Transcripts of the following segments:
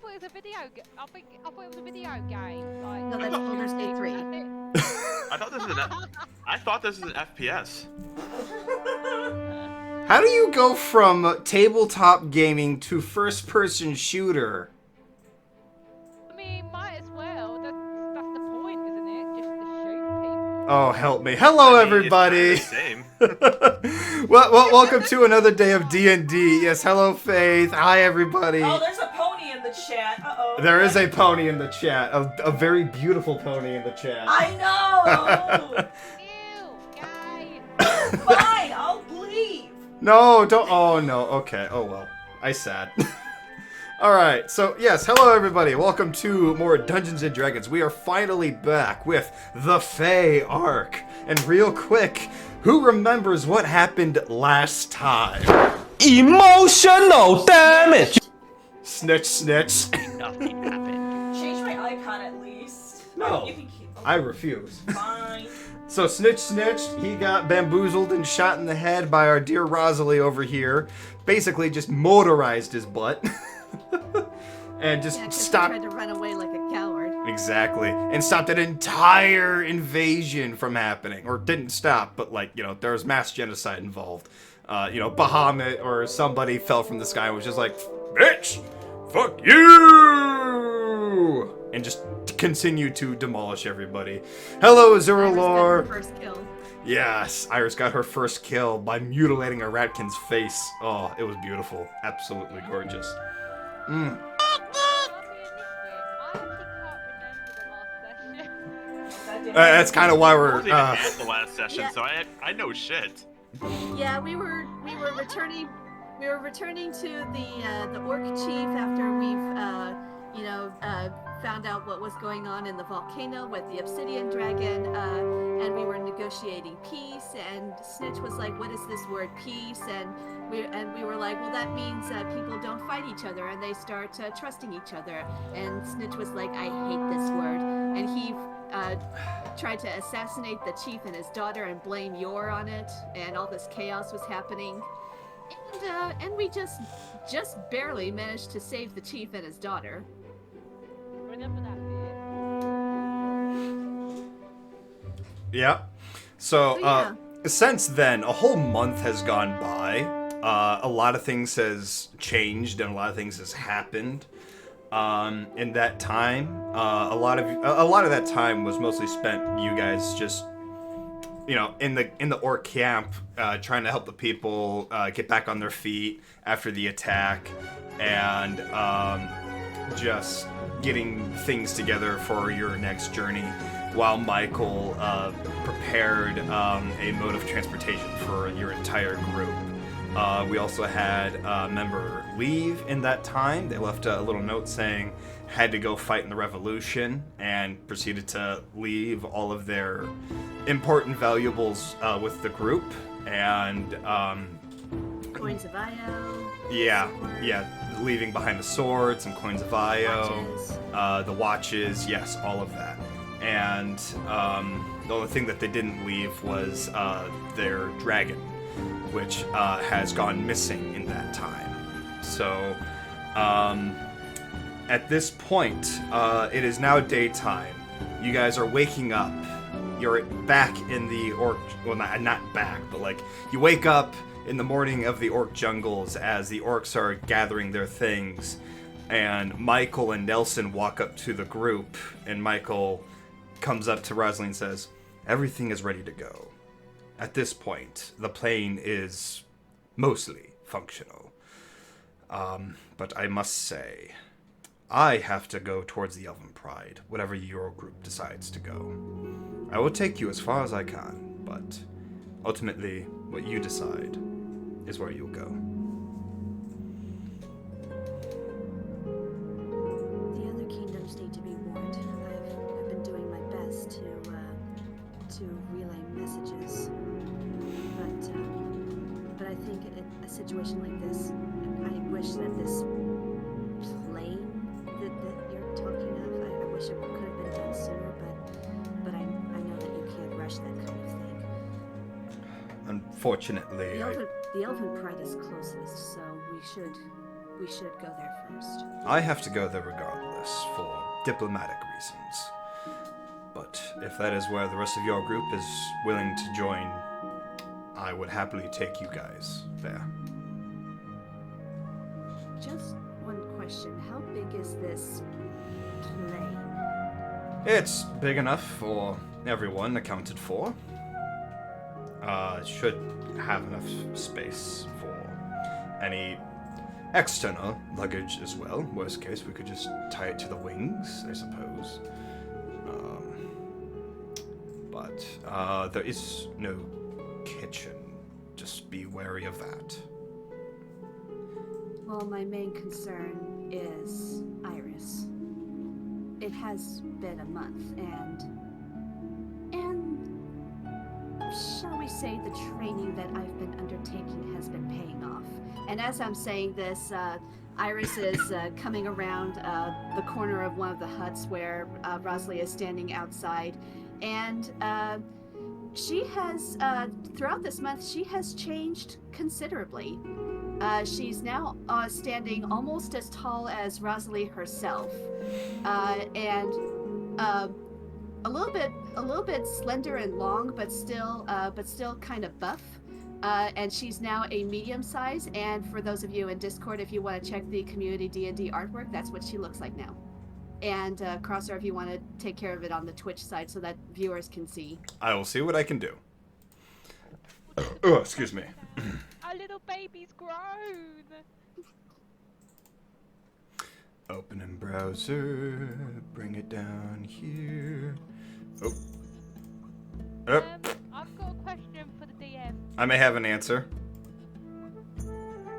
thought it was a video. I thought it was a video game. Like, No, that's Baldur's Gate 3. I thought this was I thought this was an FPS. How do you go from tabletop gaming to first-person shooter? I mean, might as well. That's the point, isn't it? Just to shoot people. Oh, help me. Hello, everybody. It's kind of the same. well, welcome to another day of D&D. Yes, hello, Faith. Hi, everybody. Oh, there's a pony in the chat. Uh-oh. There is a pony in the chat. A very beautiful pony in the chat. I know! Ew, guy. Fine, I'll leave. No, don't. Oh, no. Okay. Oh, well. I sad. Alright, so yes, hello everybody. Welcome to more Dungeons & Dragons. We are finally back with the Fae Arc. And real quick, who remembers what happened last time? Emotional damage! Snitch, snitch. Nothing happened. Change my icon at least. No. You can keep. I refuse. Fine. So Snitch snitched, he got bamboozled and shot in the head by our dear Rosalie over here. Basically just motorized his butt. And just Yeah, 'cause stopped. he tried to run away like a coward. Exactly. And stopped an entire invasion from happening. Or didn't stop, but like, there was mass genocide involved. Bahamut or somebody fell from the sky and was just like, bitch! Fuck you! And just continued to demolish everybody. Hello, Iris got her Zeralor. first kill. Yes, Iris got her first kill by mutilating a ratkin's face. Oh, it was beautiful. Absolutely gorgeous. Mm. That's kind of why I we're. wasn't even at the last session, Yeah. so I know shit. Yeah, we were returning to the orc chief after we've found out what was going on in the volcano with the obsidian dragon, and we were negotiating peace. And Snitch was like, "What is this word peace?" And we were like, "Well, that means people don't fight each other and they start trusting each other." And Snitch was like, "I hate this word," and he tried to assassinate the chief and his daughter and blame Yor on it, and all this chaos was happening. And we just barely managed to save the chief and his daughter. Remember that bit. Yeah. So, yeah. since then, a whole month has gone by. A lot of things has changed and a lot of things has happened. In that time, a lot of that time was mostly spent you guys just, in the orc camp, trying to help the people get back on their feet after the attack, and just getting things together for your next journey, while Michael prepared a mode of transportation for your entire group. We also had a member leave in that time. They left a little note saying had to go fight in the revolution, and proceeded to leave all of their important valuables with the group. And Coins of Io. yeah, leaving behind the sword, some coins of Io, Watches. the watches, yes, all of that. And the only thing that they didn't leave was their dragon, which has gone missing in that time. So, at this point, it is now daytime. You guys are waking up. You're back in the orc... Well, not back, but like, you wake up in the morning of the orc jungles as the orcs are gathering their things. And Michael and Nelson walk up to the group, and Michael comes up to Rosalind and says, "Everything is ready to go. At this point, the plane is mostly functional. But I must say, I have to go towards the Elven Pride, whatever your group decides to go. I will take you as far as I can, but ultimately, what you decide is where you'll go." The other kingdoms need to be warned. I've been doing my best to relay messages, but I think a situation like this, I wish that this plane that you're talking of, I wish it could have been done sooner, but I know that you can't rush that kind of thing. Unfortunately, The Elven Pride is closest, so we should we should go there first. I have to go there regardless, for diplomatic reasons. But if that is where the rest of your group is willing to join, I would happily take you guys there. Just one question. How big is this plane? It's big enough for everyone accounted for. It should have enough space for any external luggage as well. Worst case, we could just tie it to the wings, I suppose. But there is no kitchen. Just be wary of that. Well, my main concern is Iris. It has been a month, and shall we say the training that I've been undertaking has been paying off. And as I'm saying this, Iris is coming around the corner of one of the huts where Rosalie is standing outside, and she has, throughout this month, she has changed considerably. She's now standing almost as tall as Rosalie herself, and a little bit slender and long, but still kind of buff. And she's now a medium size. And for those of you in Discord, if you want to check the community D&D artwork, that's what she looks like now. And Crosshair, if you want to take care of it on the Twitch side so that viewers can see. I will see what I can do. Oh, excuse me. Our little baby's grown. Opening browser. Bring it down here. Oh. Oh. I've got a question for the DM. I may have an answer.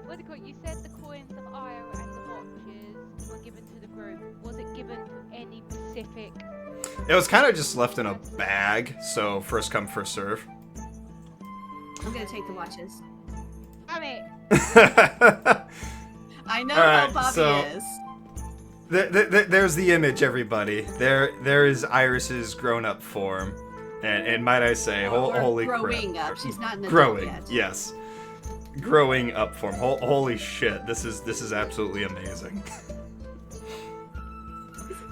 What do you call it? You said the coins of Io and the watches were given to the group. Was it given to any specific? It was kind of just left in a bag, so first come, first serve. I'm gonna take the watches. Damn it! I know Alright, how Bobby so- is. There's the image, everybody. There is Iris's grown-up form, and might I say, Or holy growing crap. up. She's not an adult Growing, yet. yes. Growing up form. Holy shit, this is absolutely amazing.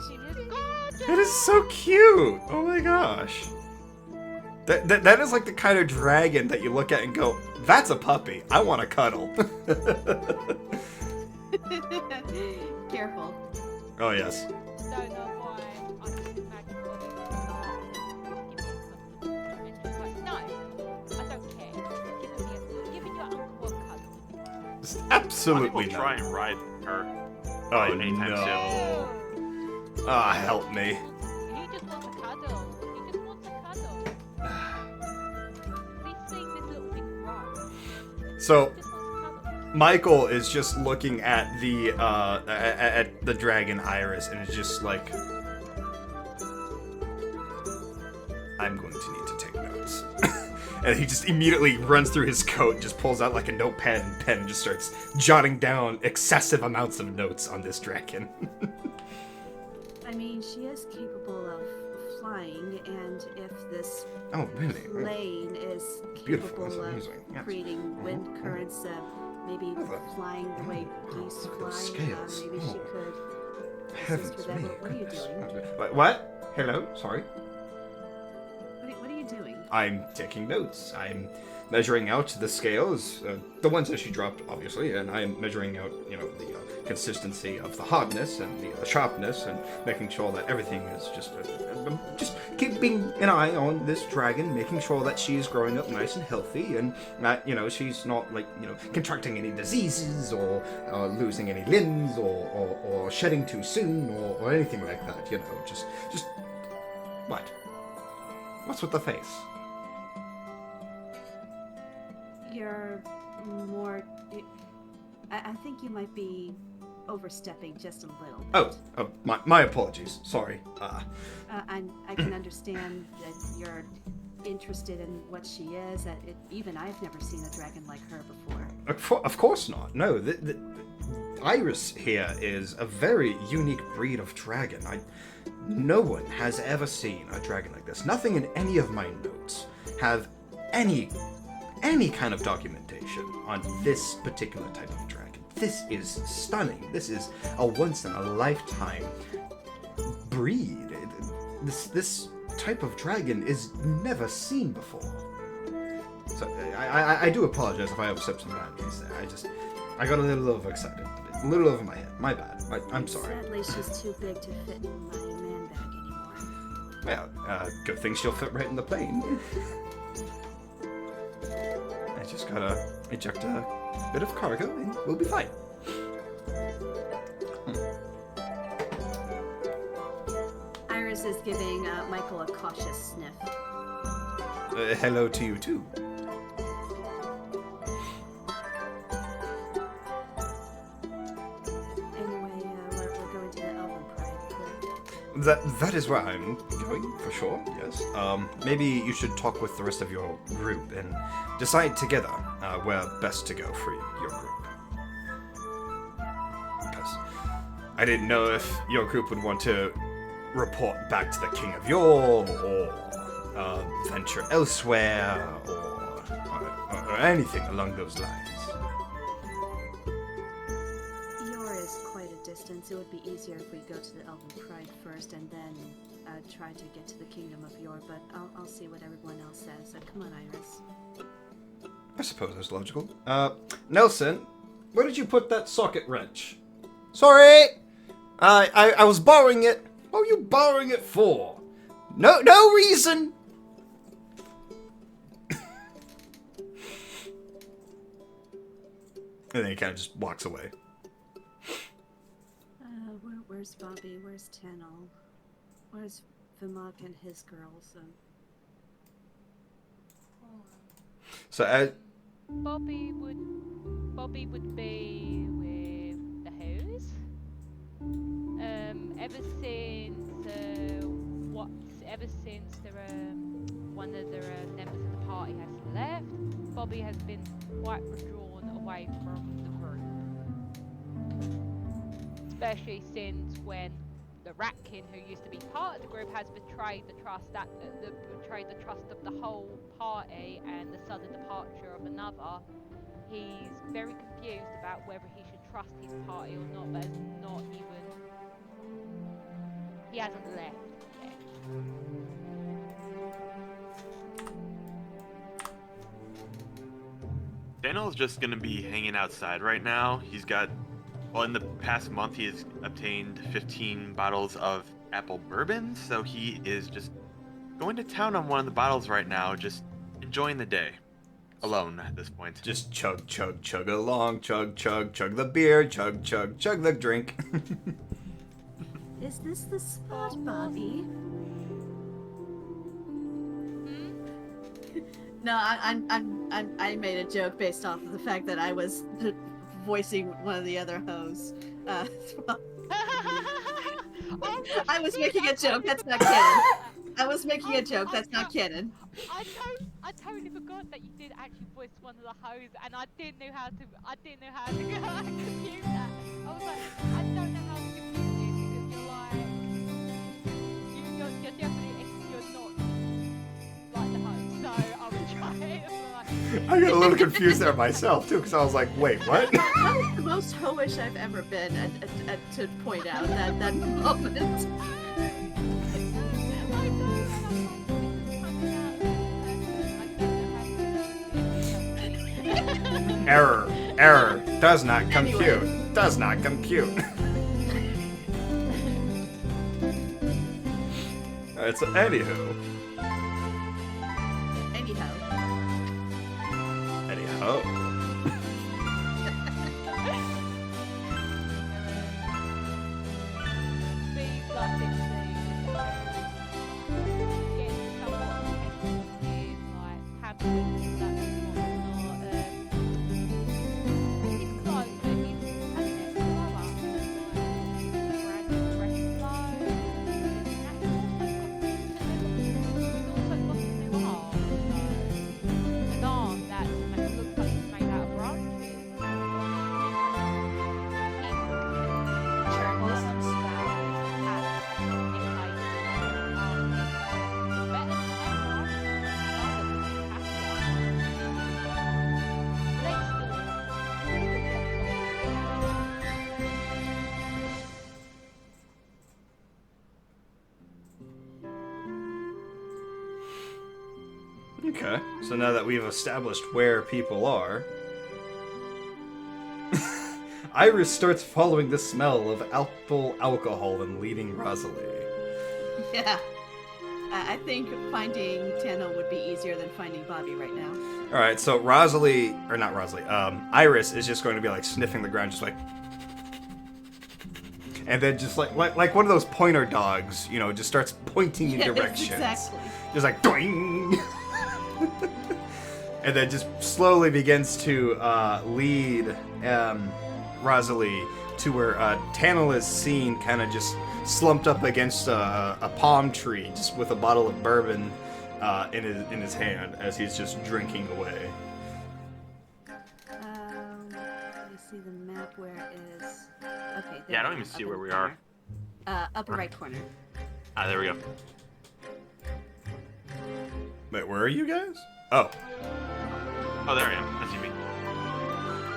She is gorgeous. It is so cute. Oh my gosh. That is like the kind of dragon that you look at and go, that's a puppy. I want to cuddle. Careful. Oh yes. Don't know why I just imagined Bobby and she's like, no, I don't care. Giving your uncle one cuddle. Just Some absolutely people try not. and ride her. Oh anytime no. Ew. Ah, help me. He just wants a cuddle. He just wants a cuddle. He's seeing this little thing run. So He just wants a cuddle. Michael is just looking at the dragon Iris and is just like, I'm going to need to take notes. And he just immediately runs through his coat, just pulls out like a notepad and pen and just starts jotting down excessive amounts of notes on this dragon. I mean, she is capable of flying, and if this Oh, really? Oh, plane is beautiful. That's capable of amazing. Yes. creating wind currents, maybe Oh, the- flying the way geese look at fly, those scales. maybe she Oh. could Heavens assist with me. that. What are you doing? What? Hello? Sorry. What are you doing? I'm taking notes. I'm measuring out the scales, the ones that she dropped, obviously, and I'm measuring out, the consistency of the hardness and the sharpness, and making sure that everything is just keeping an eye on this dragon, making sure that she's growing up nice and healthy, and that she's not contracting any diseases or losing any limbs or shedding too soon or anything like that. Just what? What's with the face? You're more. I think you might be overstepping just a little bit. Oh, my apologies. Sorry. I can understand that you're interested in what she is. Even I've never seen a dragon like her before. Of course not. No, the Iris here is a very unique breed of dragon. No one has ever seen a dragon like this. Nothing in any of my notes have any kind of documentation on this particular type of dragon. this is stunning. This is a once-in-a-lifetime breed. This type of dragon is never seen before. So I do apologize if I overstepped some boundaries there. I got a little overexcited. A little over my head. My bad. I'm sorry. Sadly, she's too big to fit in my man bag anymore. Well, good thing she'll fit right in the plane. I just gotta eject a bit of cargo and we'll be fine. Iris is giving Michael a cautious sniff. Hello to you too. Anyway, we're going to the Elven Pride, correct? That is where I'm going, for sure, yes. Maybe you should talk with the rest of your group and decide together where best to go for your group. Because I didn't know if your group would want to report back to the King of Yore, or venture elsewhere, or anything along those lines. Yore is quite a distance. It would be easier if we go to the Elven Pride first and then try to get to the Kingdom of Yore, but I'll see what everyone else says. Come on, Iris. I suppose that's logical. Nelson, where did you put that socket wrench? Sorry! I was borrowing it. What were you borrowing it for? No reason! And then he kind of just walks away. Where's Bobby? Where's Tannel? Where's Vimok and his girls? So, Bobby would be with the Who's. Ever since one of the members of the party has left, Bobby has been quite withdrawn away from the group. Especially since when the Ratkin, who used to be part of the group, has betrayed the trust of the whole party and the sudden departure of another. He's very confused about whether he should trust his party or not, but he hasn't left yet. Daniel's just gonna be hanging outside right now. In the past month, he has obtained 15 bottles of apple bourbon, so he is just going to town on one of the bottles right now, just enjoying the day. Alone at this point. just chug along, chug the beer, chug the drink. Is this the spot, Bobby? No, I made a joke based off of the fact that I was voicing one of the other hoes. I was making a joke. That's not canon. I was making a joke. That's not canon. I totally forgot that you did actually voice one of the hoes, and I didn't know how to compute that. I was like, I don't know how to compute you because you're definitely not like the host. So I was trying. I got a little confused there myself too, because I was like, wait, what? That was the most hoish I've ever been to point out that moment. Error. Does not compute. Anyway. Does not compute. Alright, so anywho. Anyhow. Okay. So now that we've established where people are, Iris starts following the smell of apple alcohol and leading Rosalie. Yeah. I think finding Tano would be easier than finding Bobby right now. All right, so Rosalie, or not Rosalie, Iris is just going to be like sniffing the ground, just like, and then just like one of those pointer dogs, you know, just starts pointing in Yes, directions. exactly. Just like doing, and then just slowly begins to lead Rosalie to where Tanel is seen, kind of just slumped up against a palm tree, just with a bottle of bourbon in his hand as he's just drinking away. Let me see the map where it is. Okay. Yeah, I don't we even go, see up where in we the are. corner. Upper right corner. Ah, there we go. Wait, where are you guys? Oh. Oh, there I am. I see me.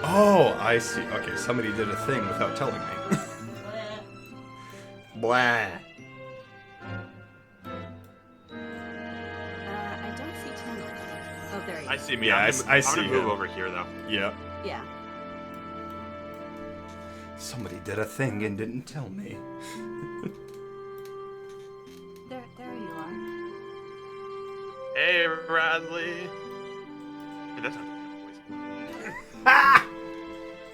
Oh, I see. Okay, somebody did a thing without telling me. Blah. I don't see Tano. Oh, there he is. I see me. Yeah, I'm I gonna see move him. over here, though. Yeah. Yeah. Somebody did a thing and didn't tell me. There you are. Hey, Rosalie. Hey, that's not the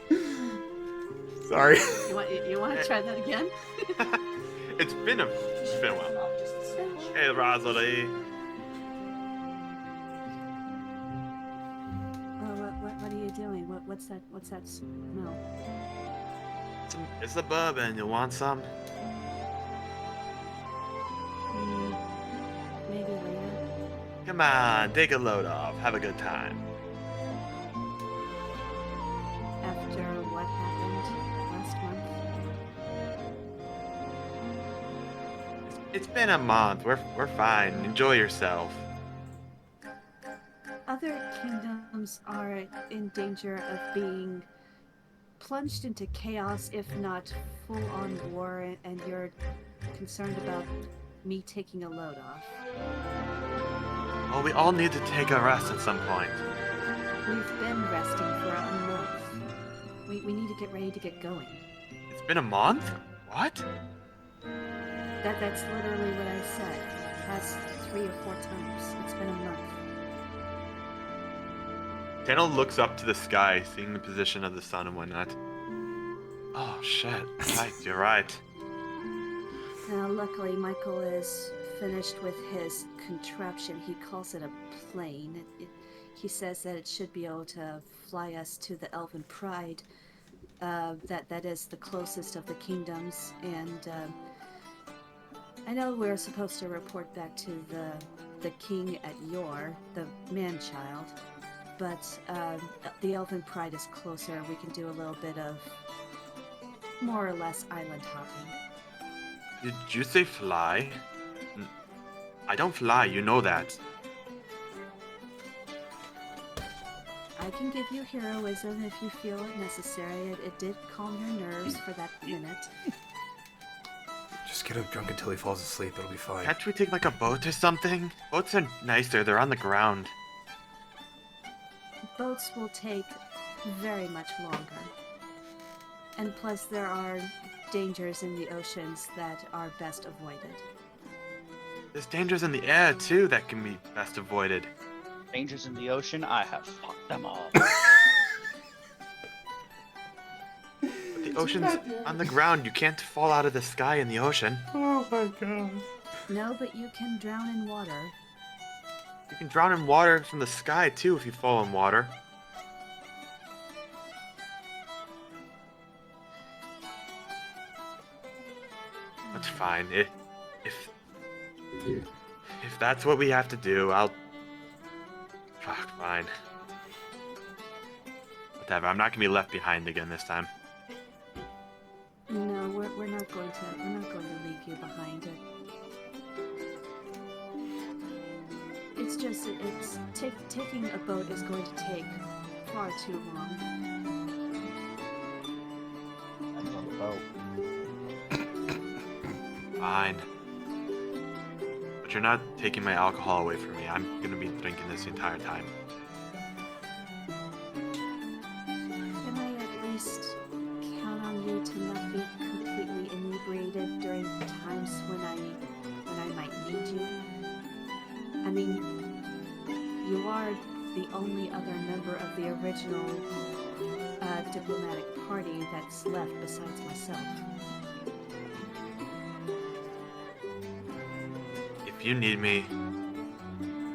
voice. Sorry. You want to try that again? It's been a while. Hey, Rosalie. What are you doing? What's that smell? It's the bourbon. You want some? Maybe later. Come on, take a load off. Have a good time. After what happened last month? It's been a month. We're fine. Enjoy yourself. Other kingdoms are in danger of being plunged into chaos, if not full-on war, and you're concerned about me taking a load off. Well, we all need to take a rest at some point. We've been resting for a month. We need to get ready to get going. It's been a month? What? That's literally what I said. Past 3 or 4 times. It's been a month. Daniel looks up to the sky, seeing the position of the sun and whatnot. Oh, shit. Right, you're right. Now, luckily, Michael is finished with his contraption. He calls it a plane. He says that it should be able to fly us to the Elven Pride. That is the closest of the kingdoms. And I know we're supposed to report back to the king at Yor, the man-child. But the Elven Pride is closer. We can do a little bit of more or less island hopping. Did you say fly? I don't fly, you know that. I can give you heroism if you feel it necessary. It did calm your nerves for that minute. Just get him drunk until he falls asleep. It'll be fine. Can't we take like a boat or something? Boats are nicer, they're on the ground. Boats will take very much longer. And plus there are dangers in the oceans that are best avoided. There's dangers in the air too that can be best avoided. Dangers in the ocean, I have fought them all. But the ocean's on the ground, you can't fall out of the sky in the ocean. Oh my god. No, but you can drown in water. You can drown in water from the sky too if you fall in water. That's fine. If that's what we have to do, I'll... Fuck, fine. Whatever, I'm not gonna be left behind again this time. No, we're not going to leave you behind. It's just taking a boat is going to take far too long. That's on the boat. Fine. but you're not taking my alcohol away from me. I'm gonna be drinking this the entire time. Can I at least count on you to not be completely inebriated during times when I might need you? I mean, you are the only other member of the original diplomatic party that's left besides myself. If you need me,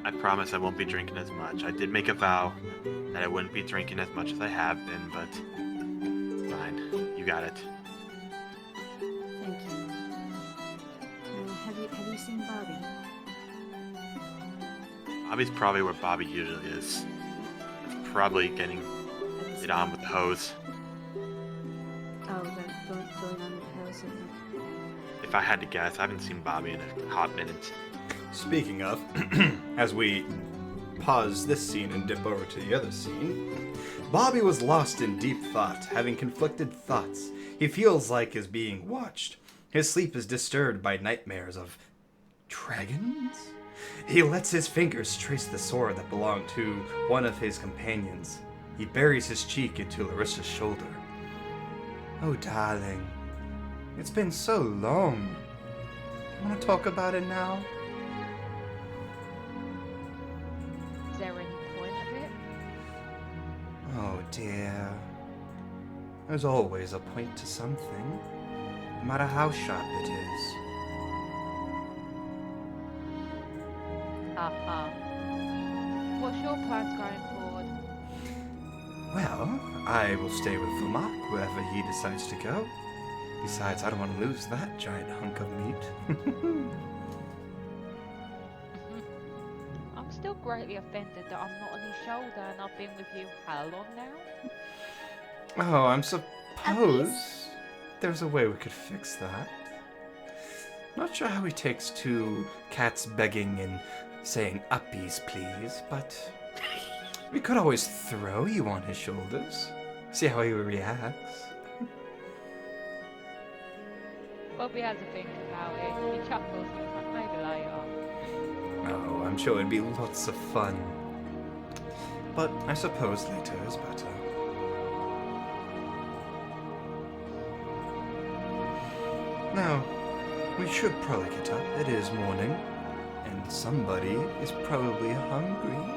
I promise I won't be drinking as much. I did make a vow that I wouldn't be drinking as much as I have been, but fine. You got it. Thank you. Have you seen Bobby? Bobby's probably where Bobby usually is. It's probably getting Have you it on with the hose. Oh, they're going on with the house. If I had to guess, I haven't seen Bobby in a hot minute. Speaking of, as we pause this scene and dip over to the other scene, Bobby was lost in deep thought, having conflicted thoughts. He feels like is being watched. His sleep is disturbed by nightmares of dragons. He lets his fingers trace the sword that belonged to one of his companions. He buries his cheek into Larissa's shoulder. Oh, darling, it's been so long. Want to talk about it now? Is there any point of it? Oh dear. There's always a point to something, no matter how sharp it is. What's your plans going forward? Well, I will stay with Vermak wherever he decides to go. Besides, I don't want to lose that giant hunk of meat. I'm still greatly offended that I'm not on his shoulder and I've been with you how long now? Oh, I'm suppose there's a way we could fix that. Not sure how he takes to cats begging and saying uppies please, but we could always throw you on his shoulders. See how he reacts. Bobby has a think about it. He chuckles and he's like, maybe later. Oh, I'm sure it'd be lots of fun. But I suppose later is better. Now, we should probably get up. It is morning, and somebody is probably hungry.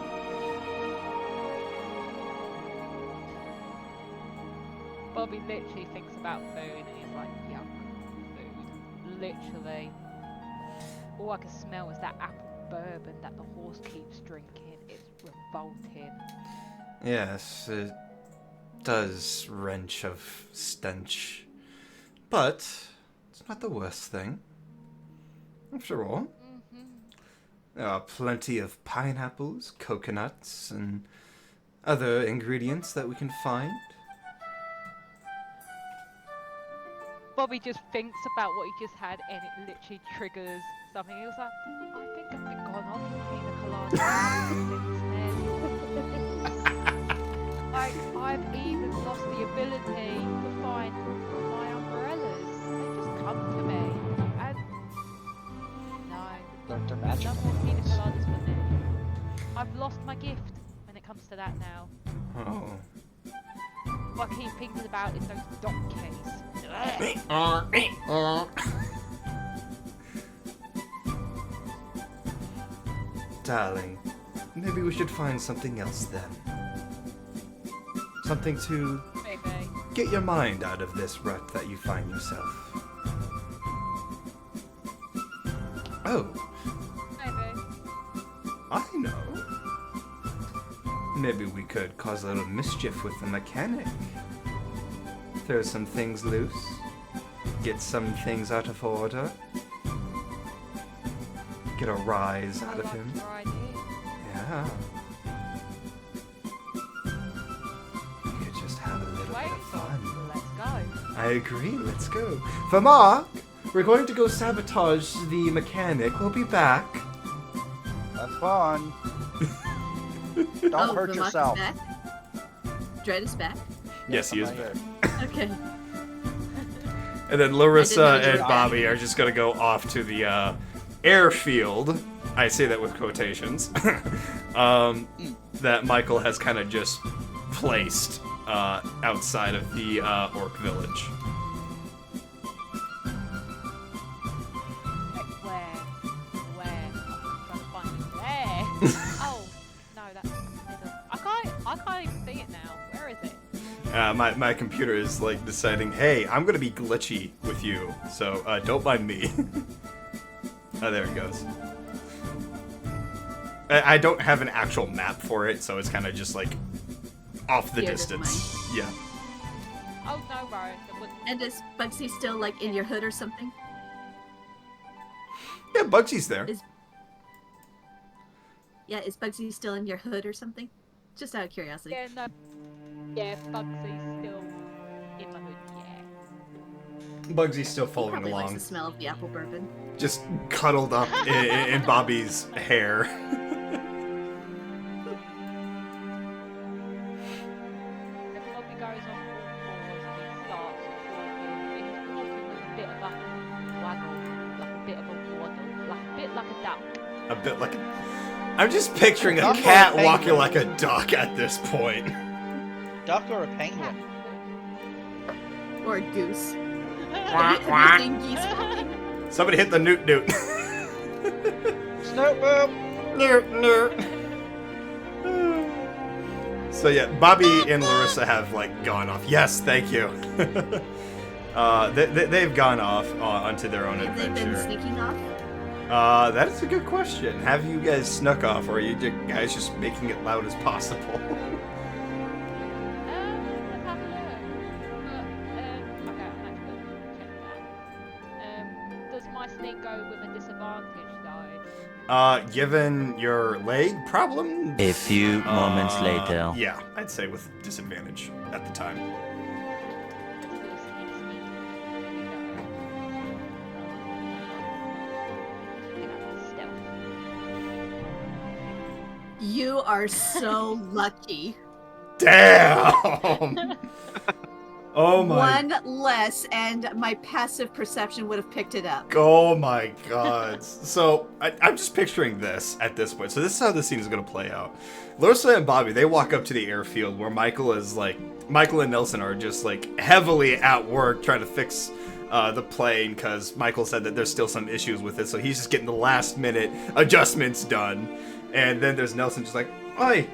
Bobby literally thinks about food and he's like, yum, food. Literally. All I can smell is that apple bourbon that the horse keeps drinking. It's revolting. Yes, it does wrench of stench. But it's not the worst thing. After all, there are plenty of pineapples, coconuts, and other ingredients that we can find. Bobby just thinks about what he just had and it literally triggers something. He was like, I think I've been gone off the I've even lost the ability to find my umbrellas. They just come to me. And no, They're no magical. more pina coladas for me. I've lost my gift when it comes to that now. Oh. What I keep thinking about is those donkeys. Darling, maybe we should find something else then. Something to Maybe. get your mind out of this rut that you find yourself. Oh, Maybe. I know. Maybe we could cause a little mischief with the mechanic. Throw some things loose. Get some things out of order. Get a rise out of him. Your idea. Yeah. We could just have a little Wait, bit of fun. let's go. I agree, let's go. For Mark, we're going to go sabotage the mechanic. We'll be back. Have fun. Don't hurt Vermont's yourself. Back. Dread is back. Yes, he is I'm back. right Okay. And then Larissa I didn't know and you were Bobby are just gonna go off to the airfield, I say that with quotations, that Michael has kind of just placed outside of the orc village. Where? I'm trying to find it. Where? Oh, no, that's in the middle. I can't even see it now. Where is it? My computer is like deciding, hey, I'm gonna be glitchy with you, so don't mind me. Oh, there it goes. I don't have an actual map for it, so it's kind of just like off the Here, this distance. Yeah. Oh, no, Ryan. And is Bugsy still like in your hood or something? Yeah, Bugsy's there. Is Bugsy still in your hood or something? Just out of curiosity. Yeah, no. Yeah, Bugsy's still in my hood, yeah. Bugsy's still following Probably likes along, the smell of the apple bourbon. just cuddled up in Bobby's hair. Then Bobby goes on all fours and he starts walking. He's walking with a bit of a waggle, like a bit of a waddle, like a bit like a duck. A bit like I'm just picturing a Duck or a cat penguin? walking like a duck at this point. Duck or a penguin? Or a goose. Quack, Have you seen geese walking? Somebody hit the newt newt. Snoop boop. Newt newt. So yeah, Bobby and Larissa have like gone off. Yes, thank you. They've gone off onto their own Have they been adventure. sneaking off? That is a good question. Have you guys snuck off, or are you guys just making it loud as possible? Let's have a look. But, okay, I'm actually going to check that. Does my sneak go with a disadvantage, though? Given your leg problem? A few moments later. Yeah, I'd say with disadvantage at the time. Let's do a sneak. Here we go. Stealth. You are so lucky. Damn! Oh my. One less, and my passive perception would have picked it up. Oh my god. So, I'm just picturing this at this point. So this is how the scene is going to play out. Larissa and Bobby, they walk up to the airfield where Michael and Nelson are just like heavily at work trying to fix the plane because Michael said that there's still some issues with it. So he's just getting the last minute adjustments done. And then there's Nelson just like, "Oi,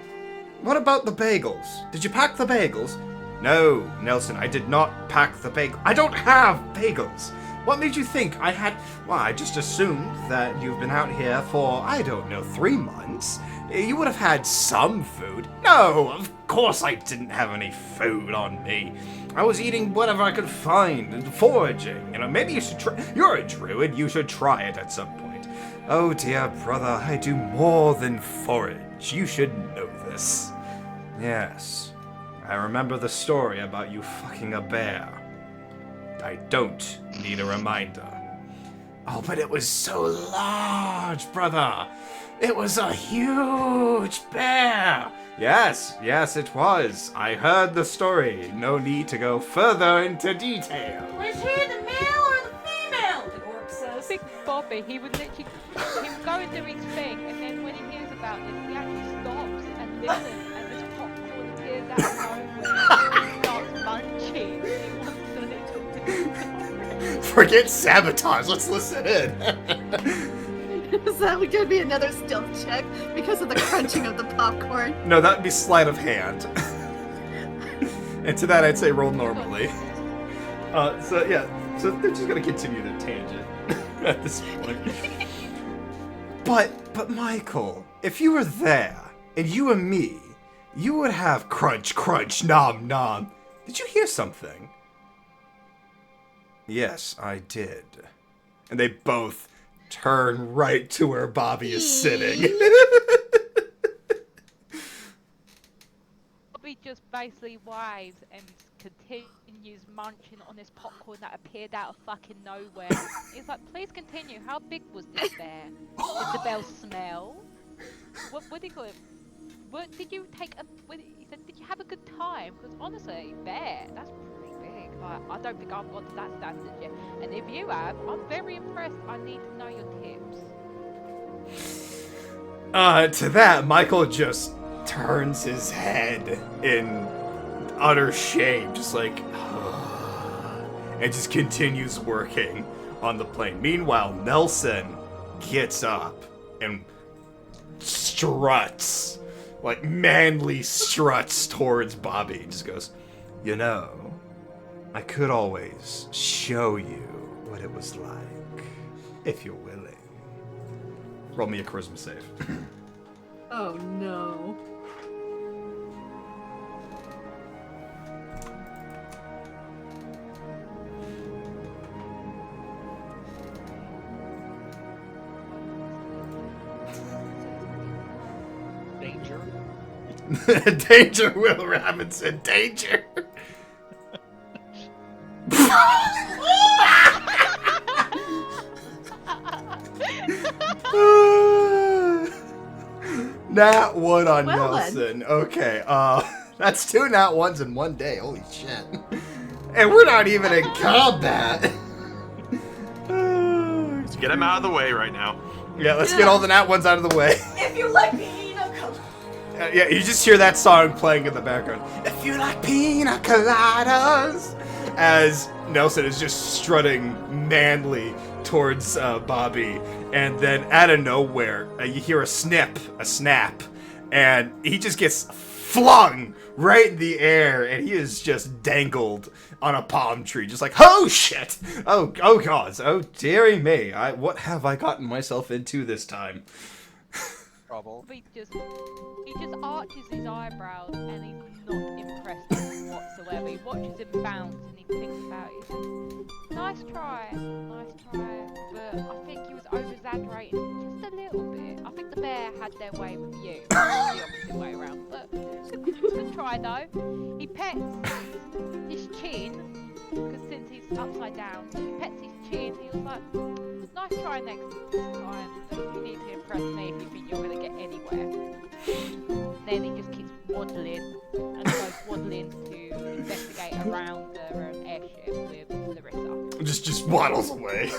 what about the bagels? Did you pack the bagels?" "No, Nelson, I did not pack the bagel. I don't have bagels. What made you think I had... Well, I just assumed that you've been out here for, I don't know, 3 months. You would have had some food." "No, of course I didn't have any food on me. I was eating whatever I could find and foraging. You know, maybe you should try... You're a druid, you should try it at some point." "Oh, dear brother, I do more than forage. You should know this." "Yes. I remember the story about you fucking a bear. I don't need a reminder." "Oh, but it was so large, brother. It was a huge bear." Yes, it was. I heard the story. No need to go further into detail." Was he the male or the female? The orc says. Big Bobby, he would go and do his thing, and then when he hears about this, he actually stops and listens, and this popcorn appears out of nowhere, and he starts munching. He wants a little to Forget sabotage. Let's listen in. Is that going to be another stealth check because of the crunching of the popcorn? No, that'd be sleight of hand. And to that, I'd say roll normally. So they're just gonna continue the tangent at this point. But Michael, if you were there and you and me, you would have crunch, crunch, nom, nom. Did you hear something? "Yes, I did." And they both turn right to where Bobby is sitting. Bobby just basically waves and continues munching on this popcorn that appeared out of fucking nowhere. He's like, "Please continue. How big was this bear? Did the bear smell? What do you call it? What did you take a? He said, did you have a good time? Because honestly, bear, that's pretty big. I don't think I've got to that standard yet. And if you have, I'm very impressed. I need to know your tips." To that, Michael just turns his head in utter shame, just like, and just continues working on the plane. Meanwhile, Nelson gets up and struts, like manly struts towards Bobby. Just goes, you know, I could always show you what it was like, if you're willing. Roll me a charisma save. Oh no. Danger. Danger, Will Robinson, danger! Nat 1 on Well Nelson. Okay, that's 2 nat 1s in one day. Holy shit. And we're not even in combat. Let's get him out of the way right now. Yeah, let's get all the nat 1s out of the way. If you like pina colada. Yeah, you just hear that song playing in the background. If you like pina coladas, as Nelson is just strutting manly towards Bobby, and then out of nowhere, you hear a snap, and he just gets flung right in the air, and he is just dangled on a palm tree, just like, oh shit, oh gods, oh dearie me, what have I gotten myself into this time? Trouble. He just arches his eyebrows and he's not impressed whatsoever. He watches him bounce and he thinks about it. Nice try, but I think he was over-exaggerating just a little bit. I think the bear had their way with you, the opposite way around. But good try though. He pets his chin, because since he's upside down, he pets his chin. He was like, nice try next time. You need to impress me if you think you're going to get anywhere. Then he just keeps waddling and goes waddling to investigate around the airship with Larissa. Just waddles away.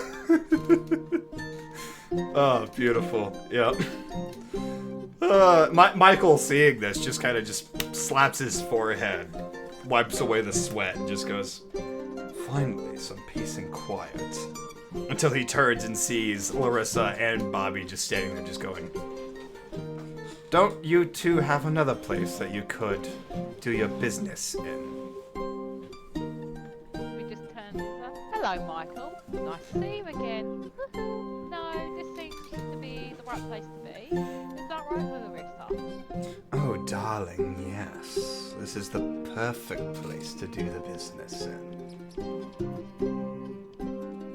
Oh, beautiful. Yep. Michael, seeing this, just kind of just slaps his forehead, wipes away the sweat, and just goes, finally, some peace and quiet. Until he turns and sees Larissa and Bobby just standing there, just going, don't you two have another place that you could do your business in? We just turned and said, hello, Michael. Nice to see you again. No, this seems to be the right place to be. Is that right, Larissa? Oh, darling, yes. This is the perfect place to do the business in.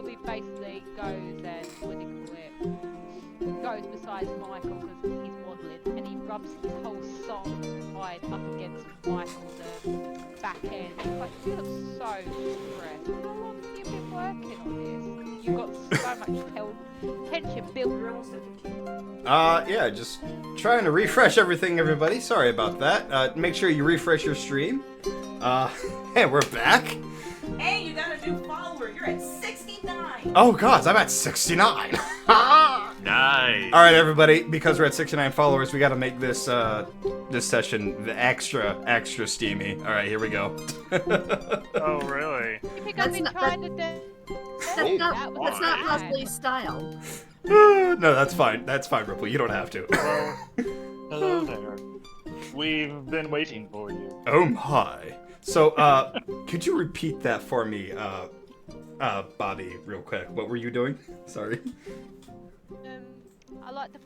He basically goes and, what do you call it, goes beside Michael because he's waddling and he rubs his whole song hide up against Michael's back end. He's like, you look so stressed. How long have you been working on this? You've got so much tension built. Yeah, just trying to refresh everything, everybody. Sorry about that. Make sure you refresh your stream. Hey, we're back. Hey, you got a new follower. You're at 69. Oh, gods, I'm at 69. Nice. All right, everybody, because we're at 69 followers, we got to make this this session the extra steamy. All right, here we go. Oh, really? You think That's I've been not- trying to do... That's not bad. Leslie's style. No, that's fine. That's fine, Ripple. You don't have to. Well, hello there. We've been waiting for you. Oh my. So, could you repeat that for me, Bobby, real quick? What were you doing? Sorry. I like to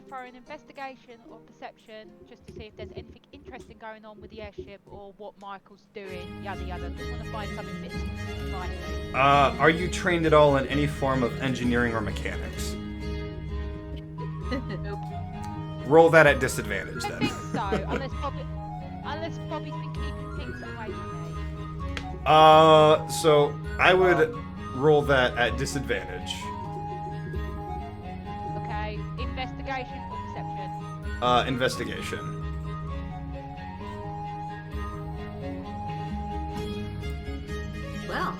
throw an investigation or perception just to see if there's anything interesting going on with the airship or what Michael's doing, yada yada. Just want to find something that's exciting. Are you trained at all in any form of engineering or mechanics? Roll that at disadvantage I then. think so, unless Bobby's been keeping things away from me. So I would roll that at disadvantage. Okay, investigation or perception? Investigation. Well,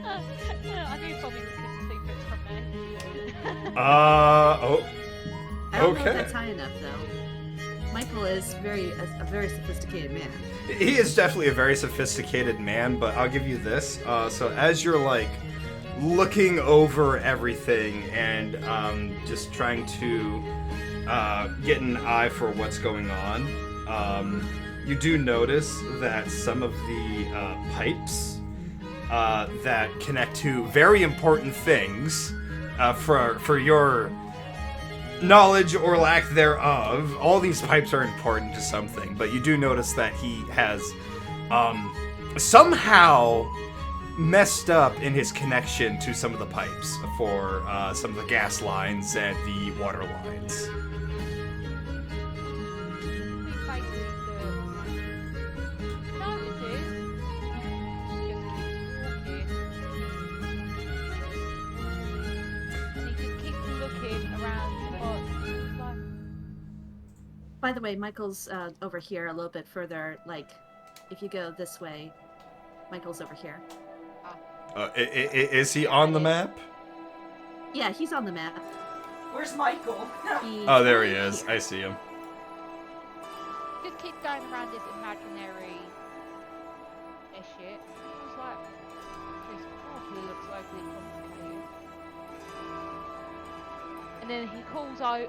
I knew Bobby was keeping secrets from me. Oh, I don't know Okay. if that's high enough, though. Michael is a very sophisticated man. he is definitely a very sophisticated man, but I'll give you this. So as you're like looking over everything and just trying to get an eye for what's going on, you do notice that some of the pipes that connect to very important things for your knowledge or lack thereof, all these pipes are important to something, but you do notice that he has somehow messed up in his connection to some of the pipes for some of the gas lines and the water lines. By the way, Michael's over here a little bit further. Like, if you go this way, Michael's over here. Is he on the map? Yeah, he's on the map. Where's Michael? He's Oh, there he right is. here. I see him. Just keep going around this imaginary shit. I was like, this probably looks overly complicated. And then he calls out,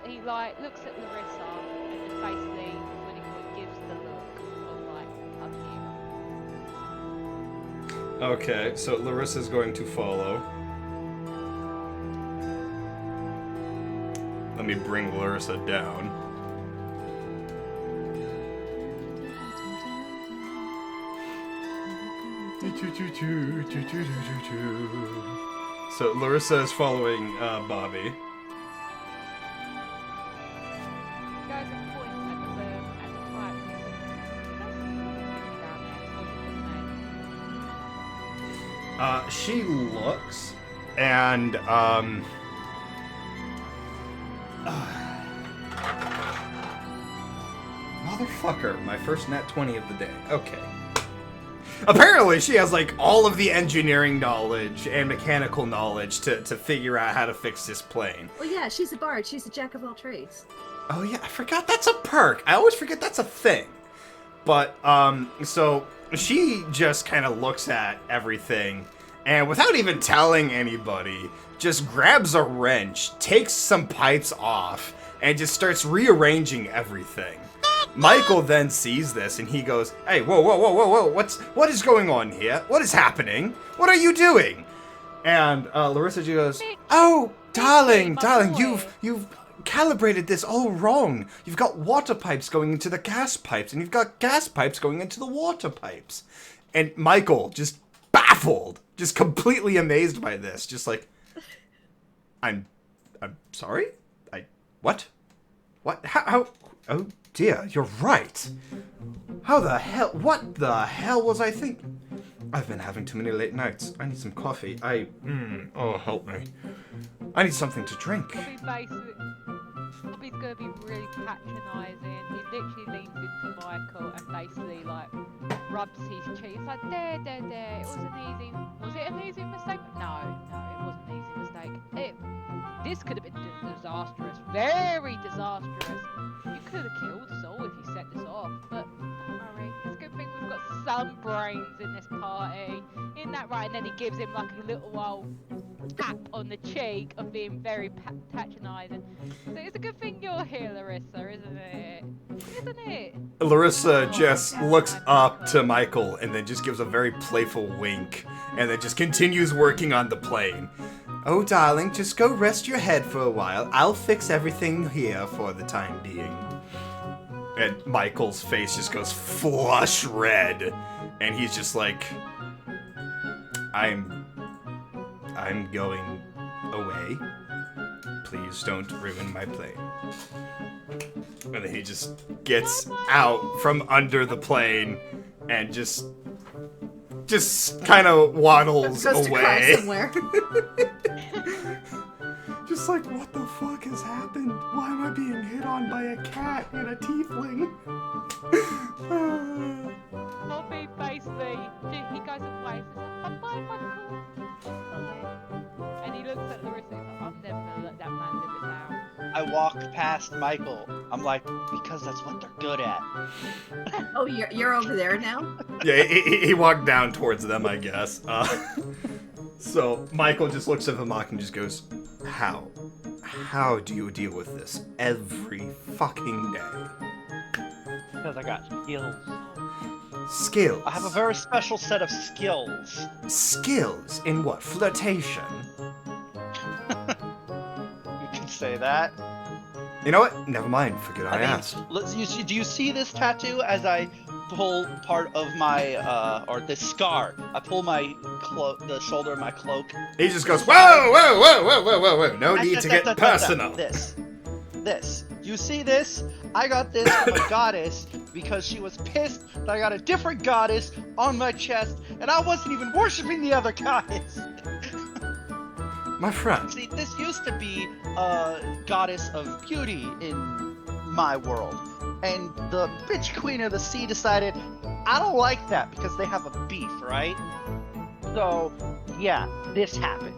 he like looks at Larissa and just basically when he gives the look of like, come here. Okay, so Larissa's going to follow. Let me bring Larissa down. So Larissa is following Bobby. You guys are pointing at the pipe. She looks and motherfucker, my first nat 20 of the day. Okay. Apparently she has like all of the engineering knowledge and mechanical knowledge to figure out how to fix this plane. Well, yeah, she's a bard. She's a jack of all trades. Oh yeah, I forgot that's a perk. I always forget that's a thing. But so she just kind of looks at everything and without even telling anybody, just grabs a wrench, takes some pipes off, and just starts rearranging everything. Michael then sees this and he goes, "Hey, whoa, what is going on here? What is happening? What are you doing?" And Larissa just goes, "Oh, darling, you've calibrated this all wrong. You've got water pipes going into the gas pipes, and you've got gas pipes going into the water pipes." And Michael, just baffled, just completely amazed by this, just like, I'm sorry? What? How? Oh dear, you're right. What the hell was I thinking? I've been having too many late nights. I need some coffee. Oh, help me. I need something to drink. Bobby's gonna be really patronising. He literally leans into Michael and basically like rubs his cheek. It's like, there. Was it an easy mistake? No, it wasn't an easy mistake. This could have been disastrous. Very disastrous. You could have killed us all if you set this off. But don't worry. It's a good thing we've got some brains in this party. Isn't that right? And then he gives him like a little old tap on the cheek of being very patronising. So it's a good thing you're here, Larissa, isn't it? Isn't it? Larissa just looks up to Michael and then just gives a very playful wink and then just continues working on the plane. "Oh, darling, just go rest your head for a while. I'll fix everything here for the time being." And Michael's face just goes flush red. And he's just like, I'm going away. Please don't ruin my plane." And then he just gets out from under the plane and just kind of waddles Goes to cry away. somewhere. Just like, what the fuck has happened? Why am I being hit on by a cat and a tiefling? Bobby basically, he goes away past Michael. I'm like, because that's what they're good at. Oh, you're over there now? Yeah, he walked down towards them, I guess. So Michael just looks at Vermont and just goes, How? How do you deal with this every fucking day? Because I got skills. Skills. I have a very special set of skills. Skills in what? Flirtation? You can say that. You know what? Never mind. Forget I mean, asked. do you see this tattoo as I pull part of my, or this scar? I pull my the shoulder of my cloak. He just goes, whoa, whoa, whoa, whoa, whoa, whoa, whoa. No need to get personal. This. You see this? I got this from a goddess because she was pissed that I got a different goddess on my chest, and I wasn't even worshiping the other goddess. My friend. See, this used to be a goddess of beauty in my world, and the bitch queen of the sea decided, I don't like that because they have a beef, right? So, yeah, this happened.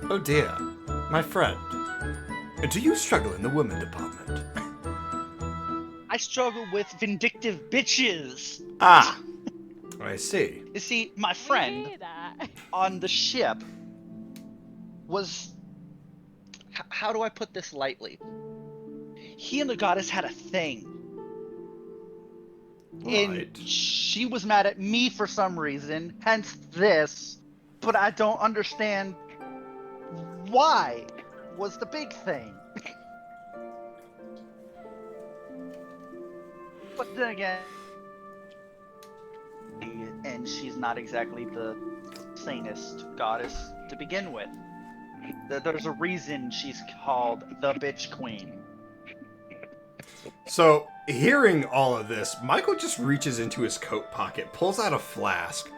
Oh dear. My friend. Do you struggle in the women department? I struggle with vindictive bitches. Ah. I see. You see, my We friend hear that. on the ship was... How do I put this lightly? He and the goddess had a thing. Right. And she was mad at me for some reason, hence this. But I don't understand why was the big thing. But then again, and she's not exactly the sanest goddess to begin with. There's a reason she's called the bitch queen. So, hearing all of this, Michael just reaches into his coat pocket, pulls out a flask,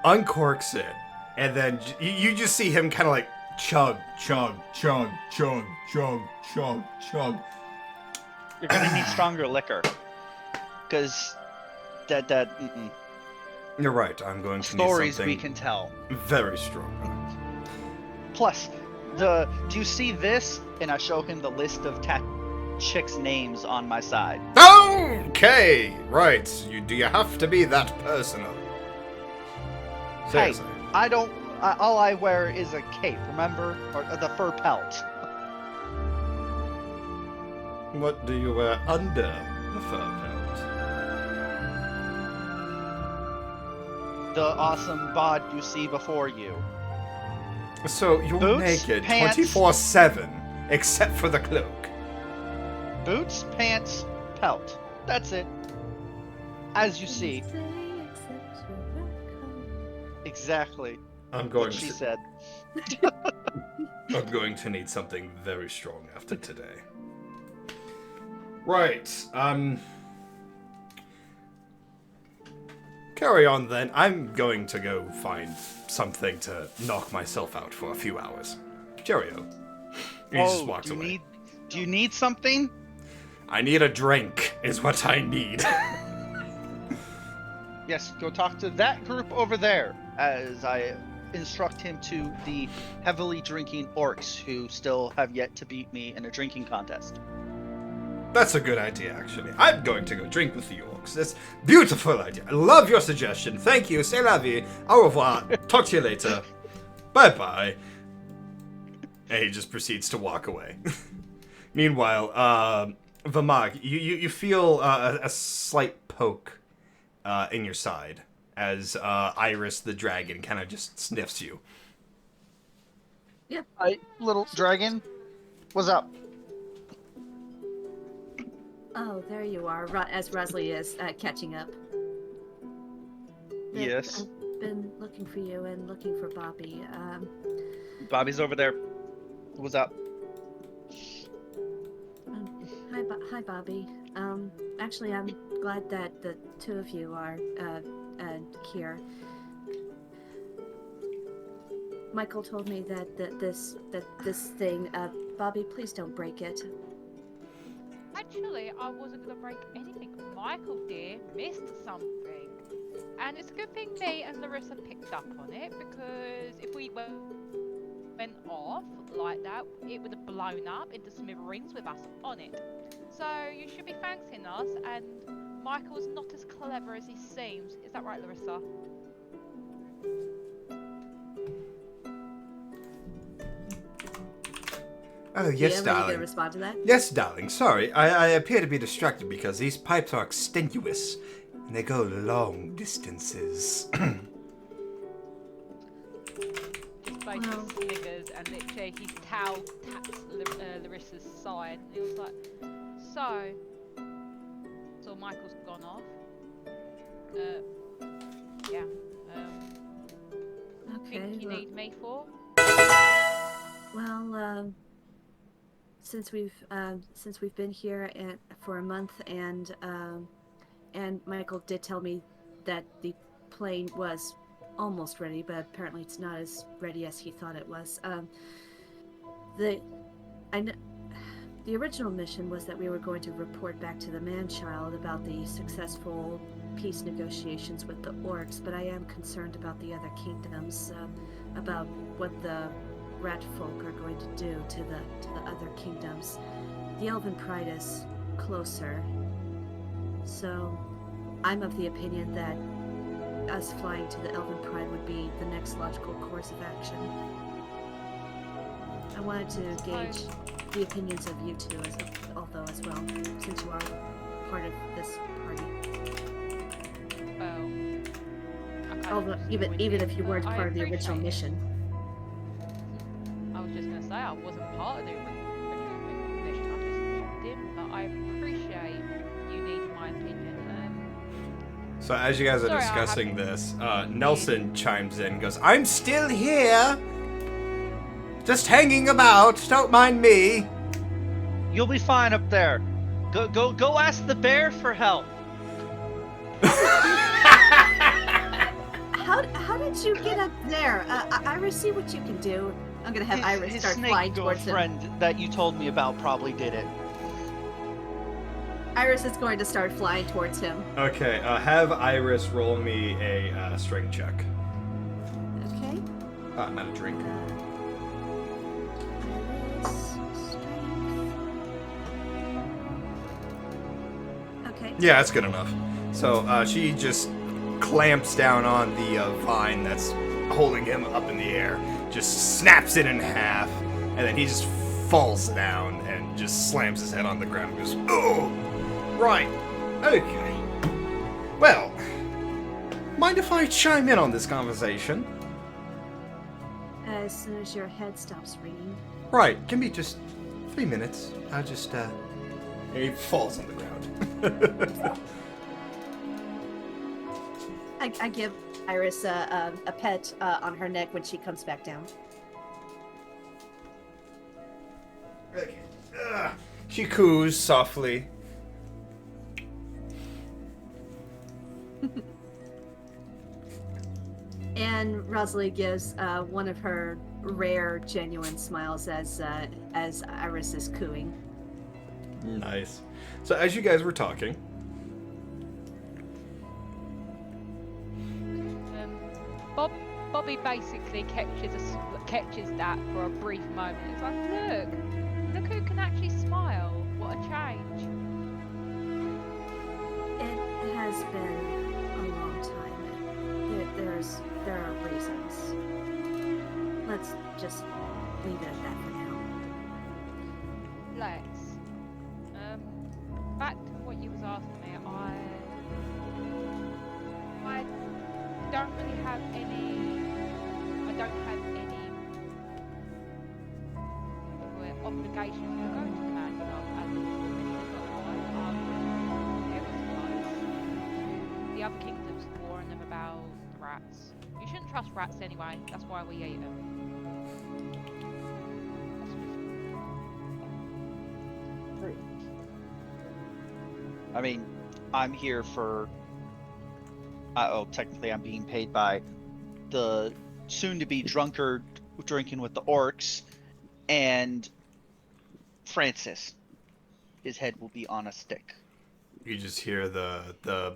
uncorks it, and then you just see him kind of like chug, chug, chug, chug, chug, chug, chug. You're gonna need stronger liquor, because You're right, I'm going to need stories something we can tell. very strong. Plus, do you see this? And I show him the list of chicks' names on my side. Okay, right. Do you have to be that personal? Seriously. Hey, I don't. All I wear is a cape, remember? Or the fur pelt. What do you wear under the fur pelt? The awesome bod you see before you. So you're Boots, naked pants. 24/7, except for the cloak. Boots, pants, pelt. That's it. As you see. Exactly. I'm going What she to. said. I'm going to need something very strong after today. Right. Carry on then. I'm going to go find something to knock myself out for a few hours. Cheerio. He just walks away. Do you need something? I need a drink, is what I need. Yes, go talk to that group over there, as I instruct him to the heavily drinking orcs who still have yet to beat me in a drinking contest. That's a good idea, actually. I'm going to go drink with the orcs. That's a beautiful idea. I love your suggestion. Thank you. C'est la vie. Au revoir. Talk to you later. Bye-bye. And he just proceeds to walk away. Meanwhile, Vamag, you feel a slight poke in your side as Iris the dragon kind of just sniffs you. Yep. Hi, little dragon. What's up? Oh, there you are, as Rosalie is catching up. Yes. I've been looking for you and looking for Bobby. Bobby's over there. What's up? Hi, Bobby. Actually, I'm glad that the two of you are here. Michael told me that this thing. Bobby, please don't break it. Actually, I wasn't gonna break anything. Michael dear missed something, and it's a good thing me and Larissa picked up on it, because if we were went off like that, it would have blown up into smithereens with us on it. So you should be thanking us, and Michael's not as clever as he seems. Is that right, Larissa? Oh, yes, DM, are you darling. gonna respond to that? Yes, darling. Sorry, I appear to be distracted because these pipes are extenuous, and they go long distances. Just basically sniggers, and literally his towel taps Larissa's side, and he was like, so Michael's gone off. Yeah. Okay. Think you well- need me for? Well, since we've been here for a month, and Michael did tell me that the plane was almost ready, but apparently it's not as ready as he thought it was. The original mission was that we were going to report back to the man-child about the successful peace negotiations with the orcs, but I am concerned about the other kingdoms, about what the rat folk are going to do to the other kingdoms. The Elven Pride is closer, so I'm of the opinion that us flying to the Elven Pride would be the next logical course of action. I wanted to gauge the opinions of you two as well, since you are part of this party. Well, okay, Although, just even with if you weren't I part of the appreciate original it. mission. I was just gonna say I wasn't part of the original mission. I just joined in, but I appreciate you needing my opinion. So as you guys are Sorry, I discussing haven't- this, Nelson chimes in and goes, I'm still here! Just hanging about, don't mind me! You'll be fine up there. Go ask the bear for help. How did you get up there? Iris, see what you can do. I'm gonna have Iris His start snake flying towards him. girlfriend that you told me about probably did it. Iris is going to start flying towards him. Okay, have Iris roll me a strength check. Okay. Not a drink. Iris, strength. Okay. Yeah, that's good enough. So she just clamps down on the vine that's holding him up in the air, just snaps it in half, and then he just falls down and just slams his head on the ground and goes, oh! Right. Okay. Well, mind if I chime in on this conversation? As soon as your head stops ringing. Right. Give me just 3 minutes. I'll just, and he falls on the ground. I give Iris a pet on her neck when she comes back down. Okay. She coos softly. And Rosalie gives one of her rare, genuine smiles as Iris is cooing. Nice. So as you guys were talking, Bobby basically catches that for a brief moment. It's like, look who can actually smile. What a change. It has been a long time. There are reasons. Let's just leave it at that for now. Let's. Back to what you was asking me. I don't really have any. I don't have any obligations to go to the man. As a it was close. The other kingdoms warn them about the rats. You shouldn't trust rats anyway. That's why we eat them. I mean, I'm here for. Technically, I'm being paid by the soon-to-be drunkard drinking with the orcs, and Francis. His head will be on a stick. you just hear the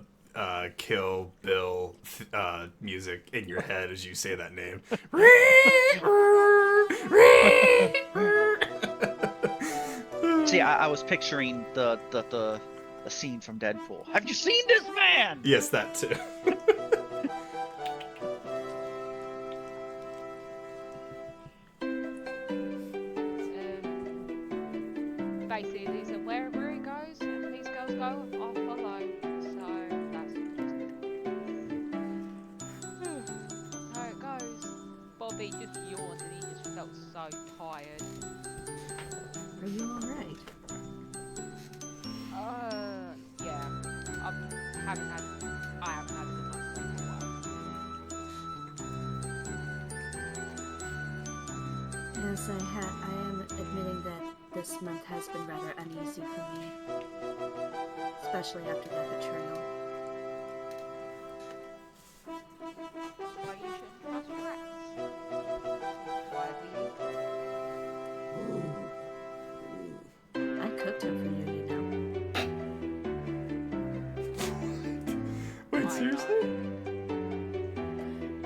Kill Bill music in your head as you say that name. See, I was picturing the scene from Deadpool. Have you seen this man? Yes, that too. Basically, so wherever he goes, and these girls go, I'll follow. So that's just how it goes. Bobby just yawned and he just felt so tired. Are you alright? Yeah. I haven't had a good night's sleep in a while. Yes, I am admitting that this month has been rather uneasy for me. Especially after that betrayal. Why you shouldn't trust rats? Why we I cooked him for you, you know. Wait, seriously?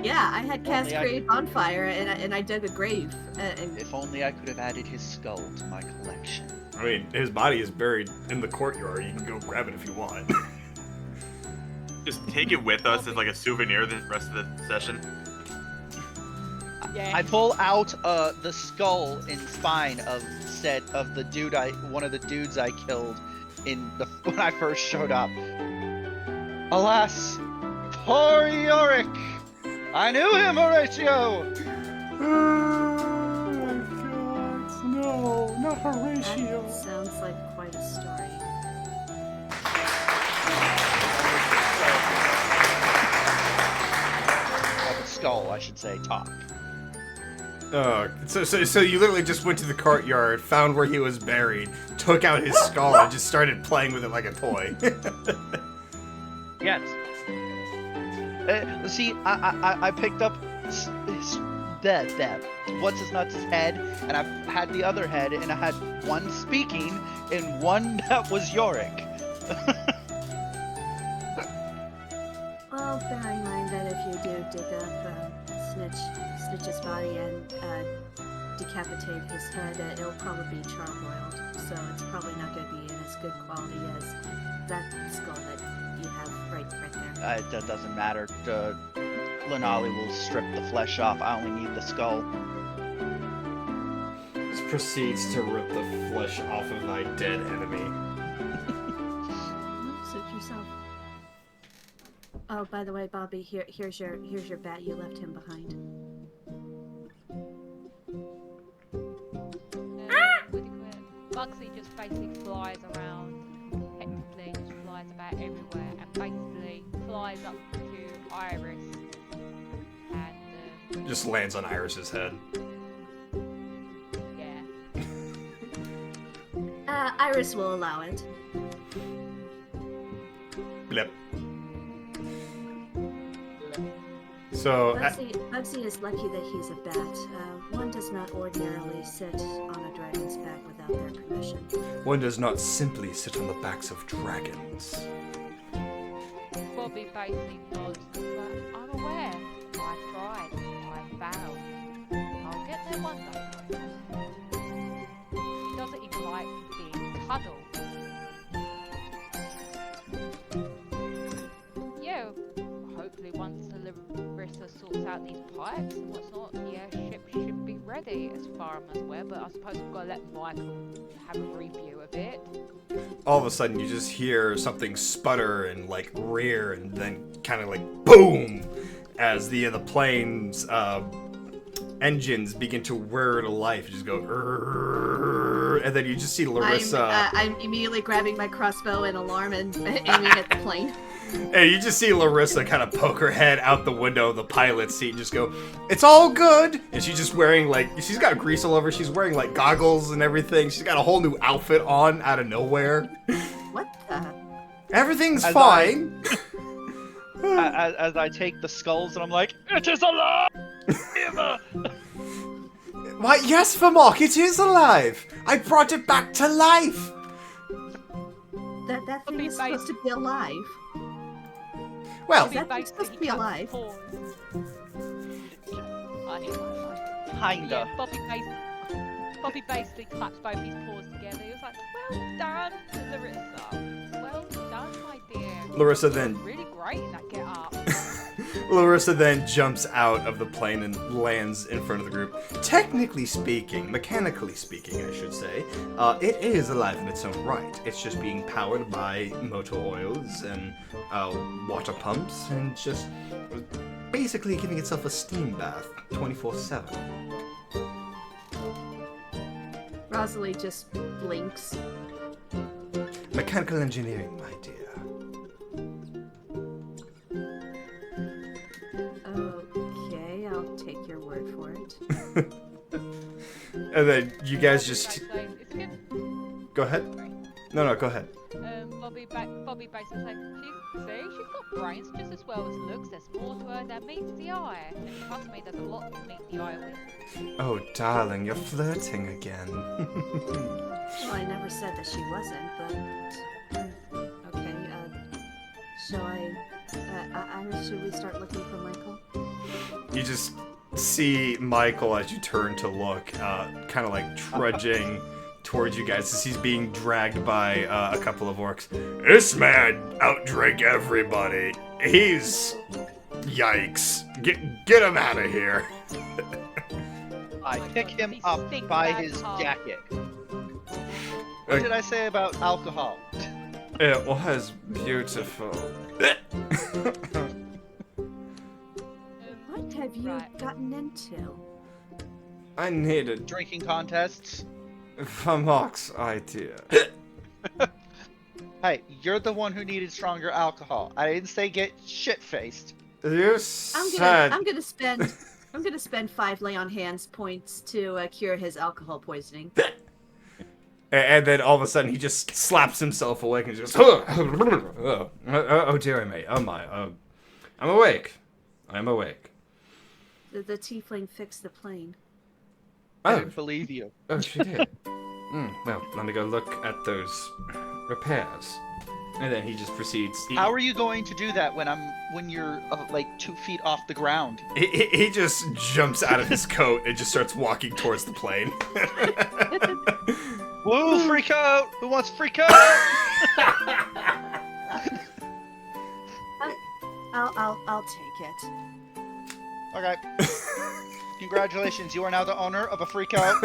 Yeah, I had Cass Only I create a bonfire and I dug a grave. And If only I could have added his skull to my collection. I mean, his body is buried in the courtyard. You can go grab it if you want. Just take it with us as like a souvenir the rest of the session. Yeah. I pull out the skull and spine of one of the dudes I killed when I first showed up. Alas, poor Yorick! I knew him, Horatio! Oh my god, no, not Horatio. that sounds like quite a story. Well, the skull, I should say, top. So you literally just went to the courtyard, found where he was buried, took out his skull, and just started playing with it like a toy. Yes. See, I picked up what's his nuts' head, and I had the other head, and I had one speaking and one that was Yorick. Well, bear in mind that if you do dig up Snitch's body and decapitate his head, it'll probably be charbroiled. So it's probably not going to be in as good quality as that skull that you have right there. That doesn't matter. Lenali will strip the flesh off. I only need the skull. Just proceeds to rip the flesh off of thy dead enemy. Suit yourself. Oh, by the way, Bobby, here's your bat. You left him behind. Bugsy just basically flies around, technically just flies about everywhere, and basically flies up to Iris, and Just lands on Iris's head. yeah. Iris will allow it. Blip. So, Bugsy is lucky that he's a bat. One does not ordinarily sit on a dragon's back without their permission. one does not simply sit on the backs of dragons. Bobby basically nods, but I'm aware. I tried. I failed. I'll get there one day. He doesn't even like being cuddled. Yeah, hopefully once Larissa sorts out these pipes and what's not, the airship should be ready as far as I'm aware, but I suppose we've got to let Michael have a review of it. All of a sudden, you just hear something sputter and like rear, and then kind of like boom, as the plane's engines begin to whir to life. You just go, and then you just see Larissa. I'm immediately grabbing my crossbow and alarm and aiming at the plane. And you just see Larissa kind of poke her head out the window of the pilot's seat and just go, "It's all good." And she's just wearing she's got grease all over. She's wearing like goggles and everything. She's got a whole new outfit on out of nowhere. What the? Everything's fine. As I take the skulls and I'm like, it is alive! Why, yes, Vermock, it is alive. I brought it back to life. That thing is supposed to be alive. Well, That thing's supposed to be alive. I hate my life. Kinda. Yeah, Bobby basically claps both his paws together. He was like, "Well done, Larissa. Well done, my dear. Larissa You then look really great in that get up." Larissa then jumps out of the plane and lands in front of the group. Technically speaking, mechanically speaking, I should say, it is alive in its own right. It's just being powered by motor oils and water pumps and just basically giving itself a steam bath 24/7. Rosalie just blinks. Mechanical engineering, my dear. Okay, I'll take your word for it. And then you guys just It's good. go ahead. No, go ahead. Bobby basically said, she's got brains just as well as looks. There's more to her than meets the eye. And trust me, there's a lot to meet the eye with. Oh, darling, you're flirting again. Well, I never said that she wasn't, but okay. Shall should we start looking for Michael? You just see Michael as you turn to look, kind of like trudging towards you guys as he's being dragged by a couple of orcs. This man outdrank everybody. He's... Yikes. Get him out of here. I pick him These up stink by bad his hearts. jacket. What did I say about alcohol? It was beautiful. What have you Right. gotten into? I needed Drinking contests? Mark's idea. Hey, you're the one who needed stronger alcohol. I didn't say get shit-faced. You I'm said... gonna spend 5 lay on hands points to cure his alcohol poisoning. And then all of a sudden he just slaps himself awake and just goes, oh dear me, oh my, I'm awake. I'm awake. The tiefling fixed the plane. I Oh, didn't believe you. oh, she did. Well, let me go look at those repairs. And then he just proceeds. How are you going to do that when you're like 2 feet off the ground? He just jumps out of his coat and just starts walking towards the plane. Woo, freak out! Who wants freak out? I'll take it. Okay. Congratulations, you are now the owner of a freak out.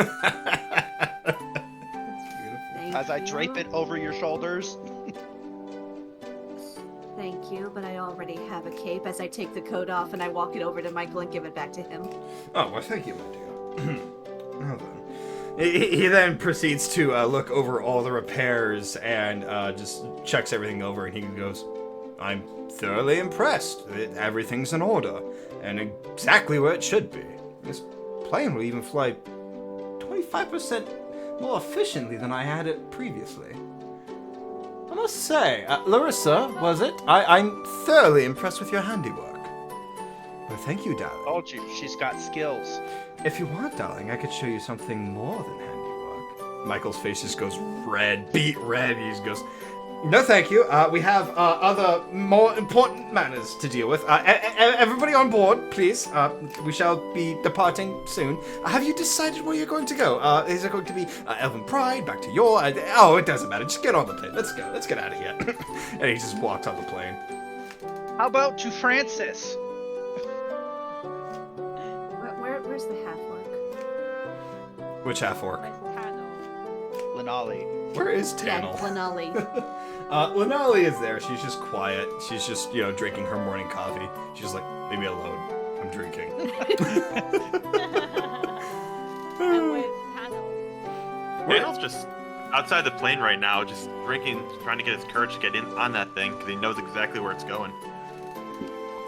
Thank As I you. drape it over your shoulders. Thank you, but I already have a cape. As I take the coat off and I walk it over to Michael and give it back to him. Oh, well, thank you, my dear. Well then. He then proceeds to look over all the repairs and just checks everything over, and he goes, I'm thoroughly impressed. Everything's in order, and exactly where it should be. This plane will even fly 25% more efficiently than I had it previously. I must say, Larissa, was it? I'm thoroughly impressed with your handiwork. Well, thank you, darling. Told you, she's got skills. If you want, darling, I could show you something more than handiwork. Michael's face just goes red, beet red. He just goes, no, thank you. We have other more important matters to deal with. Everybody on board, please. We shall be departing soon. Have you decided where you're going to go? Is it going to be Elven Pride, back to your... it doesn't matter. Just get on the plane. Let's go. Let's get out of here. And he just walked on the plane. How about to Francis? Where's the half orc? Which half orc? Where's Tano? Lenali. Where is Yeah, Tannel? Lenali. Lenali is there. She's just quiet. She's just, drinking her morning coffee. She's just like, leave me alone. I'm drinking. And where's Tano? Daniel's just outside the plane right now, just drinking, trying to get his courage to get in on that thing, because he knows exactly where it's going.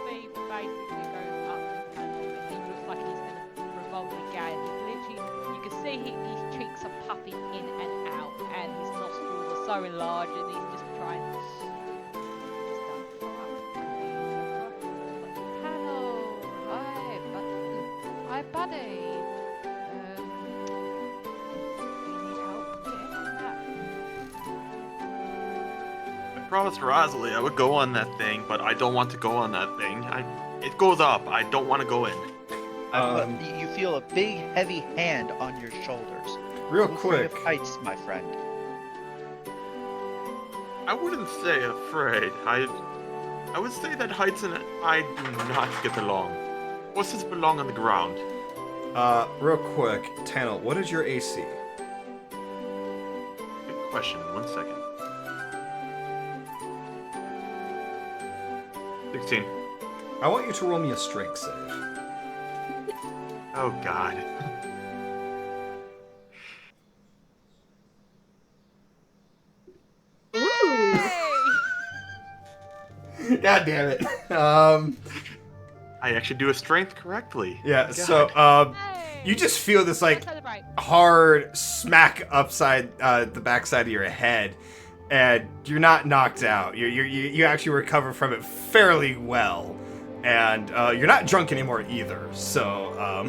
He basically goes up and he looks like he's gonna revolt again. He's literally, you can see his cheeks are puffing in and out, and his nostrils are so enlarged, and he's just trying. Hello, hi, buddy. Do you need help getting in that? I promised Rosalie I would go on that thing, but I don't want to go on that thing. It goes up. I don't want to go in. You feel a big, heavy hand on your shoulders. Real No fear quick. of heights, my friend. I wouldn't say afraid. I would say that heights and I do not get along. Horses belong on the ground. Real quick, Tannel, what is your AC? Good question. 1 second. 16. I want you to roll me a strength save. Oh God. Ooh. Hey! God damn it. I actually do a strength correctly. Yeah, God. so, Hey! you just feel this, like, Let's celebrate. hard smack upside the backside of your head, and you're not knocked out. You actually recover from it fairly well, and you're not drunk anymore either. So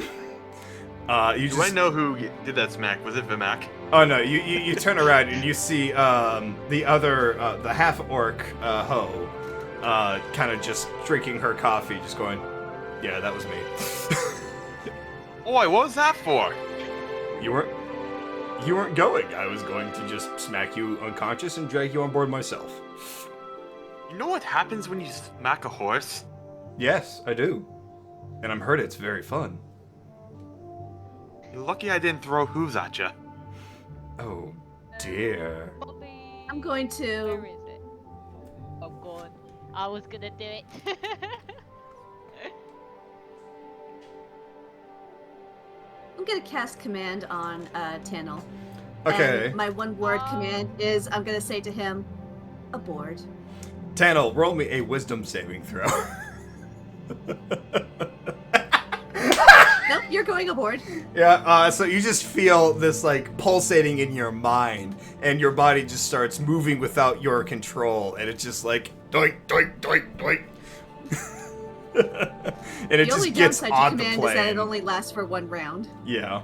you Do just I know who did that smack? Was it Vimac? oh no, you turn around and you see the other the half orc hoe kind of just drinking her coffee, just going, yeah, that was me. Boy, what was that for? You weren't going. I was going to just smack you unconscious and drag you on board myself. You know what happens when you smack a horse? Yes, I do. And I'm heard it's very fun. You're lucky I didn't throw hooves at you. Oh, dear. Bobby. I'm going to. Where is it? Oh, God. I was gonna do it. I'm gonna cast command on Tannel. Okay. And my one word command is I'm gonna say to him, aboard. Tannel, roll me a wisdom saving throw. Nope, you're going aboard. Yeah, so you just feel this, like, pulsating in your mind, and your body just starts moving without your control, and it's just like, doink, doink, doink, doink. And it The only just gets downside to on the command is that plane. it only lasts for one round. Yeah.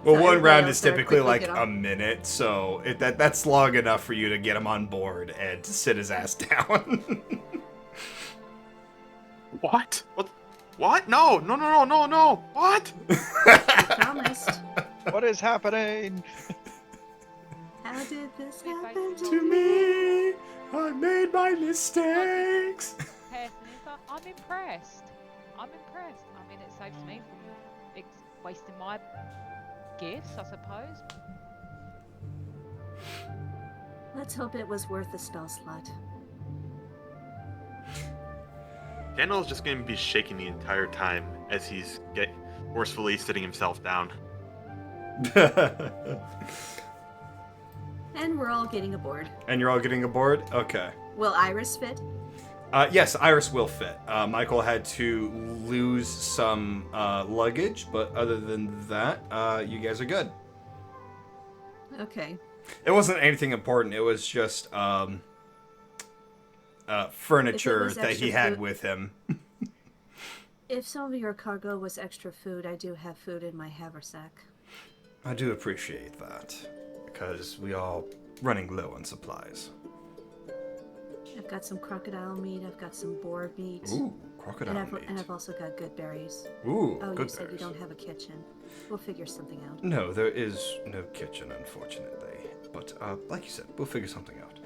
Well, So one everybody round else is better typically quickly like get a off. minute, so that's long enough for you to get him on board and to sit his ass down. What? What? No! What? Promised. What is happening? How did this Wait, happen wait. To me, I made my mistakes. Person is like, I'm impressed. I mean, it saves me from wasting my gifts, I suppose. Let's hope it was worth the spell slot. Daniel's just gonna be shaking the entire time as he's forcefully sitting himself down. And we're all getting aboard. And you're all getting aboard? Okay. Will Iris fit? Yes, Iris will fit. Michael had to lose some luggage, but other than that, you guys are good. Okay. It wasn't anything important. It was just furniture was that he extra had food- with him. If some of your cargo was extra food, I do have food in my haversack. I do appreciate that, because we are running low on supplies. I've got some crocodile meat, I've got some boar meat. Ooh, crocodile and meat. I've also got good berries. Ooh, Oh, good you said you berries. don't have a kitchen. We'll figure something out. No, there is no kitchen, unfortunately. But, like you said, we'll figure something out.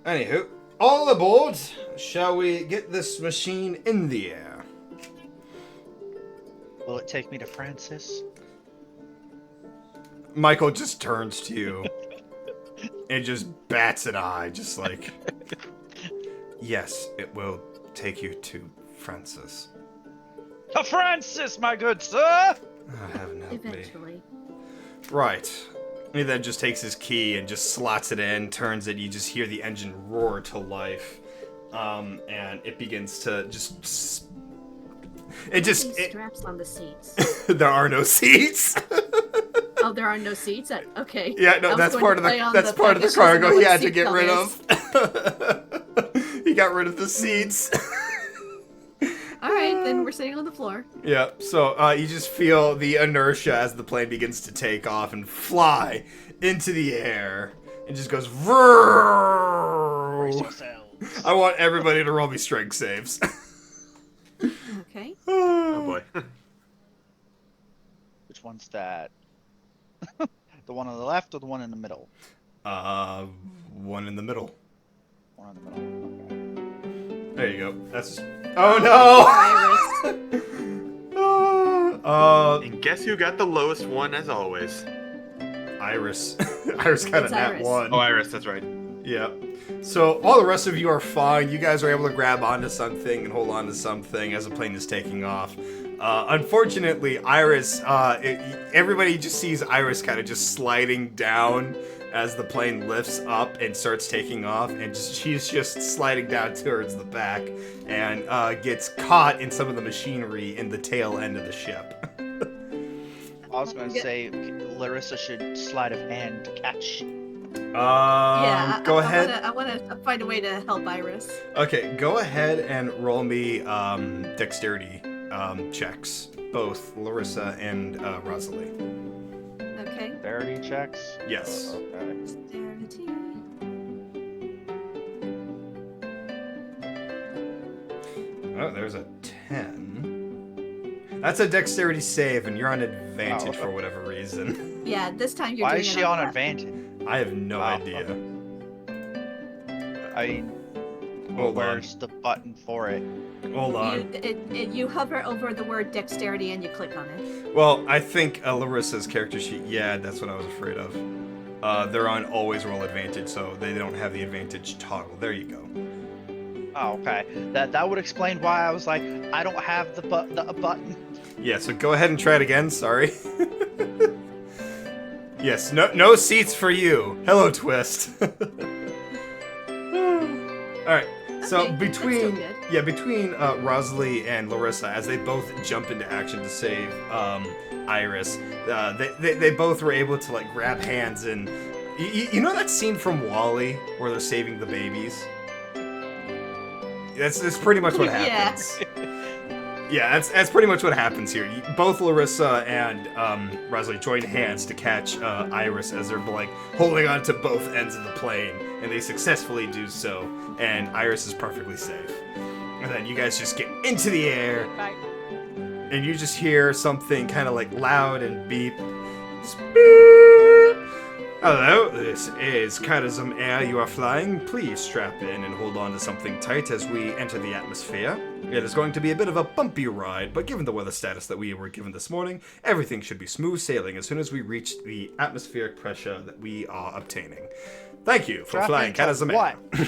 Anywho, all aboard! Shall we get this machine in the air? Will it take me to Francis? Michael just turns to you and just bats an eye, just like, yes, it will take you to Francis. To Francis, my good sir! Oh, heaven help me. Eventually. Right. He then just takes his key and just slots it in, turns it, you just hear the engine roar to life. And it begins to just... These straps on the seats. There are no seats. Oh, there are no seats? Okay. Yeah, no, I was that's going part to of play the on that's part of the Pegasus and cargo know he what a had to get seatbelt rid is. of. He got rid of the seats. Alright, then we're sitting on the floor. Yeah, so you just feel the inertia as the plane begins to take off and fly into the air. It just goes. Brace yourselves. I want everybody to roll me strength saves. Okay. Oh boy. which one's that? The one on the left or the one in the middle? One in the middle. One in the middle. Okay. There you go. That's. Oh no! And guess who got the lowest one as always? Iris. Iris got It's a nat Iris. 1. Oh, Iris, that's right. Yeah. So all the rest of you are fine. You guys are able to grab onto something and hold on to something as the plane is taking off. Unfortunately, Iris, everybody just sees Iris kind of just sliding down as the plane lifts up and starts taking off, and she's just sliding down towards the back and gets caught in some of the machinery in the tail end of the ship. I was going to say Larissa should sleight of hand to catch. Yeah, Go ahead. I want to find a way to help Iris. Okay, go ahead and roll me dexterity checks, both Larissa and Rosalie. Okay. Verity checks? Yes. Okay. Dexterity. Oh, there's a 10. That's a dexterity save, and you're on advantage for whatever reason. Yeah, this time you're Why doing is it she on the left. advantage? I have no Wow. idea. I mean, Hold on. where's the button for it? Hold on. You hover over the word dexterity and you click on it. Well, I think Larissa's character sheet, yeah, that's what I was afraid of. They're on always roll advantage, so they don't have the advantage toggle. There you go. Oh, okay. That would explain why I was like, I don't have the button. Yeah, so go ahead and try it again, sorry. Yes, no seats for you. Hello, Twist. Alright, so Okay, that's still good. between Rosalie and Larissa, as they both jump into action to save Iris, they both were able to like grab hands and you know that scene from WALL-E where they're saving the babies? That's pretty much what Yeah. happens. Yeah, that's pretty much what happens here. Both Larissa and Rosalie join hands to catch Iris as they're like holding on to both ends of the plane, and they successfully do so. And Iris is perfectly safe. And then you guys just get into the air, Right. and you just hear something kind of like loud and beep. Beep. Hello, this is Karazam Air. You are flying. Please strap in and hold on to something tight as we enter the atmosphere. It is going to be a bit of a bumpy ride, but given the weather status that we were given this morning, everything should be smooth sailing as soon as we reach the atmospheric pressure that we are obtaining. Thank you for Strap flying into Karazam what? Air.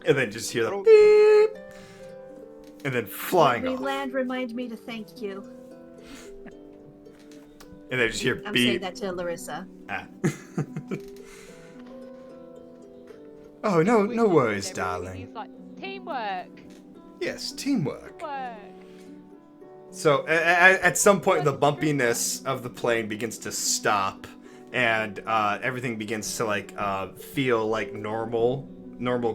And then just hear the beep. And then flying When we off. land, remind me to thank you. And then just hear I'm saying beep. that to Larissa. Ah. Oh, no Which worries, everything darling. is like teamwork. Yes, teamwork. Work. So at some point, the bumpiness of the plane begins to stop, and everything begins to like feel like normal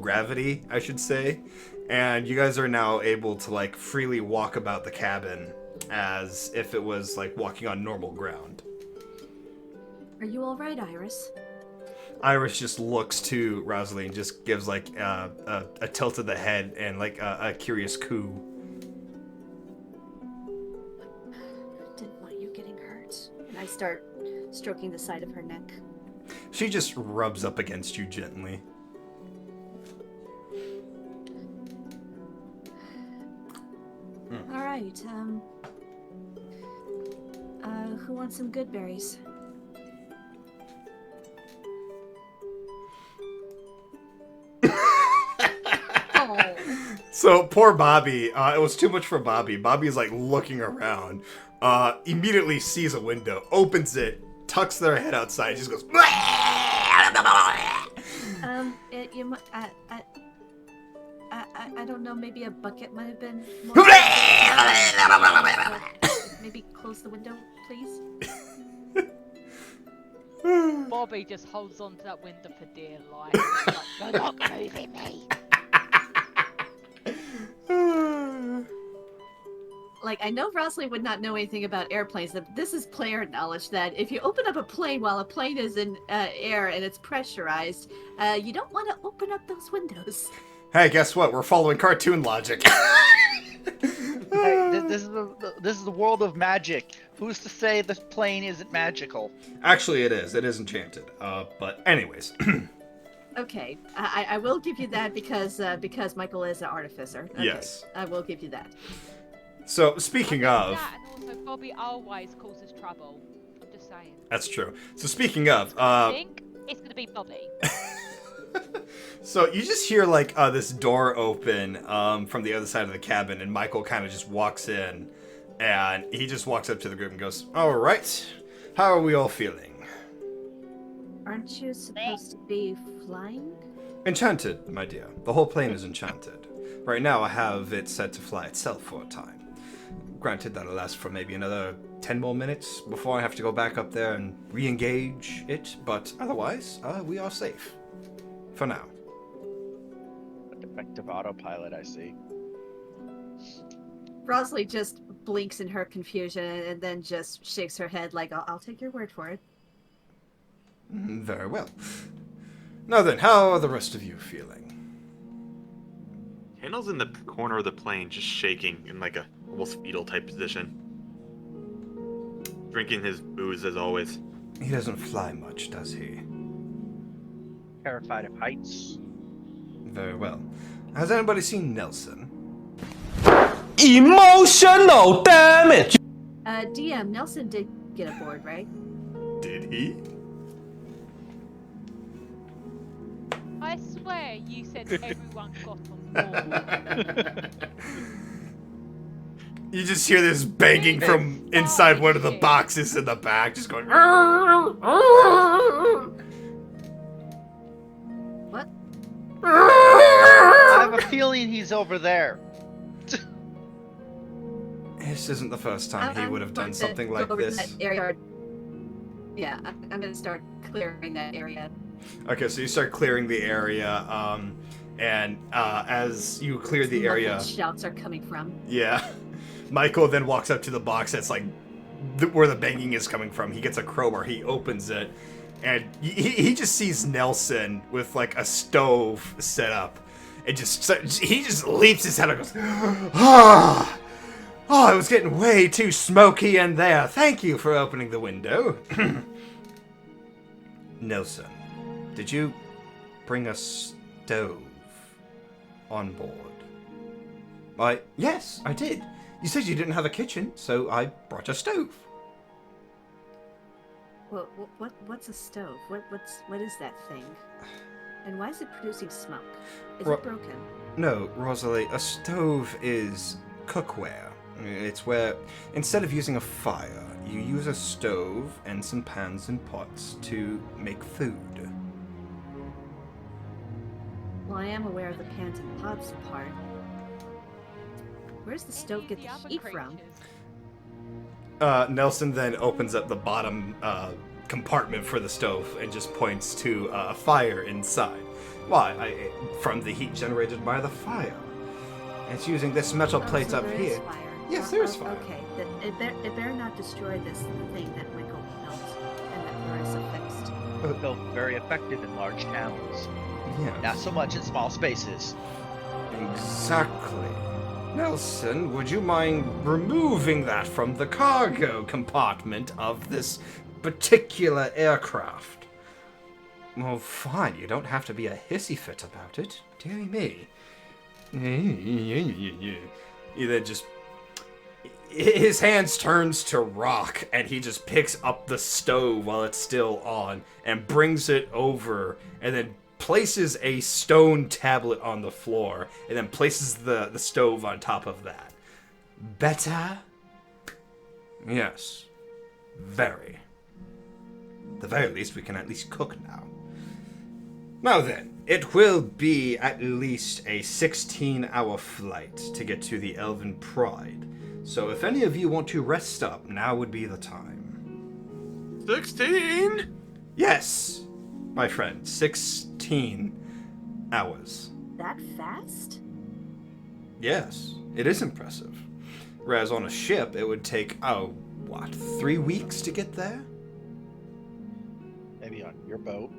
gravity, I should say. And you guys are now able to like freely walk about the cabin as if it was like walking on normal ground. Are you all right, Iris? Iris just looks to Rosalie and just gives like a tilt of the head and like a curious coo. Didn't want you getting hurt. And I start stroking the side of her neck. She just rubs up against you gently. All right. Who wants some good berries? So poor Bobby, it was too much for Bobby. Bobby's like looking around, immediately sees a window, opens it, tucks their head outside, just goes. I don't know. Maybe a bucket might have been. Maybe close the window, please. Bobby just holds on to that window for dear life. He's like, you're not moving me. Like, I know Rosalie would not know anything about airplanes, but this is player knowledge that if you open up a plane while a plane is in air and it's pressurized, you don't want to open up those windows. Hey, guess what? We're following cartoon logic. Hey, this is the world of magic. Who's to say the plane isn't magical? Actually, it is. It is enchanted. But anyways. Okay, I will give you that because Michael is an artificer. Okay, Yes. I will give you that. So, speaking of... That and also Bobby always causes trouble. I'm just saying. That's true. So, speaking of... I think it's gonna be Bobby. So, you just hear, like, this door open from the other side of the cabin, and Michael kind of just walks in, and he just walks up to the group and goes, "All right, how are we all feeling?" Aren't you supposed to be flying? Enchanted, my dear. The whole plane is enchanted. Right now, I have it set to fly itself for a time. Granted, that'll last for maybe another 10 more minutes before I have to go back up there and re-engage it, but otherwise, we are safe. For now. A defective autopilot, I see. Rosalie just blinks in her confusion and then just shakes her head like, I'll take your word for it. Very well. Now then, how are the rest of you feeling? Candle's in the corner of the plane, just shaking in like a almost fetal type position. Drinking his booze as always. He doesn't fly much, does he? Terrified of heights. Very well. Has anybody seen Nelson? Emotional damage! DM, Nelson did get aboard, right? Did he? I swear you said everyone got on board. You just hear this banging from inside one of the boxes in the back, just going. What? I have a feeling he's over there. This isn't the first time he would have done something like this. Yeah, I'm gonna start clearing that area. Okay, so you start clearing the area, and as you clear the area, shouts are coming from. Yeah, Michael then walks up to the box that's like where the banging is coming from. He gets a crowbar, he opens it, and he just sees Nelson with like a stove set up, and he just leaps his head and goes, "Ah! Oh, it was getting way too smoky in there. Thank you for opening the window." Nelson, did you bring a stove on board? Yes, I did. You said you didn't have a kitchen, so I brought a stove. Well, what's a stove? What is that thing? And why is it producing smoke? Is it broken? No, Rosalie, a stove is cookware. It's where, instead of using a fire, you use a stove and some pans and pots to make food. Well, I am aware of the pans and pots part. Where's the stove get the heat from? Nelson then opens up the bottom compartment for the stove and just points to a fire inside. Why? From the heat generated by the fire. It's using this metal plate so up there here. is fire. Yes, there is fire. Okay, it better not destroy this thing that Michael built and that Clarissa fixed. Built very effective in large towns. Yes. Not so much in small spaces. Exactly. Nelson, would you mind removing that from the cargo compartment of this particular aircraft? Well, fine. You don't have to be a hissy fit about it. Dear me. He then just... His hands turns to rock, and he just picks up the stove while it's still on and brings it over, and then places a stone tablet on the floor, and then places the stove on top of that. Better? Yes. Very. At the very least, we can at least cook now. Now then, it will be at least a 16-hour flight to get to the Elven Pride. So if any of you want to rest up, now would be the time. 16? Yes, my friend, 16 hours. That fast? Yes, it is impressive. Whereas on a ship, it would take, 3 weeks to get there? Maybe on your boat.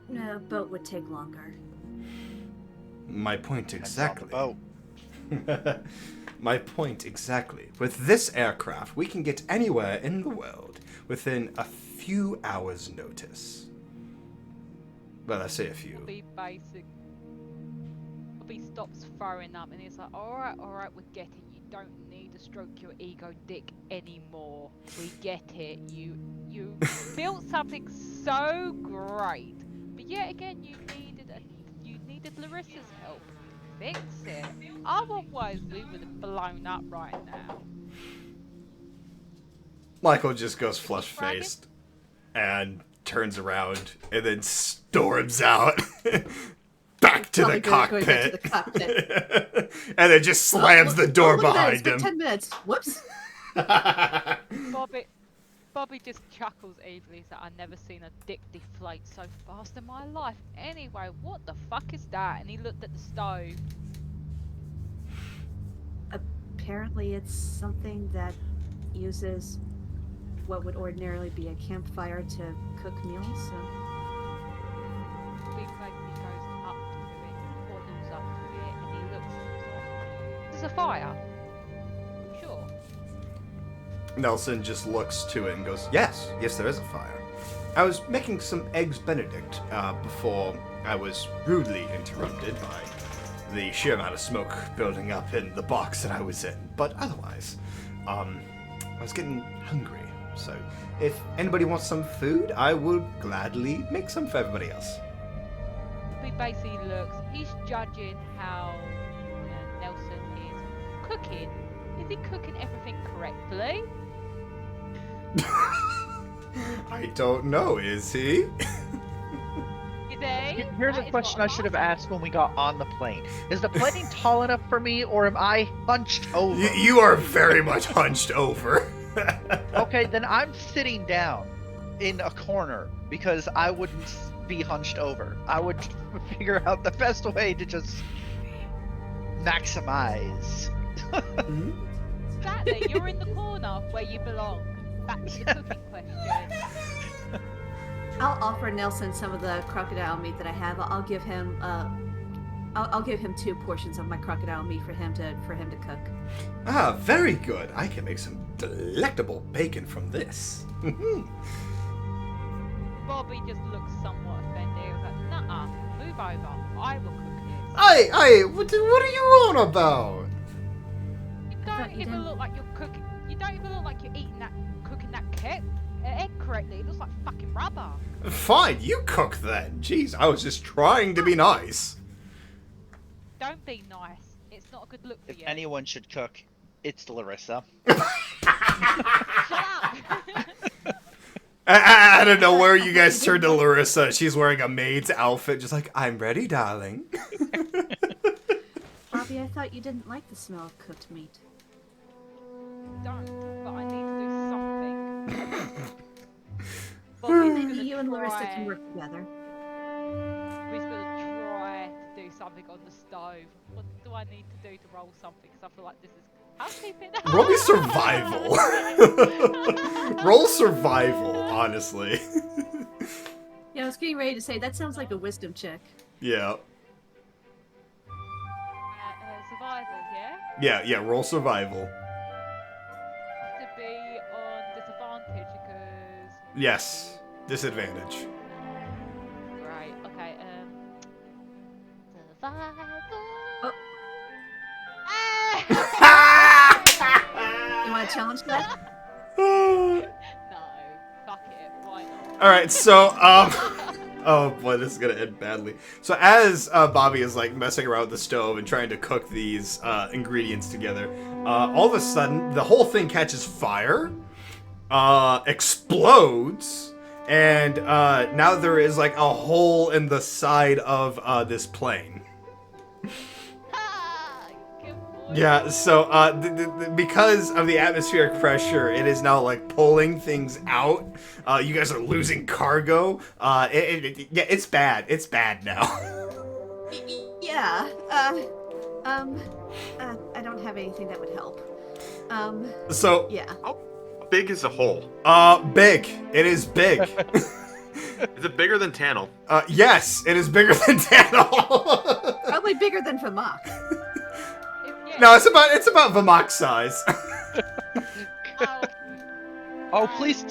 No, boat would take longer. My point That's exactly. on the boat. My point exactly. With this aircraft, we can get anywhere in the world within a few hours' notice. Well, I say a few. Bobby basic. Bobby stops throwing up and he's like, alright, we're getting you. Don't need to stroke your ego dick anymore. We get it. You built something so great. But yet again you needed Larissa's help. Fix it. Otherwise we would have blown up right now. Michael just goes flush-faced and turns around and then storms out back to the Probably going back to cockpit. the cockpit. And then just slams the door look at that, it's behind been him. 10 minutes. Whoops. Bobby just chuckles evilly. He's like, I've never seen a dick deflate so fast in my life. Anyway, what the fuck is that? And he looked at the stove. Apparently it's something that uses what would ordinarily be a campfire to cook meals, so... Big Baby goes up to it, waddles up to it, and he looks like, there's a fire. Sure. Nelson just looks to it and goes, yes, there is a fire. I was making some eggs Benedict before I was rudely interrupted by the sheer amount of smoke building up in the box that I was in. But otherwise, I was getting hungry. So if anybody wants some food, I will gladly make some for everybody else. He basically looks, he's judging how Nelson is cooking. Is he cooking everything correctly? I don't know, is he? Is he? Here's a That is question what I should have I'm asked when we got on the plane. Is the plane tall enough for me, or am I hunched over? You are very much hunched over. Okay, then I'm sitting down in a corner because I wouldn't be hunched over. I would figure out the best way to just maximize. Exactly, you're in the corner where you belong. Back to the cooking question. I'll offer Nelson some of the crocodile meat that I have. I'll give him I'll give him 2 portions of my crocodile meat for him to cook. Ah, very good. I can make some delectable bacon from this. Bobby just looks somewhat offended. He was like, nuh-uh, move over. I will cook this. Hey, what are you on about? You thought don't you even didn't. look like you're cooking. You don't even look like you're cooking that egg correctly. It looks like fucking rubber. Fine, you cook then. Jeez, I was just trying to be nice. Don't be nice. It's not a good look for If you. anyone should cook, it's Larissa. Shut up. I don't know where you guys turned to Larissa. She's wearing a maid's outfit, just like, I'm ready, darling. Bobby, I thought you didn't like the smell of cooked meat. Don't. But I need to do something. Maybe gonna you and Larissa try- can work together. He's gonna try to do something on the stove. What do I need to do to roll something? Because I feel like this is housekeeping. Roll me survival. Roll survival, honestly. Yeah, I was getting ready to say, that sounds like a wisdom check. Yeah. Survival, yeah? Yeah, roll survival. To be on disadvantage because. Yes, disadvantage. Right. Okay. Survival. Oh. Ah! You want to challenge that? No. Fuck it. Why not? Alright, so, oh boy, this is gonna end badly. So as Bobby is like messing around with the stove and trying to cook these ingredients together, all of a sudden the whole thing catches fire, explodes, and now there is like a hole in the side of this plane. Ah, good boy. Yeah, so because of the atmospheric pressure, it is now like pulling things out. You guys are losing cargo. Yeah, it's bad. It's bad now. Yeah. I don't have anything that would help. So, Yeah. How big is the hole? big. It is big. Is it bigger than Tannel? Yes, it is bigger than Daniel. Probably bigger than Famak. No, it's about Vamok's size. Oh, please,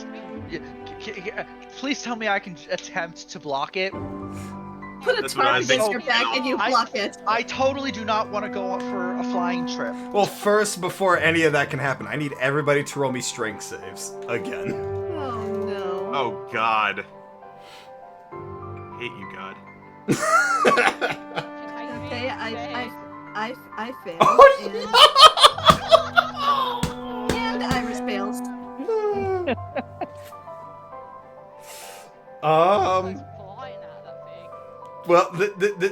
please tell me I can attempt to block it. Put a That's what I tarp was against thinking. your back and you block it. I totally do not want to go out for a flying trip. Well, first, before any of that can happen, I need everybody to roll me strength saves again. Oh no. Oh God. Hate you, God. Okay, I failed. Oh, and Iris fails. Flying out of that thing. Well,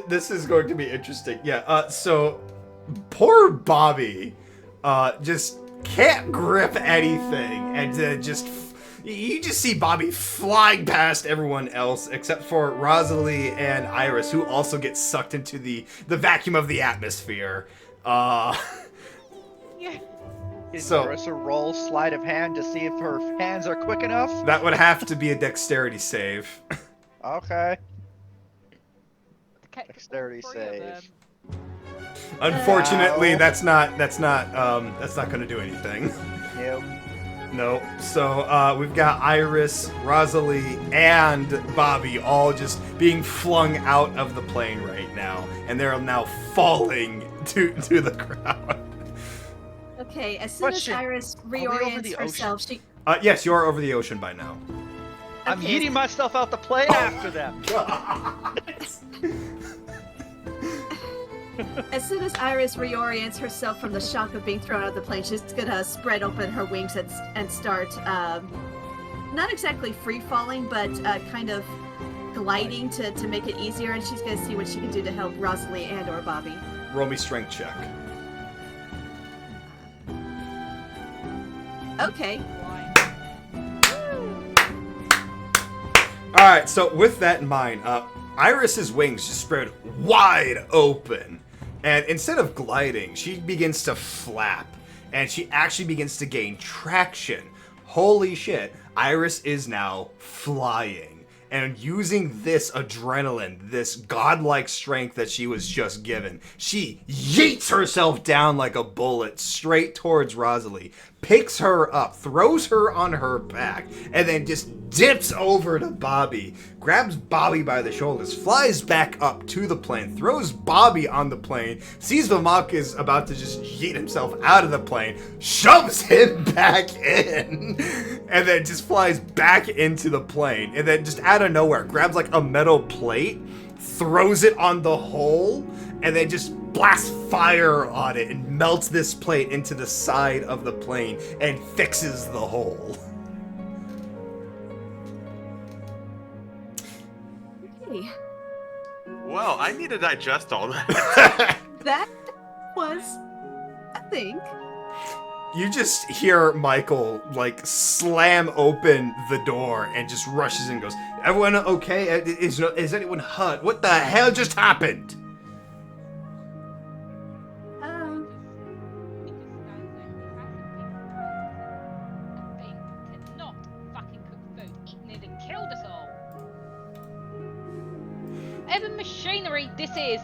this is going to be interesting. Yeah. So poor Bobby, just can't grip anything, and you just see Bobby flying past everyone else except for Rosalie and Iris, who also get sucked into the vacuum of the atmosphere. Yeah. Is So- Marissa roll sleight of hand to see if her hands are quick enough? That would have to be a dexterity save. Okay. Catch all Dexterity three of save. them. Unfortunately, Ow. that's not going to do anything. Nope. No. So we've got Iris, Rosalie, and Bobby all just being flung out of the plane right now, and they're now falling to the ground. Okay, as soon Question. as Iris we over reorients the herself, she. Yes, you are over the ocean by now. I'm Okay. yeeting myself out the plane after them. As soon as Iris reorients herself from the shock of being thrown out of the plane, she's gonna spread open her wings and start, not exactly free falling, but kind of gliding to make it easier. And she's gonna see what she can do to help Rosalie and or Bobby. Roll me strength check. Okay. All right. So with that in mind, Iris's wings just spread wide open, and instead of gliding, she begins to flap, and she actually begins to gain traction. Holy shit! Iris is now flying. And using this adrenaline, this godlike strength that she was just given, she yeets herself down like a bullet straight towards Rosalie, picks her up, throws her on her back, and then just dips over to Bobby, grabs Bobby by the shoulders, flies back up to the plane, throws Bobby on the plane, sees Vamok is about to just yeet himself out of the plane, shoves him back in, and then just flies back into the plane, and then just out of nowhere grabs like a metal plate, throws it on the hole, and then just blasts fire on it and melts this plate into the side of the plane and fixes the hole. Okay. Well, I need to digest all that. That was a thing. You just hear Michael like slam open the door and just rushes in and goes, "Everyone okay? Is anyone hurt? What the hell just happened?" That thing cannot fucking cook food. It nearly killed us all. Whatever machinery this is,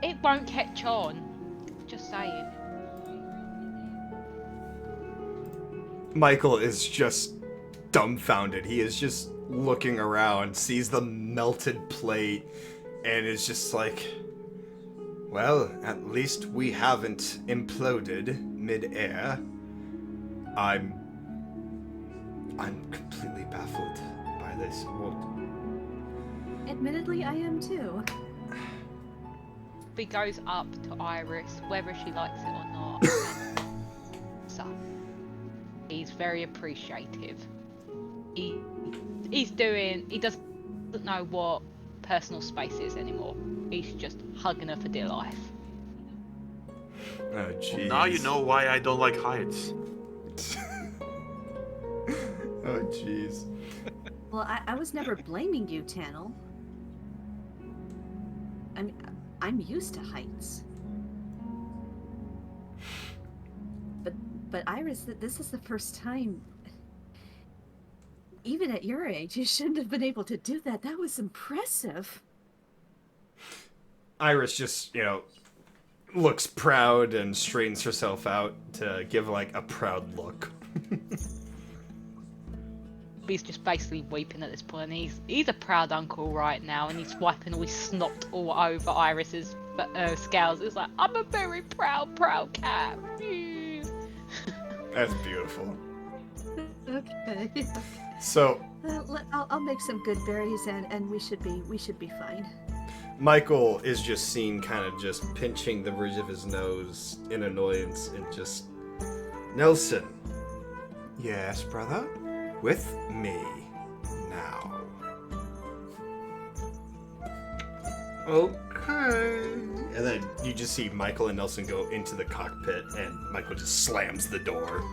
it won't catch on. Just saying. Michael is just dumbfounded. He is just looking around, sees the melted plate, and is just like, well, at least we haven't imploded mid-air. I'm completely baffled by this. Admittedly, I am too. He goes up to Iris, whether she likes it or not. And so, he's very appreciative. He doesn't know what personal space is anymore. He's just hugging her for dear life. Oh, jeez. Now you know why I don't like heights. Oh, jeez. Well, I was never blaming you, Tannel. I'm used to heights. But Iris, this is the first time. Even at your age, you shouldn't have been able to do that. That was impressive. Iris just, looks proud and straightens herself out to give like a proud look. He's just basically weeping at this point. He's a proud uncle right now, and he's wiping all his snot all over Iris's scales. It's like, I'm a very proud cat. That's beautiful. Okay. So I'll make some good berries and we should be fine. Michael is just seen kind of just pinching the bridge of his nose in annoyance and just, Nelson. Yes, brother? With me now. Okay. And then you just see Michael and Nelson go into the cockpit and Michael just slams the door.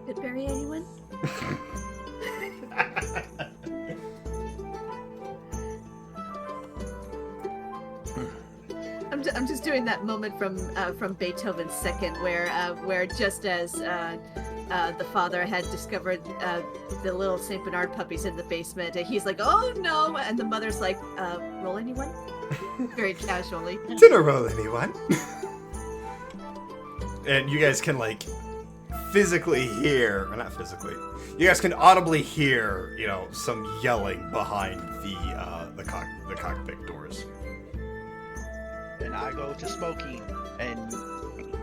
Good berry, anyone? I'm just doing that moment from Beethoven's Second, where just as the father had discovered the little Saint Bernard puppies in the basement, he's like, "Oh no!" and the mother's like, "Roll anyone?" Very casually. Didn't roll anyone. And you guys can like physically hear, or not physically, you guys can audibly hear, you know, some yelling behind the cockpit doors. And I go to Smokey and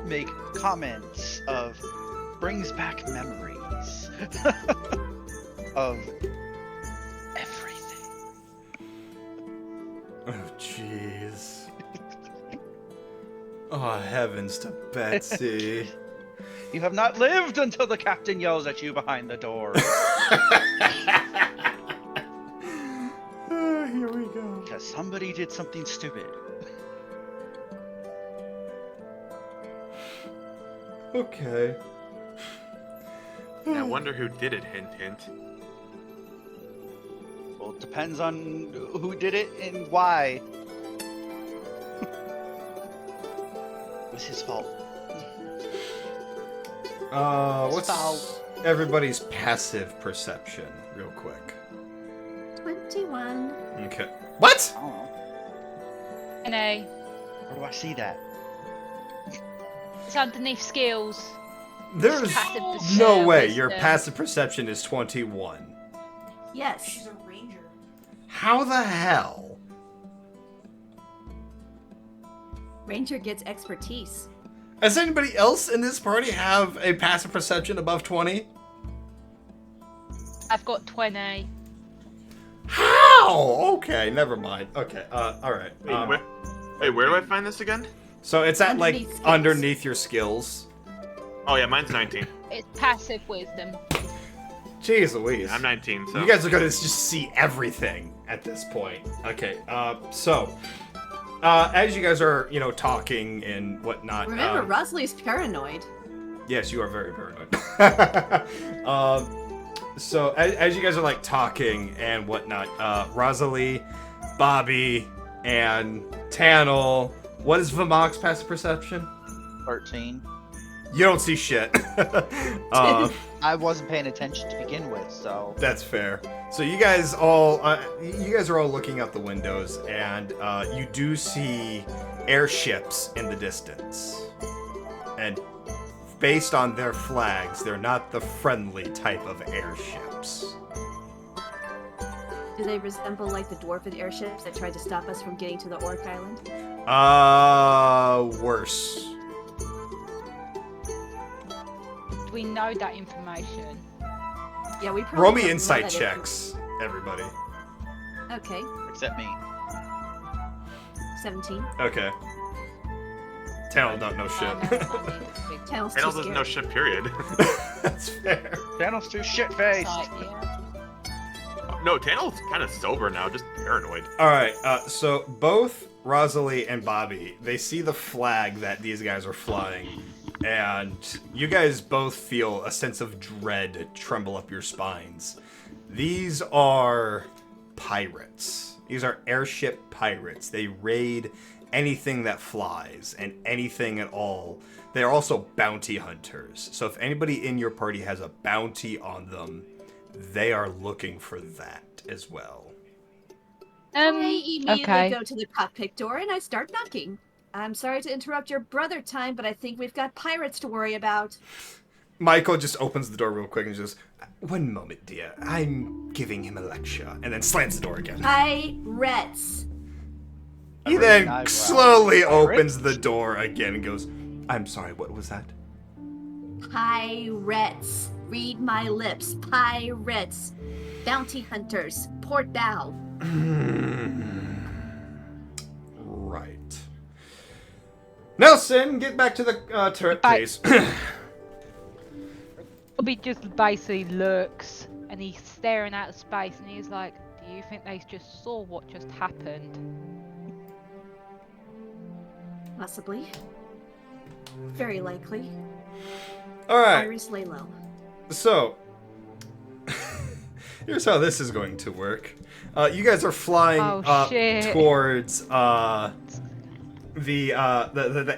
make comments of brings back memories of everything. Oh, jeez. Oh, heavens to Betsy. You have not lived until the captain yells at you behind the door. Here we go. Because somebody did something stupid. Okay. I wonder who did it, hint, hint. Well, it depends on who did it and why. It was his fault. What's everybody's passive perception, real quick? 21. Okay. What? I don't know. NA. Where do I see that? It's underneath skills. There's Passive no perception, way your wisdom. passive perception is 21. Yes. She's a ranger. How the hell? Ranger gets expertise. Does anybody else in this party have a passive perception above 20? I've got 20. How? Okay, never mind. Okay, alright. Where do I find this again? So it's at, like, Underneath skills. underneath your skills. Oh yeah, mine's 19. It's passive wisdom. Jeez Louise. I'm 19, so. You guys are gonna just see everything at this point. Okay, as you guys are, you know, talking and whatnot. Remember, Rosalie's paranoid. Yes, you are very paranoid. So as you guys are like talking and whatnot, Rosalie, Bobby, and Tannel. What is Vamog's passive perception? 13. You don't see shit. I wasn't paying attention to begin with, so. That's fair. So you guys all, are all looking out the windows, and you do see airships in the distance. And based on their flags, they're not the friendly type of airships. Do they resemble like the dwarven airships that tried to stop us from getting to the Orc Island? Worse. Do we know that information? Yeah, we probably Roll me don't know insight that checks, everybody. Okay, Except me. 17. Okay. Tannel don't know shit. Tails Reynolds doesn't know shit, period. That's fair. Thanos too shit-faced. Yeah. No, Tannel's kind of sober now, just paranoid. Alright, so both Rosalie and Bobby, they see the flag that these guys are flying, and you guys both feel a sense of dread tremble up your spines. These are pirates. These are airship pirates. They raid anything that flies and anything at all. They're also bounty hunters. So if anybody in your party has a bounty on them, they are looking for that as well. I immediately Okay. go to the cockpit door and I start knocking. I'm sorry to interrupt your brother time, but I think we've got pirates to worry about. Michael just opens the door real quick and just, "One moment, dear. I'm giving him a lecture," and then slams the door again. Pirates. He Raising then eyebrow. slowly Pirates? opens the door again and goes, "I'm sorry, what was that?" Pirates. Read my lips. Pirates. Bounty hunters. Port bow. Right. Nelson, get back to the turret, Bye. please. Bobby just basically looks and he's staring out of space and he's like, do you think they just saw what just happened? Possibly. Very likely. All right. Iris lay low. So, here's how this is going to work. You guys are flying Oh, up shit. towards the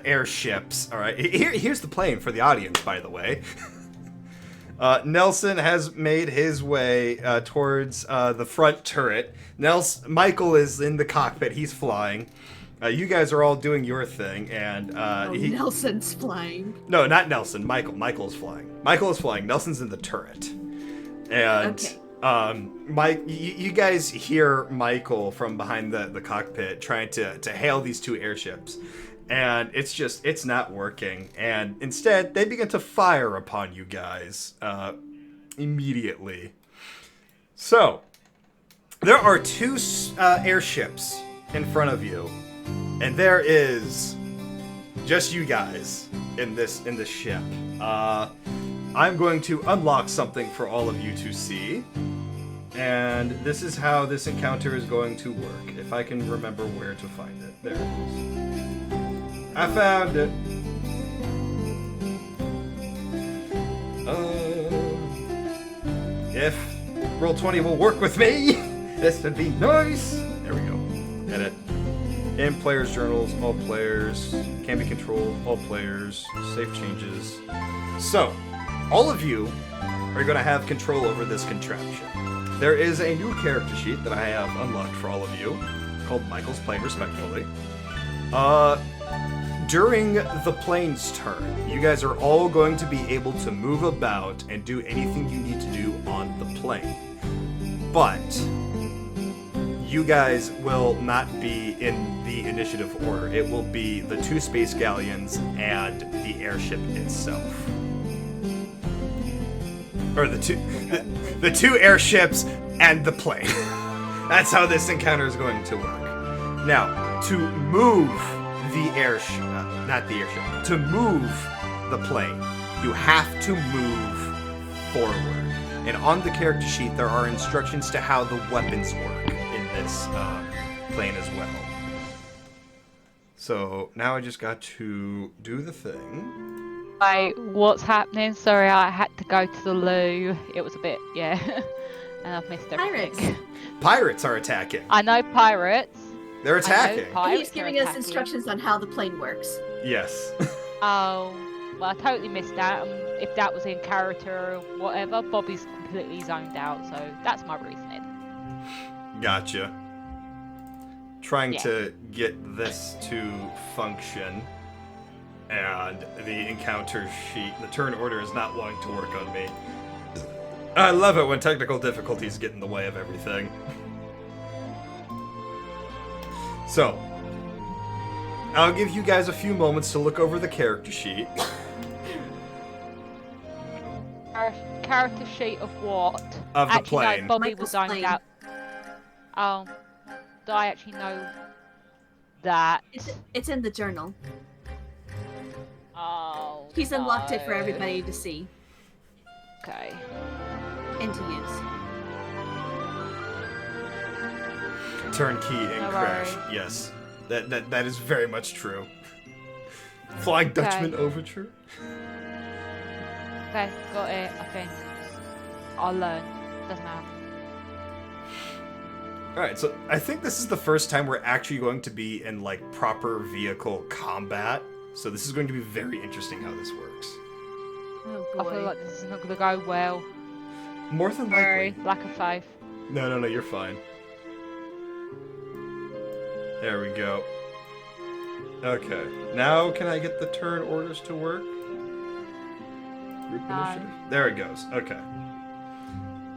airships. All right. Here's the plane for the audience, by the way. Nelson has made his way towards the front turret. Michael is in the cockpit. He's flying. You guys are all doing your thing, and Nelson's flying. No, not Nelson. Michael. Michael's flying. Michael is flying. Nelson's in the turret. And Okay. you guys hear Michael from behind the cockpit trying to hail these two airships. And it's not working. And instead, they begin to fire upon you guys immediately. So, there are two airships in front of you. And there is just you guys in this ship. I'm going to unlock something for all of you to see. And this is how this encounter is going to work. If I can remember where to find it. There it is. I found it. If Roll20 will work with me, this would be nice. There we go. Edit. In players' journals, all players can be controlled, all players, save changes. So, all of you are going to have control over this contraption. There is a new character sheet that I have unlocked for all of you, called Michael's Plane Respectfully. During the plane's turn, you guys are all going to be able to move about and do anything you need to do on the plane. But you guys will not be in the initiative order. It will be the two space galleons and the airship itself. Or the two airships and the plane. That's how this encounter is going to work. Now, to move the airship, to move the plane, you have to move forward. And on the character sheet, there are instructions to how the weapons work in this plane as well. So now I just got to do the thing. Wait, what's happening? Sorry, I had to go to the loo. It was a bit, yeah. And I've missed everything. Pirates. Pirates are attacking. I know pirates. They're attacking. He's giving us instructions on how the plane works. Yes. Oh, well, I totally missed that. If that was in character or whatever, Bobby's completely zoned out, so that's my reasoning. Gotcha. Trying to get this to function. And the encounter sheet, the turn order is not wanting to work on me. I love it when technical difficulties get in the way of everything. So, I'll give you guys a few moments to look over the character sheet. Character sheet of what? Of the actually, plane. No, Bobby Michael's was zoned plane. out. Oh, do I actually know that? It's in the journal. Oh, He's unlocked it for no. everybody to see Okay. and to use. Turnkey and No crash. worries. Yes. That is very much true. Flying Dutchman overture. Okay, got it, I think. I'll learn. Doesn't matter. Alright, so I think this is the first time we're actually going to be in, like, proper vehicle combat. So this is going to be very interesting how this works. Oh I feel boy. like this is not going to go well. More than Very likely. lack of faith. No, you're fine. There we go. Okay. Now can I get the turn orders to work? Group initiative. There it goes. Okay.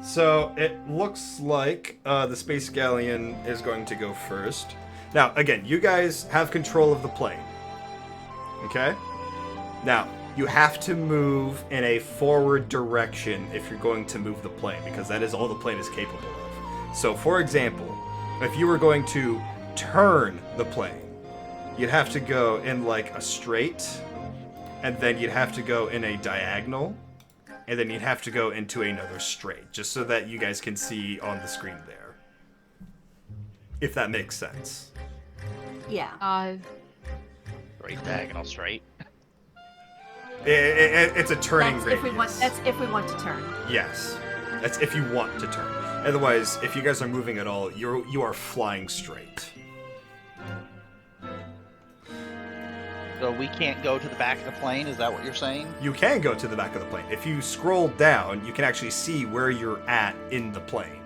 So it looks like the Space Galleon is going to go first. Now, again, you guys have control of the plane. Okay? Now, you have to move in a forward direction if you're going to move the plane, because that is all the plane is capable of. So, for example, if you were going to turn the plane, you'd have to go in like a straight, and then you'd have to go in a diagonal, and then you'd have to go into another straight, just so that you guys can see on the screen there. If that makes sense. Yeah. Straight diagonal straight. It's a turning That's radius. if we want to turn. Yes. That's if you want to turn. Otherwise, if you guys are moving at all, you are flying straight. So we can't go to the back of the plane, is that what you're saying? You can go to the back of the plane. If you scroll down, you can actually see where you're at in the plane.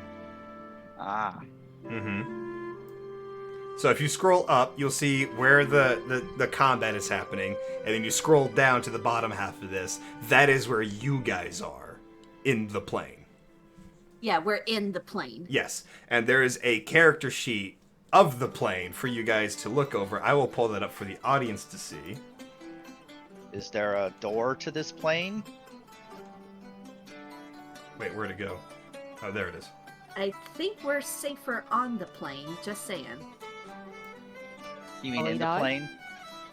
Ah. Mm-hmm. So if you scroll up, you'll see where the combat is happening, and then you scroll down to the bottom half of this. That is where you guys are in the plane. Yeah, we're in the plane. Yes, and there is a character sheet of the plane for you guys to look over. I will pull that up for the audience to see. Is there a door to this plane? Wait, where'd it go? Oh, there it is. I think we're safer on the plane. Just saying. You mean Oh, in the no. plane?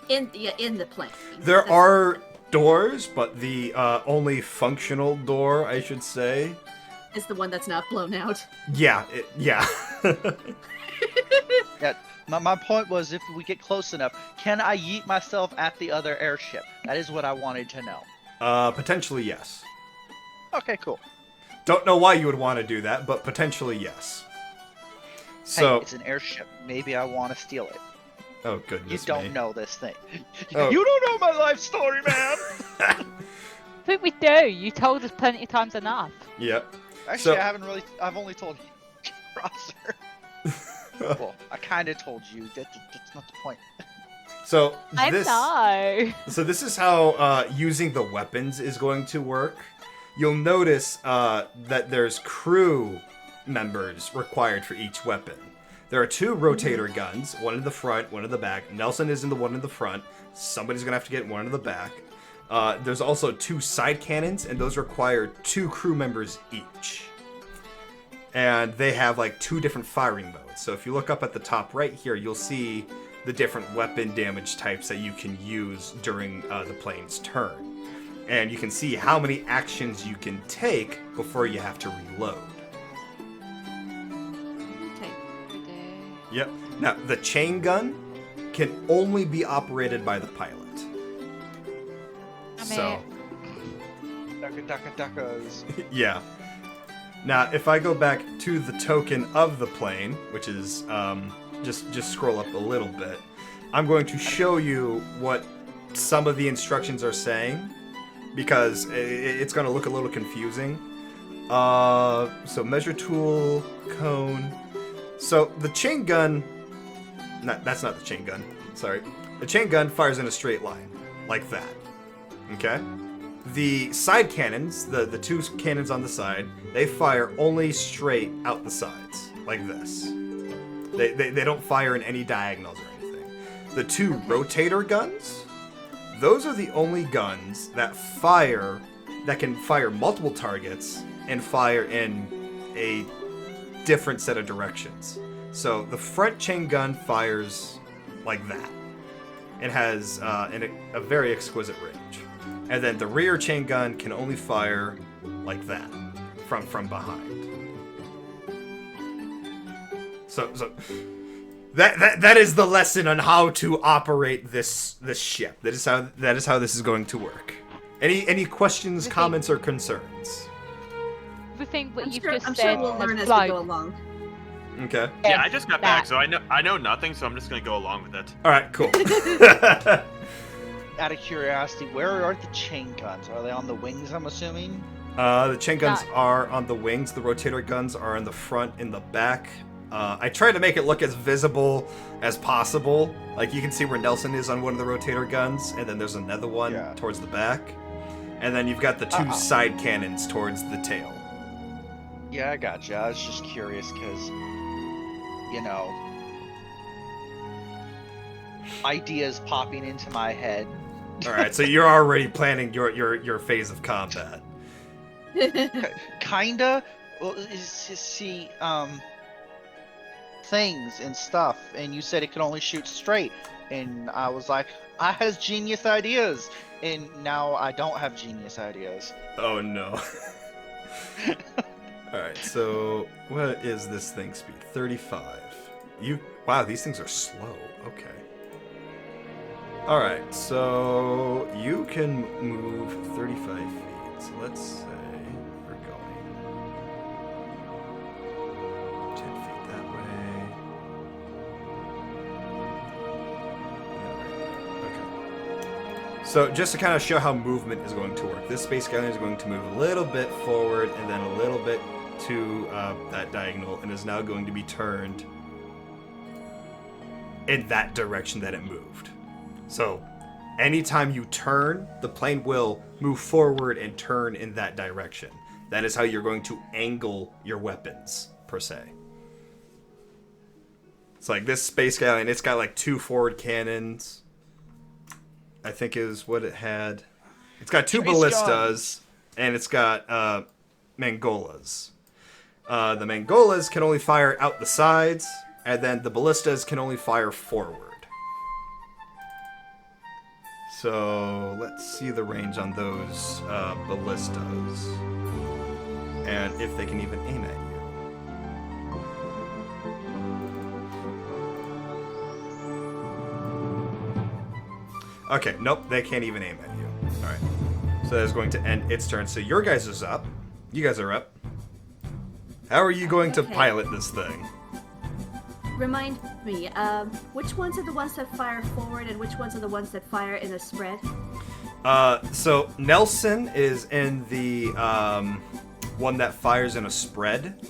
In the plane. There That's- are doors, but the only functional door, I should say. is the one that's not blown out. Yeah, yeah. Yeah. My point was, if we get close enough, can I yeet myself at the other airship? That is what I wanted to know. Potentially yes. Okay, cool. Don't know why you would want to do that, but potentially yes. So, Hey, it's an airship. Maybe I want to steal it. oh goodness You don't me. know this thing. Oh. You don't know my life story, man. I think we do. You told us plenty of times enough. Yep. Actually, So- I haven't really. I've only told Prosser. Well, I kind of told you. That's not the point. So I this, know. so this is how using the weapons is going to work. You'll notice that there's crew members required for each weapon. There are 2 rotator guns, one in the front, one in the back. Nelson is in the one in the front. Somebody's gonna have to get one in the back. There's also 2 side cannons, and those require 2 crew members each. And they have like 2 different firing modes. So if you look up at the top right here, you'll see the different weapon damage types that you can use during the plane's turn. And you can see how many actions you can take before you have to reload. Okay. Yep. Now, the chain gun can only be operated by the pilot. So, Duckas. yeah. Now, if I go back to the token of the plane, which is just scroll up a little bit, I'm going to show you what some of the instructions are saying, because it's going to look a little confusing. So measure tool, cone. So the chain gun, that's not the chain gun, sorry. The chain gun fires in a straight line, like that. Okay? The side cannons, the 2 cannons on the side, they fire only straight out the sides, like this. They don't fire in any diagonals or anything. The 2 rotator guns, those are the only guns that can fire multiple targets and fire in a different set of directions. So the front chain gun fires like that. It has a very exquisite range. And then the rear chain gun can only fire like that, from behind. So that is the lesson on how to operate this ship. That is how this is going to work. Any questions, Okay. comments, or concerns? Everything what I'm you've sure, just I'm said sure we'll has learn as flowed. we go along. Okay. Yeah, I just got back, that. so I know nothing, so I'm just gonna go along with it. All right. Cool. Out of curiosity, where are the chain guns? Are they on the wings, I'm assuming? The chain guns Got- are on the wings. The rotator guns are in the front, in the back, I tried to make it look as visible as possible. Like, you can see where Nelson is on one of the rotator guns, and then there's another one towards the back. And then you've got the two side cannons towards the tail. Yeah, I gotcha. I was just curious because, ideas popping into my head. All right, so you're already planning your phase of combat. Kinda. Well, see, things and stuff, and you said it could only shoot straight, and I was like, I has genius ideas, and now I don't have genius ideas. Oh no. All right, so what is this thing speed? 35. Wow, these things are slow. Okay. All right, so you can move 35 feet. So let's say we're going 10 feet that way. Yeah, right there. Okay. So just to kind of show how movement is going to work, this space galleon is going to move a little bit forward and then a little bit to that diagonal, and is now going to be turned in that direction that it moved. So anytime you turn, the plane will move forward and turn in that direction. That is how you're going to angle your weapons, per se. It's like this space galleon, it's got like 2 forward cannons, I think is what it had. It's got 2 ballistas, and it's got mangolas. The mangolas can only fire out the sides, and then the ballistas can only fire forward. So let's see the range on those ballistas, and if they can even aim at you. Okay, nope, they can't even aim at you. All right, so that's going to end its turn. So your guys is up. You guys are up. How are you going to pilot this thing? Remind me, which ones are the ones that fire forward and which ones are the ones that fire in a spread? So Nelson is in the one that fires in a spread.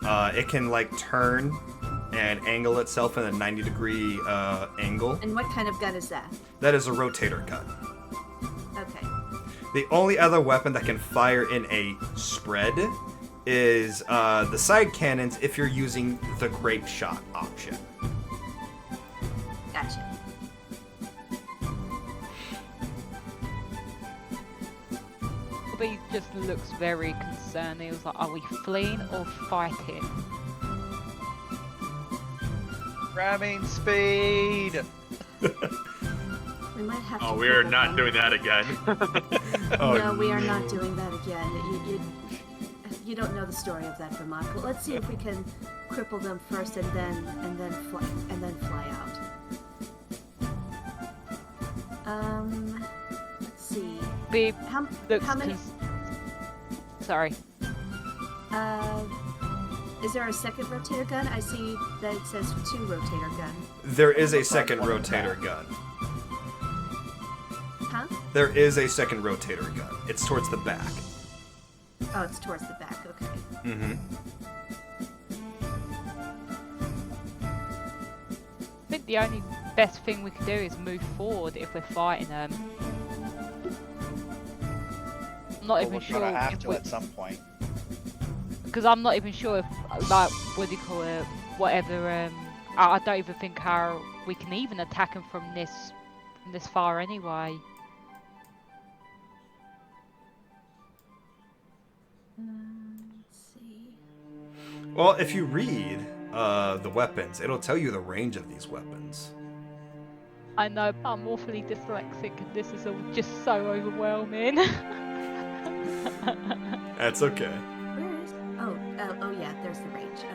It can like turn and angle itself in a 90-degree angle. And what kind of gun is that? That is a rotator gun. Okay. The only other weapon that can fire in a spread is the side cannons if you're using the grape shot option. Gotcha. Bobby just looks very concerned. He was like, are we fleeing or fighting? Ramming speed! We might have to. Oh, we are not doing that again. No, we are not doing that again. You don't know the story of that, Vermont. But let's see if we can cripple them first, and then fly out. Let's see. Beep How many? Sorry. Is there a second rotator gun? I see that it says 2 rotator gun. There is a second rotator gun. Huh? There is a second rotator gun. It's towards the back. Oh, it's towards the back. Okay. Mm-hmm. I think the only best thing we can do is move forward if we're fighting them. I'm not even We're sure gonna have if to at some point. because I'm not even sure if, like, what do you call it, whatever, I don't even think we can even attack them from this far anyway. Let's see. Well, if you read the weapons, it'll tell you the range of these weapons. I know, but I'm awfully dyslexic and this is all just so overwhelming. That's okay. Where is? Oh yeah. There's the range. Okay.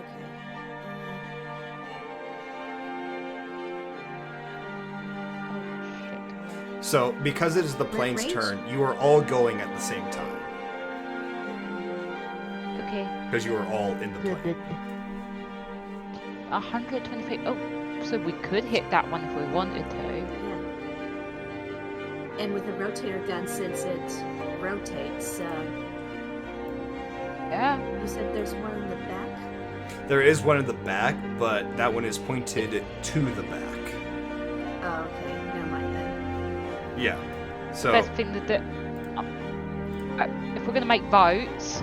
Oh shit. So, because it is the plane's range? turn, you are all going at the same time. Okay. Because you are all in the plane. 120 feet. Oh, so we could hit that one if we wanted to. Yeah. And with a rotator gun, since it rotates, Yeah. you said there's one in the back. There is one in the back, but that one is pointed to the back. Oh, okay. Never mind then. Yeah. So Best thing to do. If we're gonna make votes,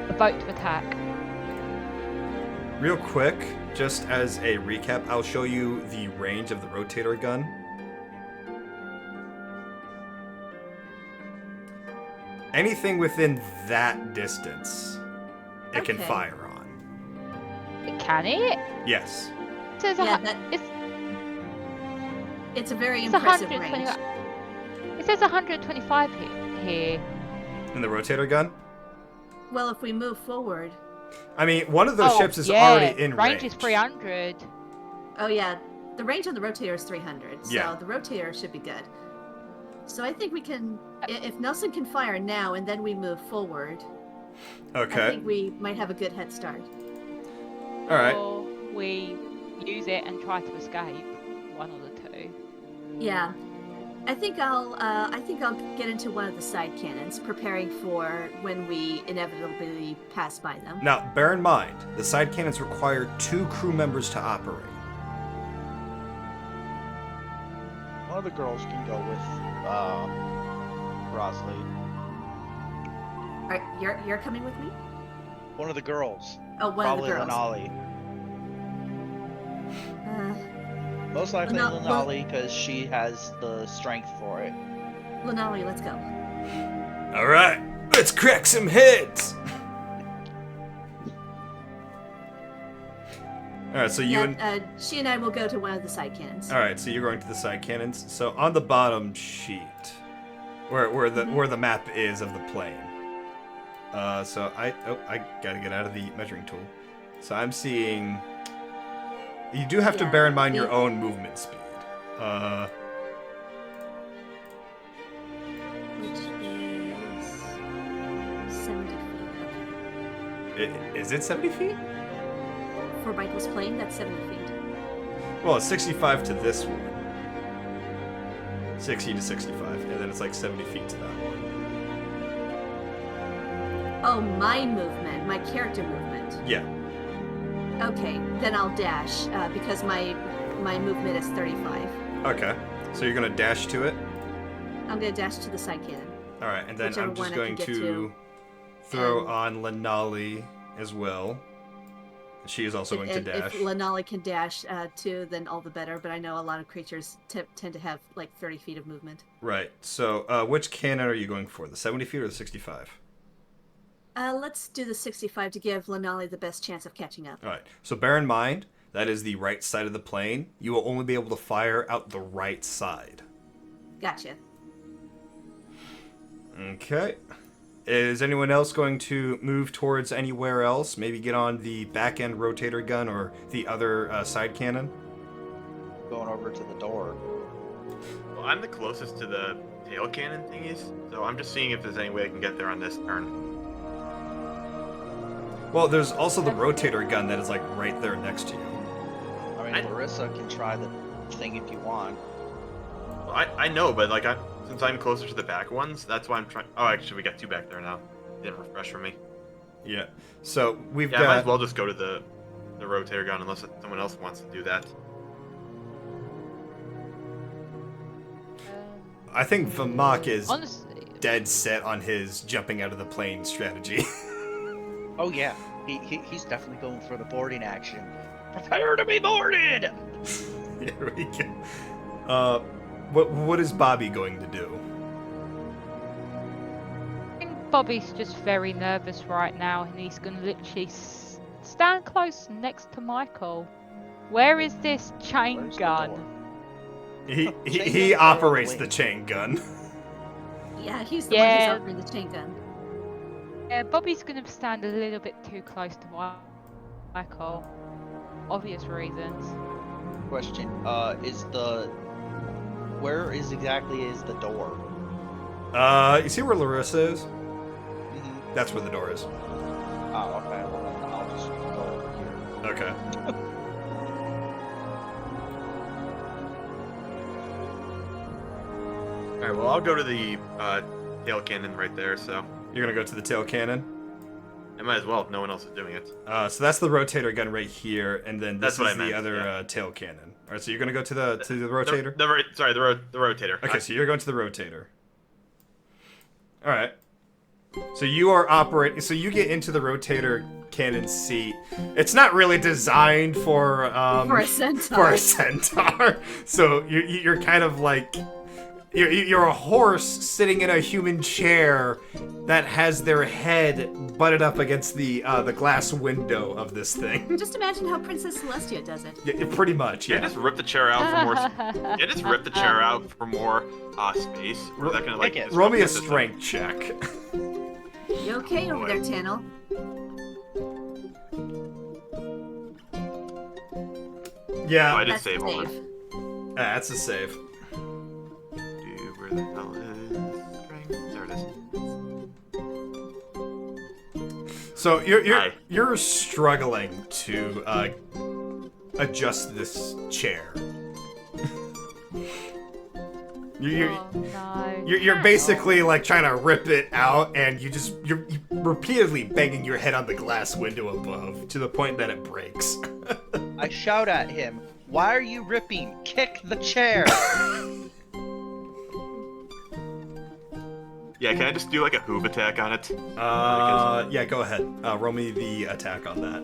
a vote to attack. real quick, just as a recap, I'll show you the range of the rotator gun. Anything within that distance, it can Okay. fire on. Can it? Yes. It says Yeah, it's it's a very it's impressive 120. range. It says 125 here. In the rotator gun? Well, if we move forward. I mean, one of those Oh, ships is yeah. already in range. Range is 300. Oh yeah, the range on the rotator is 300, so Yeah. the rotator should be good. So I think we can, if Nelson can fire now and then we move forward, I Okay. think we might have a good head start. All right. Or we use it and try to escape. One or the two. Yeah, I think I'll get into one of the side cannons, preparing for when we inevitably pass by them. Now, bear in mind, the side cannons require 2 crew members to operate. One of the girls can go with Rosalie. All right, you're coming with me? One of the girls. Oh, one Probably of the girls. Lanali. Most likely Lana- Lanali because she has the strength for it. Lanali, let's go. All right, let's crack some heads. All right, so you and she and I will go to one of the side cannons. all right, so you're going to the side cannons. So on the bottom sheet, where the map is of the plane. So I gotta get out of the measuring tool. So I'm seeing. You do have to Yeah, bear in mind your the- own movement speed. Which is 70 feet. Is it 70 feet? For Michael's plane, that's 70 feet. Well, it's 65 to this one. 60 to 65, and then it's like 70 feet to that one. Oh, my movement, my character movement. Yeah. Okay, then I'll dash because my movement is 35. Okay. So you're gonna dash to it. I'm gonna dash to the side cannon. All right, and then Whichever I'm just one I going can get to to. throw And- on Lanali as well. She is also going to dash. If Lanali can dash too, then all the better. But I know a lot of creatures tend to have like 30 feet of movement. Right. So which cannon are you going for? The 70 feet or the 65? Let's do the 65 to give Lanali the best chance of catching up. All right. So bear in mind that is the right side of the plane. You will only be able to fire out the right side. Gotcha. Okay. Is anyone else going to move towards anywhere else? Maybe get on the back end rotator gun or the other side cannon? Going over to the door. Well, I'm the closest to the tail cannon thingies, so I'm just seeing if there's any way I can get there on this turn. Well, there's also the rotator gun that is like right there next to you. I mean, Larissa can try the thing if you want. Well, I know, but like since I'm closer to the back ones, that's why I'm trying. Oh, actually, we got 2 back there now. Didn't refresh for me. Yeah. So we've Yeah, I might got. as well just go to the rotator gun unless someone else wants to do that. I think Vamak is Honestly, dead set on his jumping out of the plane strategy. Oh yeah, he's definitely going for the boarding action. Prepare to be boarded. Here we go. What is Bobby going to do? I think Bobby's just very nervous right now, and he's going to literally stand close next to Michael. Where is this chain Where's the gun? door? He Chain gun operates probably. the chain gun. Yeah, he's the one who's Yeah. offering the chain gun. Yeah, Bobby's going to stand a little bit too close to Michael. Obvious reasons. Question: where is exactly is the door? You see where Larissa is? Mm-hmm. That's where the door is. Oh, okay. Well, I'll just go over here. Okay. All right, well, I'll go to the tail cannon right there. So You're gonna go to the tail cannon. I might as well if no one else is doing it. So that's the rotator gun right here, and then this That's what is I meant, the other yeah. tail cannon. All right, so you're gonna go to the rotator. The rotator. Okay, so you're going to the rotator. All right. So you are operating. So you get into the rotator cannon seat. It's not really designed for For a centaur. For a centaur. So you're kind of like you're a horse sitting in a human chair that has their head butted up against the glass window of this thing. Just imagine how Princess Celestia does it. Yeah, pretty much. Yeah, Yeah. just rip the chair out for more. Yeah, just rip the chair out for more space. Or is that gonna like Pick it. disrupt Roll me the a system? strength check. You okay over there, Tannel? Yeah, Oh, I did That's save. Hold on. safe. that's a save. Dude, where the hell is strength? There it is. So Hi. you're struggling to adjust this chair. You're Oh, no. you're basically like trying to rip it out, and you're repeatedly banging your head on the glass window above to the point that it breaks. I shout at him, "Why are you ripping? Kick the chair!" Yeah, can I just do like a hoof attack on it? Yeah, go ahead. Roll me the attack on that.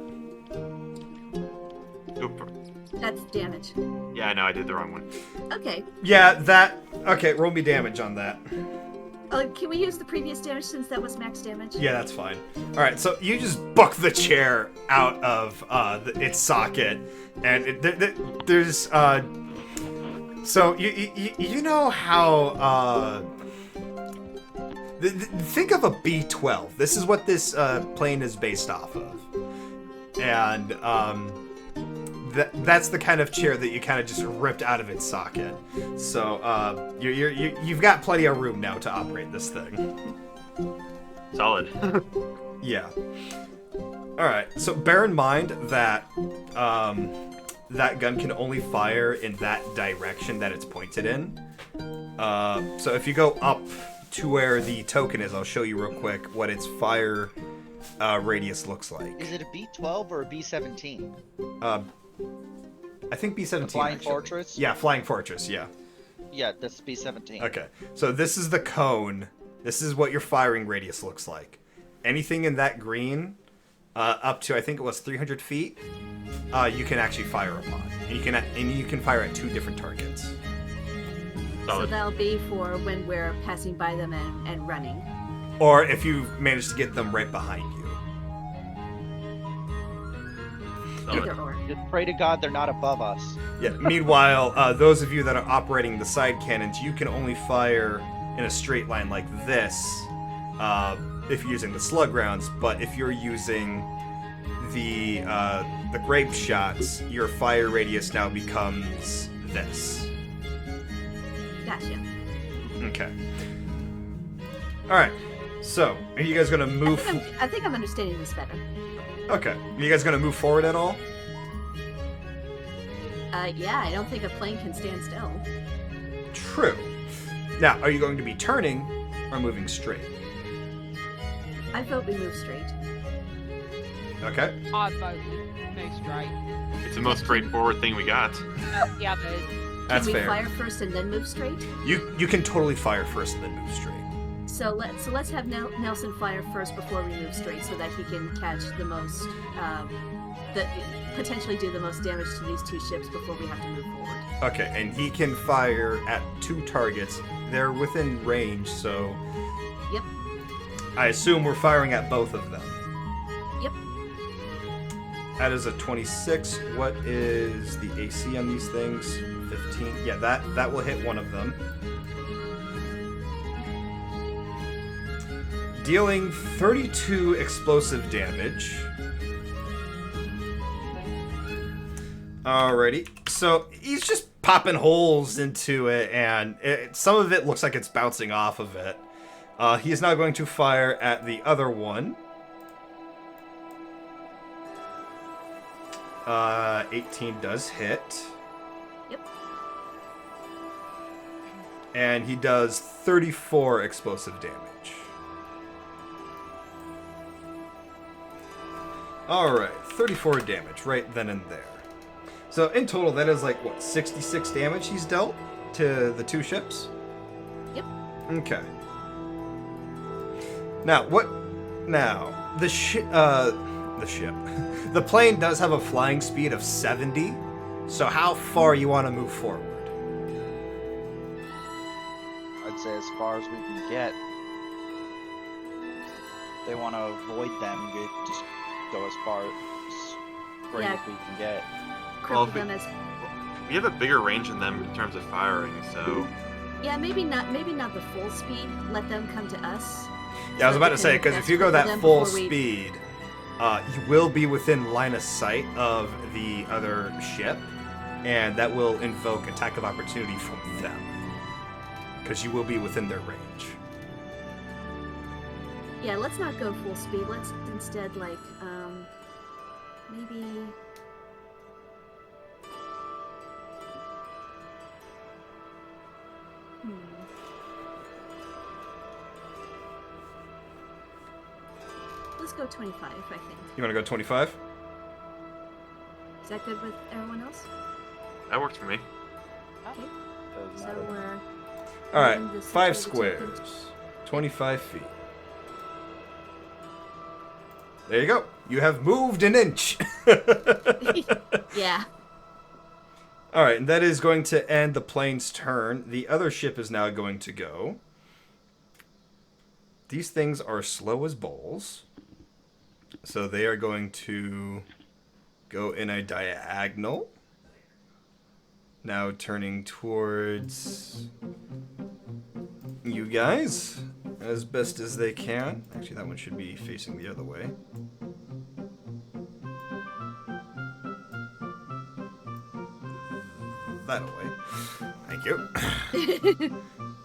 Oop. That's damage. Yeah, I know I did the wrong one. Okay. Yeah, that. Okay, roll me damage on that. Can we use the previous damage since that was max damage? Yeah, that's fine. All right, so you just buck the chair out of its socket, and there's so you know how think of a B-12. This is what this plane is based off of, and that's the kind of chair that you kind of just ripped out of its socket. So you've got plenty of room now to operate this thing. Solid. Yeah. All right. So bear in mind that that gun can only fire in that direction that it's pointed in. So if you go up to where the token is, I'll show you real quick what its fire radius looks like. Is it a B-12 or a B-17? I think B-17. Flying actually. Fortress? Yeah, Flying Fortress. Yeah. Yeah, that's B-17. Okay. So this is the cone. This is what your firing radius looks like. Anything in that green, up to I think it was 300 feet, you can actually fire upon. And you can fire at 2 different targets. So Solid. that'll be for when we're passing by them and running. Or if you manage to get them right behind you. Solid. Either or. Just pray to God they're not above us. Yeah. Meanwhile, those of you that are operating the side cannons, you can only fire in a straight line like this if you're using the slug rounds. But if you're using the grape shots, your fire radius now becomes this. Gotcha. Okay. All right. So, are you guys gonna move? I think I'm understanding this better. Okay. Are you guys gonna move forward at all? Yeah, I don't think a plane can stand still. True. Now, are you going to be turning or moving straight? I vote we move straight. Okay. I vote we move straight. It's the most straightforward thing we got. The others. That's Can we fair. fire first and then move straight? You can totally fire first and then move straight. So let's have Nelson fire first before we move straight, so that he can catch the most, potentially do the most damage to these 2 ships before we have to move forward. Okay, and he can fire at 2 targets. They're within range, so Yep. I assume we're firing at both of them. Yep. That is a 26. What is the AC on these things? 15. Yeah, that will hit one of them. Dealing 32 explosive damage. Alrighty. So he's just popping holes into it, and some of it looks like it's bouncing off of it. He is now going to fire at the other one. 18 does hit. Yep. And he does 34 explosive damage. Alright, 34 damage right then and there. So in total, that is like, what, 66 damage he's dealt to the 2 ships? Yep. Okay. Now, what... Now, the ship... The plane does have a flying speed of 70, so how far you want to move forward? I'd say as far as we can get. They want to avoid them. We just go as far straight Yeah. as we can get. Well, Cripple if we- them as We have a bigger range than them in terms of firing, so yeah, maybe not the full speed. Let them come to us. Yeah, I was So about we to say, can because if you go cripple that them full before we- speed, you will be within line of sight of the other ship, and that will invoke attack of opportunity from them. Because you will be within their range. Yeah, let's not go full speed. Let's instead maybe. Let's go 25, I think. You want to go 25? Is that good with everyone else? that works for me. Okay. Doesn't So matter. we're Alright, moving the 5 situated squares. tokens. 25 feet. There you go. You have moved an inch. Yeah. Alright, and that is going to end the plane's turn. The other ship is now going to go. These things are slow as bowls. So they are going to go in a diagonal. Now turning towards you guys as best as they can. Actually, that one should be facing the other way. That way. Thank you.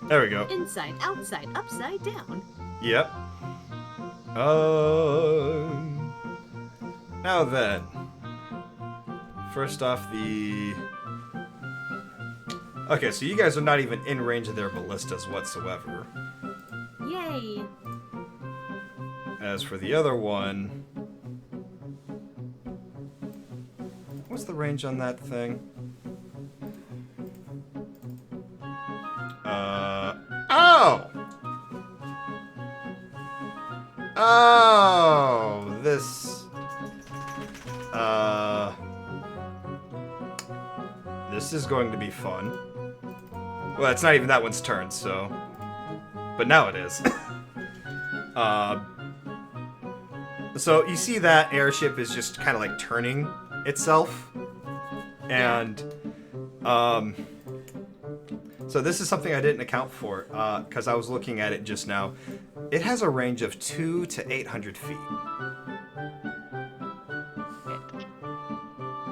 There we go. Inside, outside, upside down. Yep. Now then. First off, the... Okay, so you guys are not even in range of their ballistas whatsoever. Yay. As for the other one... What's the range on that thing? Oh! Oh! This... This is going to be fun. Well, it's not even that one's turn, so... But now it is. So you see that airship is just kind of like turning itself. And, so this is something I didn't account for, because I was looking at it just now. It has a range of 200 to 800 feet.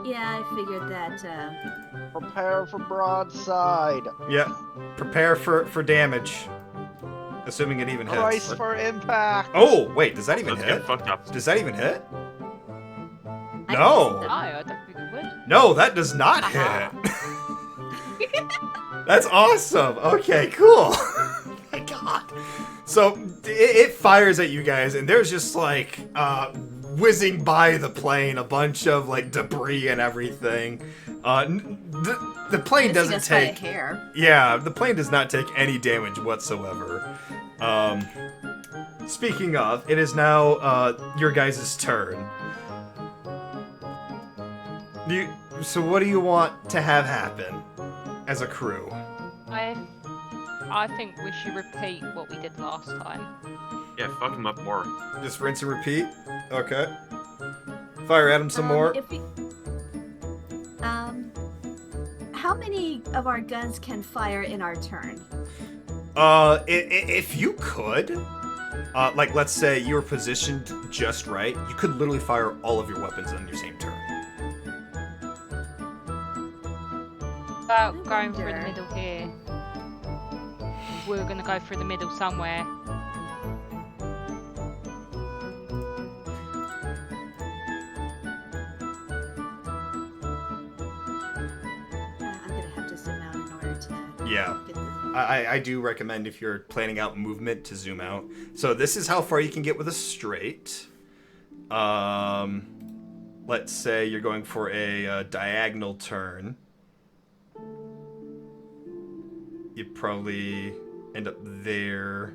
Yeah, I figured that, Prepare for broadside. Yep. Prepare for damage. Assuming it even hits. Brace for impact. Oh, wait, does that even Let's hit? get fucked up. Does that even hit? I No. can see No, that. I don't think it would. No, that does not hit. That's awesome. Okay, cool. My God. So it fires at you guys, and there's just like whizzing by the plane, a bunch of like debris and everything. The plane Missing doesn't us by a take. hair. Yeah, the plane does not take any damage whatsoever. Speaking of, it is now your guys' turn. So what do you want to have happen as a crew? I think we should repeat what we did last time. Yeah, fuck him up more. Just rinse and repeat? Okay. Fire at him some more. If we, how many of our guns can fire in our turn? If you could, like let's say you were positioned just right, you could literally fire all of your weapons on your same turn. About going through the wonder. middle here. We're gonna go through the middle somewhere. I'm gonna have to zoom out in order to Yeah. get the... I do recommend if you're planning out movement to zoom out. So this is how far you can get with a straight. let's say you're going for a diagonal turn, you'd probably end up there,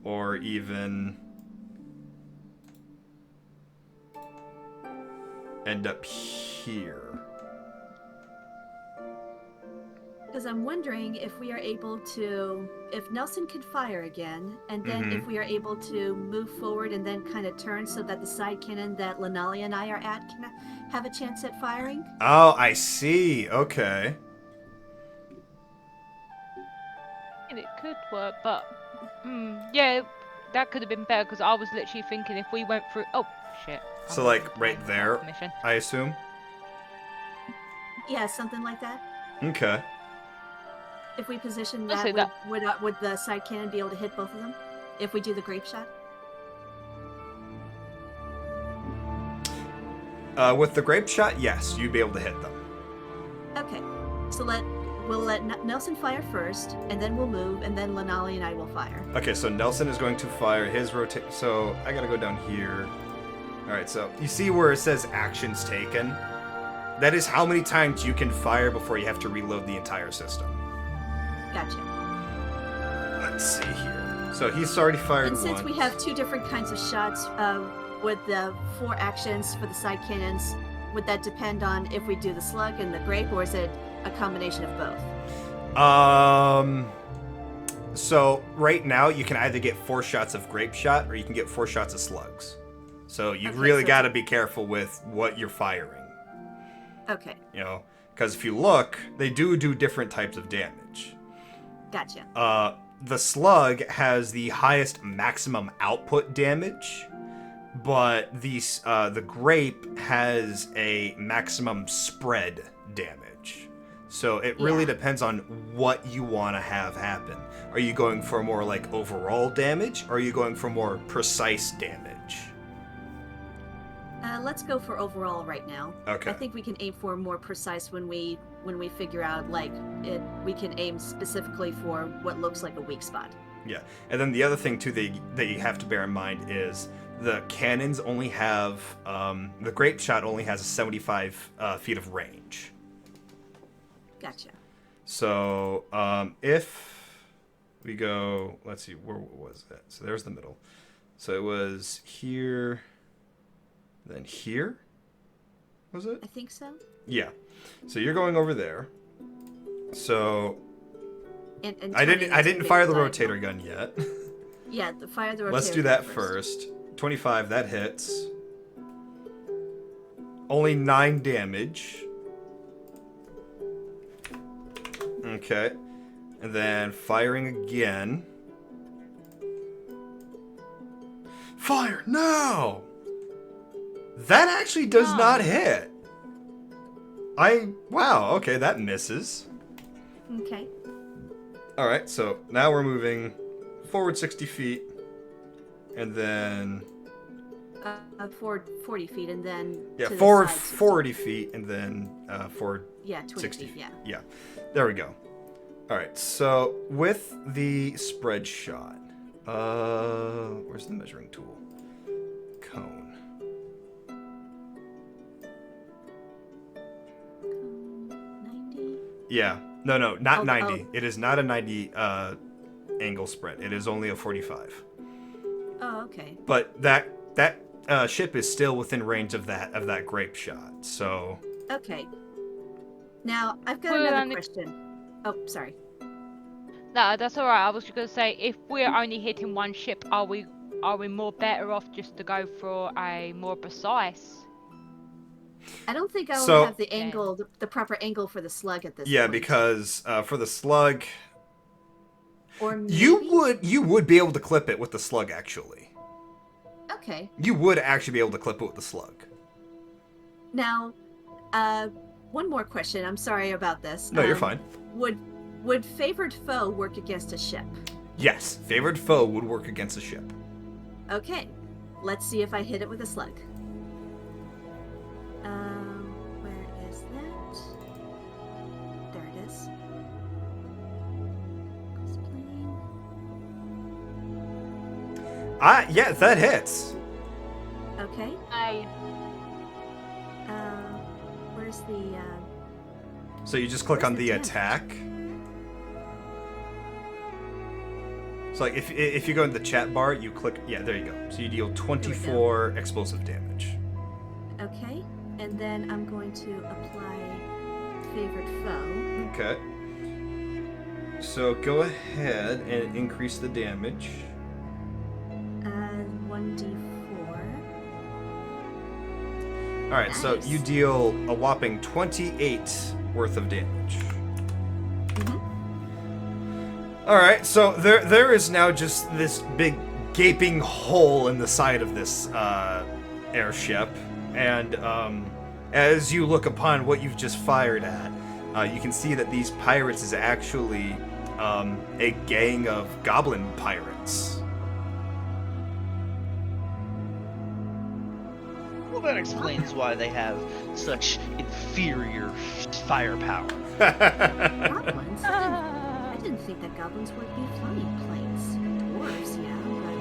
or even end up here. Because I'm wondering if we are able to, if Nelson could fire again, and then if we are able to move forward and then kind of turn so that the side cannon that Lenalia and I are at can have a chance at firing. Oh, I see. Okay. And it could work, but yeah, that could have been better because I was literally thinking if we went through. Oh shit! So I'm like on right time. there, Mission. I assume. Yeah, something like that. Okay. If we position I'll say that, would the side cannon be able to hit both of them? If we do the grape shot? With the grape shot, yes, you'd be able to hit them. Okay. So we'll let Nelson fire first, and then we'll move, and then Lenali and I will fire. Okay, so Nelson is going to fire his rotate. So I gotta go down here. All right, so you see where it says actions taken? That is how many times you can fire before you have to reload the entire system. Gotcha. Let's see here. So he's already fired And since once. we have two different kinds of shots, with the 4 actions for the side cannons, would that depend on if we do the slug and the grape, or is it a combination of both? So right now you can either get 4 shots of grape shot or you can get 4 shots of slugs. So you Okay, really so got to be careful with what you're firing. Okay, You know, because if you look, they do different types of damage. gotcha. The slug has the highest maximum output damage, but the grape has a maximum spread damage. So it really Yeah. depends on what you want to have happen. Are you going for more like overall damage, or are you going for more precise damage? Let's go for overall right now. Okay. I think we can aim for more precise when we figure out like it. We can aim specifically for what looks like a weak spot. Yeah, and then the other thing too that you have to bear in mind is the cannons only have the grape shot only has 75 feet of range. Gotcha. So if we go, let's see, where was that? So there's the middle. So it was here, then here. Was it? I think so. Yeah. So you're going over there. So And I turning didn't into fire the diagonal. rotator gun yet. Yeah, the fire the rotator. Let's do gun that first. 25, that hits. Only 9 damage. Okay. And then firing again. Fire! No! That actually does not hit. Wow, okay, that misses. Okay. Alright, so now we're moving forward 60 feet. And then... Forward 40 feet, and then Yeah, to the forward side 60. 40 feet, and then forward Yeah, 20 60 feet. feet. Yeah. There we go. Alright, so with the spread shot, where's the measuring tool? Cone. 90. Yeah, no, not Oh, 90. oh. It is not a 90 angle spread. It is only a 45. Oh, okay. But that ship is still within range of that grape shot. So Okay. Now I've got Well, another and it- question. Oh, sorry. No, that's all right. I was just gonna say, if we're only hitting one ship, are we more better off just to go for a more precise? I don't think I will So- have the angle, the proper angle for the slug at this yeah, point. because for the slug, Or maybe? you would be able to clip it with the slug. Actually, Okay. you would actually be able to clip it with the slug. Now, one more question. I'm sorry about this. No, you're fine. Would favored foe work against a ship? Yes, favored foe would work against a ship. Okay. Let's see if I hit it with a slug. Where is that? There it is. Yeah, that hits. Okay. where's the? So you just click Where's on the the damage? attack. So like if you go in the chat bar, you click, yeah, there you go. So you deal 24 explosive damage. Okay, and then I'm going to apply favorite foe. Okay. So go ahead and increase the damage. 1d4. All right, so Nice. you deal a whopping 28 worth of damage. All right, so there is now just this big gaping hole in the side of this airship, and as you look upon what you've just fired at, you can see that these pirates is actually a gang of goblin pirates. Well, that explains why they have such inferior firepower. Goblins? I didn't think that goblins would be flying planes. Dwarves, yeah, but...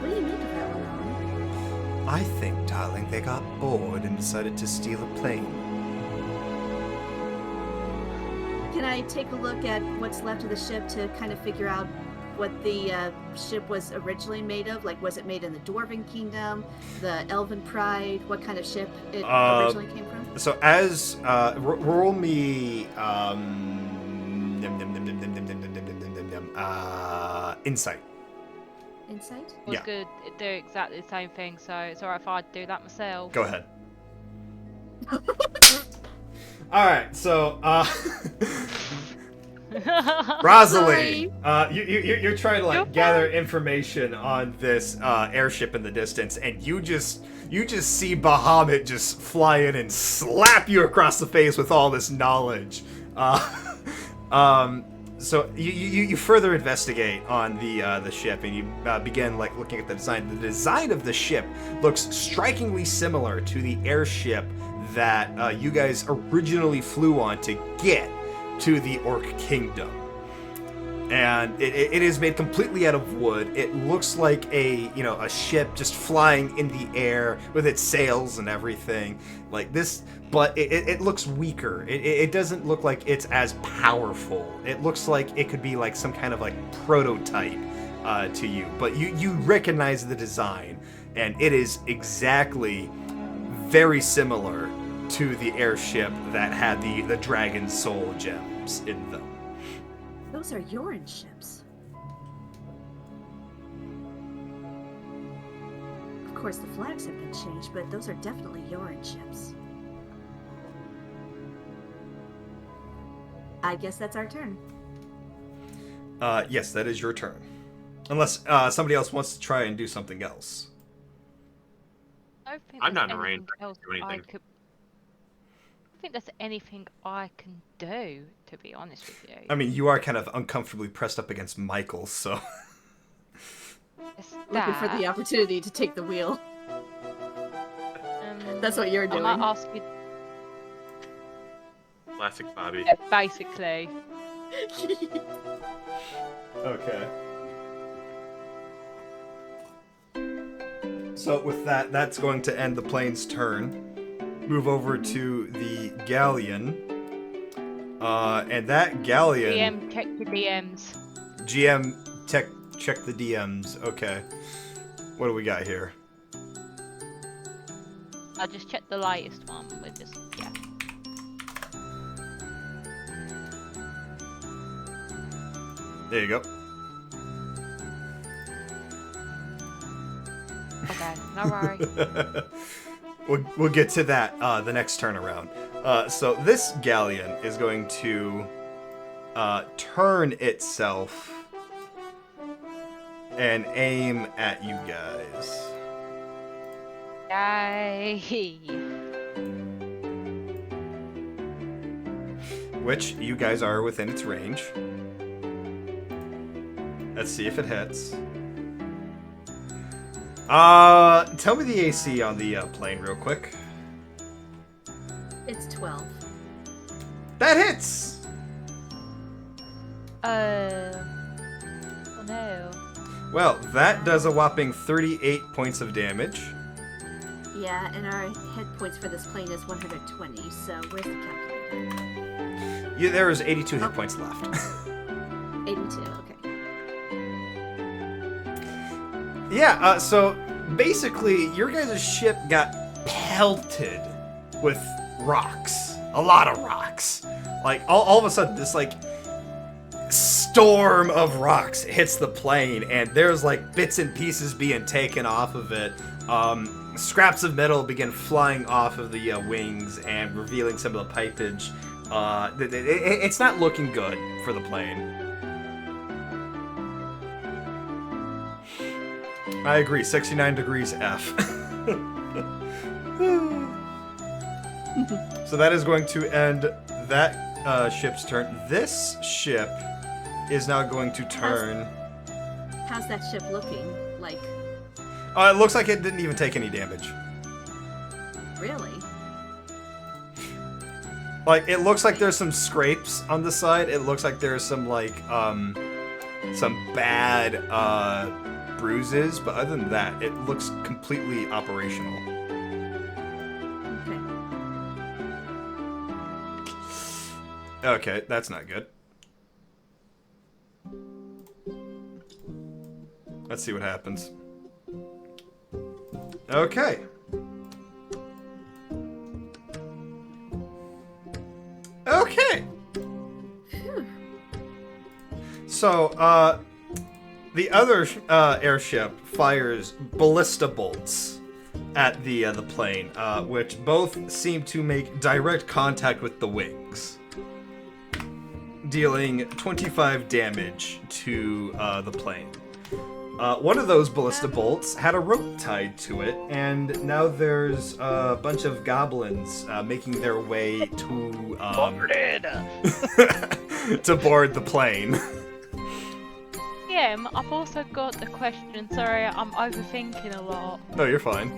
What do you make of that one, Ollie? I think, darling, they got bored and decided to steal a plane. Can I take a look at what's left of the ship to kind of figure out what the ship was originally made of? Like, was it made in the Dwarven Kingdom, the Elven Pride? What kind of ship it originally came from? So as roll me insight. Insight? Was Yeah. good. Do exactly the same thing, so it's alright if I do that myself. Go ahead. All right, so Rosalie, you're trying to like You're gather information on this airship in the distance, and you just see Bahamut just fly in and slap you across the face with all this knowledge. So you further investigate on the ship, and you begin like looking at the design. The design of the ship looks strikingly similar to the airship that you guys originally flew on to get to the Orc Kingdom. And it is made completely out of wood. It looks like a ship just flying in the air with its sails and everything like this, but it looks weaker. It doesn't look like it's as powerful. It looks like it could be like some kind of like prototype to you, but you recognize the design, and it is exactly very similar to the airship that had the dragon soul gems in them. Those are Yorin ships. Of course, the flags have been changed, but those are definitely Yorin ships. I guess that's our turn. Yes, that is your turn. Unless somebody else wants to try and do something else. I don't think I'm there's not in a range. anything else Do anything. I could. I think there's anything I can do, to be honest with you. I mean, you are kind of uncomfortably pressed up against Michael, so... It's Looking for the that. opportunity to take the wheel. That's what you're I doing. might ask you. Classic Bobby. Yeah, basically. Okay. So with that, that's going to end the plane's turn. Move over to the galleon. And that galleon... DM, check your DMs. GM, check the DMs. Okay. What do we got here? I just checked the latest one. We're just, yeah. There you go. Okay, no worry. We'll get to that the next turn around. So this galleon is going to turn itself and aim at you guys. Yay! Which you guys are within its range. Let's see if it hits. Tell me the AC on the plane real quick. It's 12. That hits! Oh no. Well, that does a whopping 38 points of damage. Yeah, and our head points for this plane is 120, so where's the calculator? Yeah, there is 82 hit points left. 82, okay. Yeah, so basically, your guys' ship got pelted with rocks. A lot of rocks. Like, all of a sudden, this, like, storm of rocks hits the plane, and there's, like, bits and pieces being taken off of it. Scraps of metal begin flying off of the wings and revealing some of the pipage. It's not looking good for the plane. I agree, 69 degrees F. So that is going to end that ship's turn. This ship is now going to turn... How's that ship looking? Like, it looks like it didn't even take any damage. really? Like, it looks like there's some scrapes on the side. It looks like there's some, like, some bad, bruises. But other than that, it looks completely operational. Okay. Okay, that's not good. Let's see what happens. Okay. Okay. So, the other airship fires ballista bolts at the plane, which both seem to make direct contact with the wings, dealing 25 damage to the plane. One of those ballista bolts had a rope tied to it, and now there's a bunch of goblins making their way to to board the plane. Yeah, I've also got a question. Sorry, I'm overthinking a lot. No, you're fine.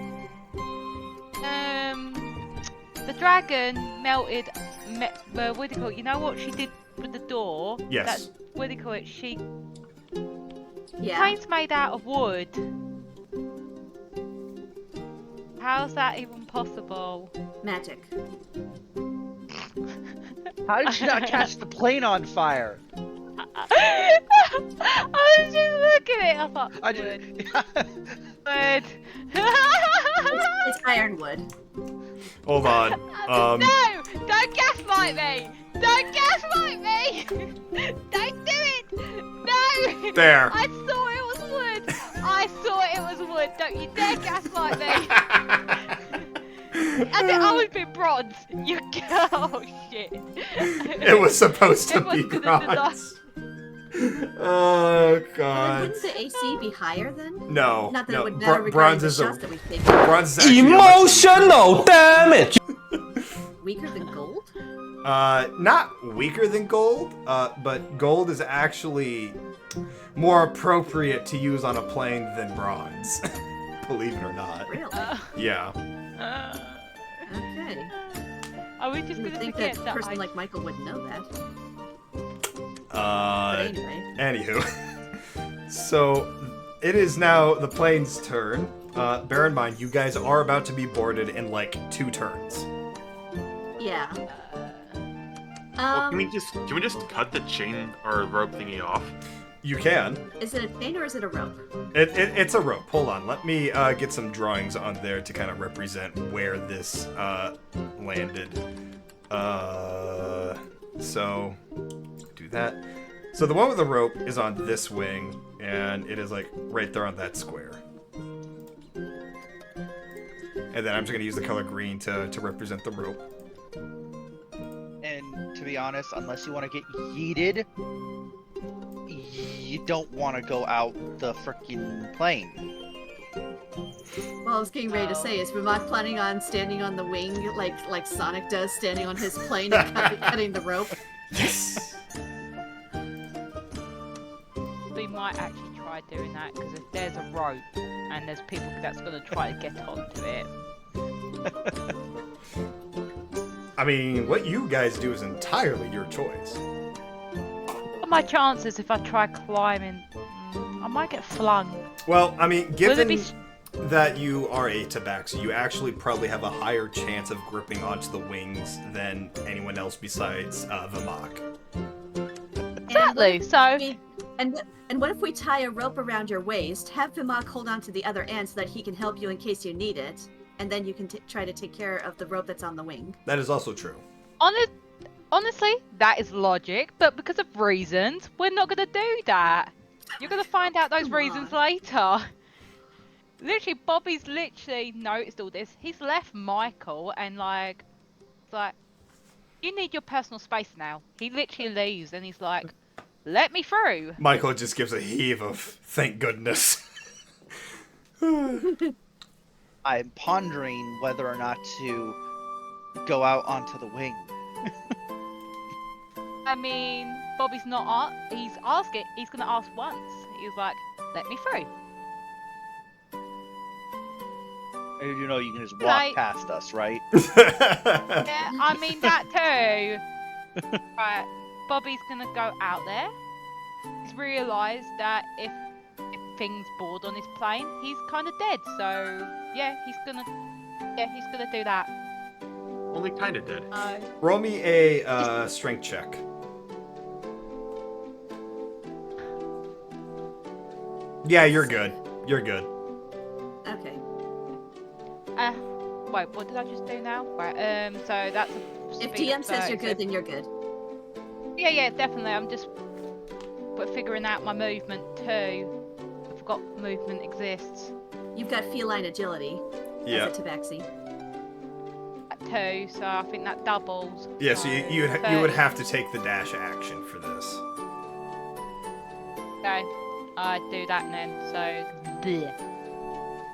The dragon melted. What do you call it? You know what she did with the door? Yes. That's, what do you call it? She. Yeah. Plane's made out of wood. How's that even possible? Magic. How did you not catch the plane on fire? I was just looking at it. I thought, I wood. did. Wood. It's ironwood. Hold on. No! Don't gaslight me! Don't gaslight me! Don't do it! No! There. I thought it was wood! I thought it was wood! Don't you dare gaslight me! And it always been bronze! You oh shit! It was supposed to Everyone's be gonna deny- bronze. Oh Then god. wouldn't the AC be higher then? No. Not that no. it would matter regarding Bronze the is shots that we take. bronze is actually a much Emotional damage. Weaker than gold? not weaker than gold, but gold is actually more appropriate to use on a plane than bronze. Believe it or not. Really? Yeah. Okay. Are we just You would gonna think forget that a that person I... like Michael would know that. But anyway. Anywho. So, it is now the plane's turn. Bear in mind, you guys are about to be boarded in like 2 turns. Yeah. Well, can we just cut the chain or rope thingy off? You can. Is it a chain or is it a rope? It's a rope. Hold on. Let me get some drawings on there to kind of represent where this landed. So do that. So the one with the rope is on this wing, and it is like right there on that square. And then I'm just gonna use the color green to represent the rope. And to be honest, unless you want to get yeeted, you don't want to go out the freaking plane. Well, I was getting ready to say, is Vermont planning on standing on the wing like Sonic does, standing on his plane and cutting the rope? Yes! We might actually try doing that, because if there's a rope and there's people that's going to try to get onto it. I mean, what you guys do is entirely your choice. What are my chances if I try climbing? I might get flung. Well, I mean, Will there given... be that you are a tabaxi. You actually probably have a higher chance of gripping onto the wings than anyone else besides Vimak. Exactly. So And what if we tie a rope around your waist, have Vimak hold on to the other end so that he can help you in case you need it, and then you can try to take care of the rope that's on the wing? That is also true. honestly, that is logic, but because of reasons, we're not gonna do that. You're gonna find out those Come reasons on. later. Literally, Bobby's literally noticed all this. He's left Michael and it's like, you need your personal space now. He literally leaves and he's like, let me through. Michael just gives a heave of thank goodness. I'm pondering whether or not to go out onto the wing. I mean, Bobby's not. He's asking. He's gonna ask once. He's like, let me through. You know, you can just walk Like- past us, right? Yeah, I mean that too. Right, Bobby's gonna go out there. He's realised that if things board on his plane, he's kind of dead. So yeah, he's gonna do that. Only kind of did. Roll me a strength check. Yeah, you're good. You're good. Okay. Wait, what did I just do now? Right, so that's a If speed of TM says 30, you're good, so- then you're good. Yeah, definitely. I'm just figuring out my movement too. I forgot movement exists. You've got feline agility Yeah. as a tabaxi. At 2, so I think that doubles. Yeah, so you would 30. have to take the dash action for this. Okay, I do that then. So, bleh.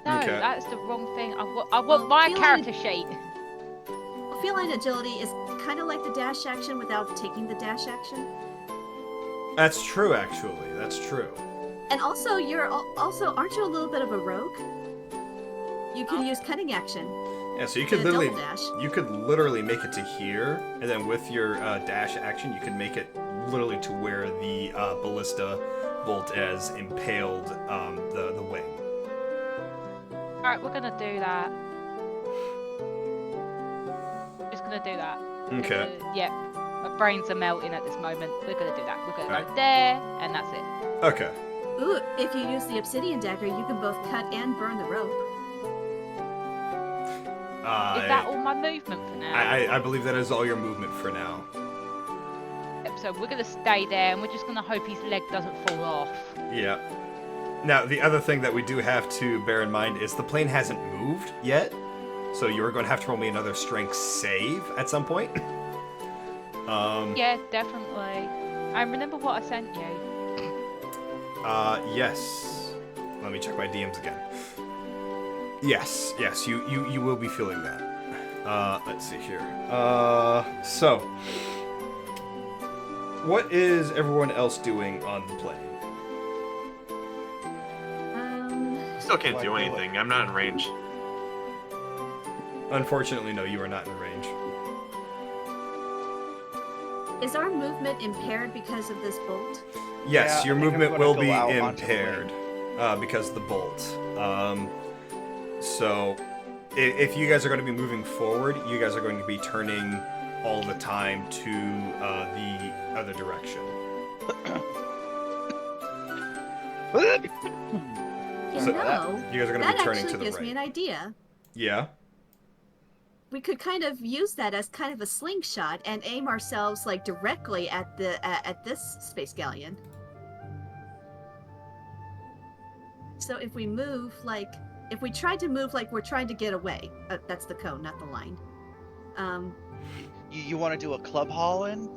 No, Okay. that's the wrong thing. I want Well, my feline- character sheet. Well, feline agility is kind of like the dash action without taking the dash action. That's true, actually. That's true. And also, aren't you a little bit of a rogue? You can use cutting action. Yeah, so you and could a literally double dash. make it to here, and then with your dash action, you can make it literally to where the ballista bolt has impaled the wing. Alright, we're gonna do that. Just gonna do that. Okay. Yep. My brains are melting at this moment. We're gonna do that. We're gonna Alright. go there, and that's it. Okay. Ooh, if you use the obsidian dagger, you can both cut and burn the rope. Is that all my movement for now? I believe that is all your movement for now. Yep, so we're gonna stay there, and we're just gonna hope his leg doesn't fall off. Yeah. Now, the other thing that we do have to bear in mind is the plane hasn't moved yet, so you're going to have to roll me another strength save at some point. Yeah, definitely. I remember what I sent you. Yes. Let me check my DMs again. Yes, you will be feeling that. Let's see here. So, what is everyone else doing on the plane? Still can't do anything. I'm not in range. Unfortunately, no, you are not in range. Is our movement impaired because of this bolt? Yes, Yeah, your I think I'm movement gonna will go be out onto the impaired because of the bolt. So, if you guys are going to be moving forward, you guys are going to be turning all the time to the other direction. You So- know, You guys are going to that be turning actually to the gives me an right. idea. Yeah. We could kind of use that as kind of a slingshot and aim ourselves like directly at the at this space galleon. So if we move if we try to move like we're trying to get away, that's the cone, not the line. You want to do a club haul in?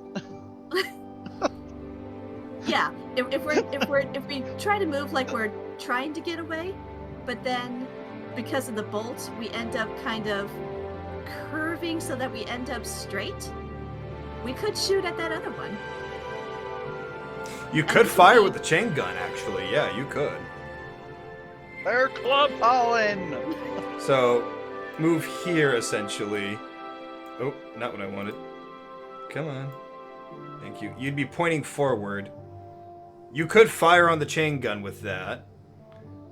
Yeah, if we try to move like we're trying to get away, but then because of the bolt, we end up kind of curving so that we end up straight. We could shoot at that other one. You And could this would fire be- with the chain gun, actually. Yeah, you could. They're club hauling! So, move here, essentially. Oh, not what I wanted. Come on. Thank you. You'd be pointing forward. You could fire on the chain gun with that.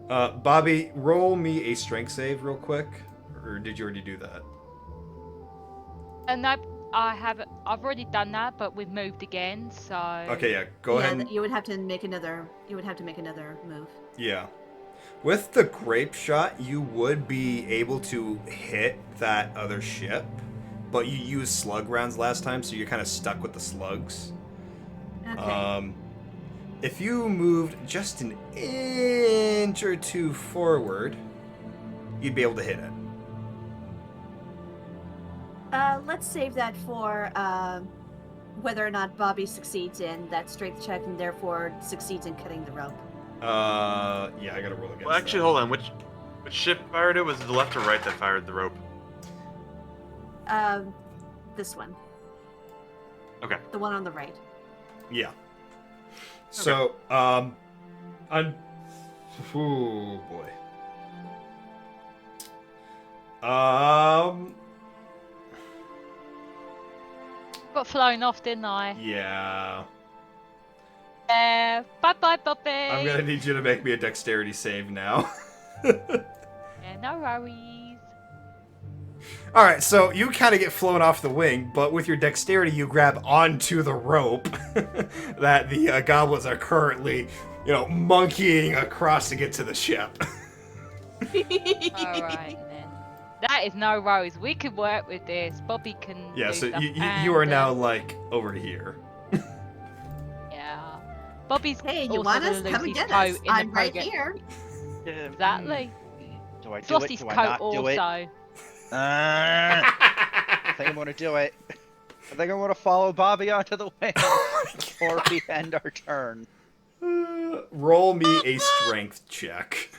Bobby, roll me a strength save real quick. Or did you already do that? And I've already done that, but we've moved again, so. Okay, yeah. Go ahead. And, you would have to make another. You would have to make another move. yeah. With the grape shot, you would be able to hit that other ship, but you used slug rounds last time, so you're kind of stuck with the slugs. Okay. If you moved just an inch or two forward, you'd be able to hit it. Let's save that for whether or not Bobby succeeds in that strength check and therefore succeeds in cutting the rope. Yeah, I gotta roll against Well, actually, that. hold on. Which ship fired it? Was it the left or right that fired the rope? This one. Okay. The one on the right. Yeah. So, oh boy. Got flown off, didn't I? Yeah. Bye, Bobby. I'm gonna need you to make me a dexterity save now. Yeah, no worries. Alright, so you kind of get flown off the wing, but with your dexterity, you grab onto the rope that the goblins are currently, monkeying across to get to the ship. Alright then. That is no worries. We can work with this. Bobby can. Yeah, do so stuff. you are now, over here. Yeah. Bobby's. Hey, you also want us? gonna Come lose and his get us. coat in I'm the right program. here. Exactly. Do I He's do lost it? his Do I coat not do it? also. I think I'm gonna do it. I think I'm gonna follow Bobby onto the wing before we end our turn. Roll me a strength check.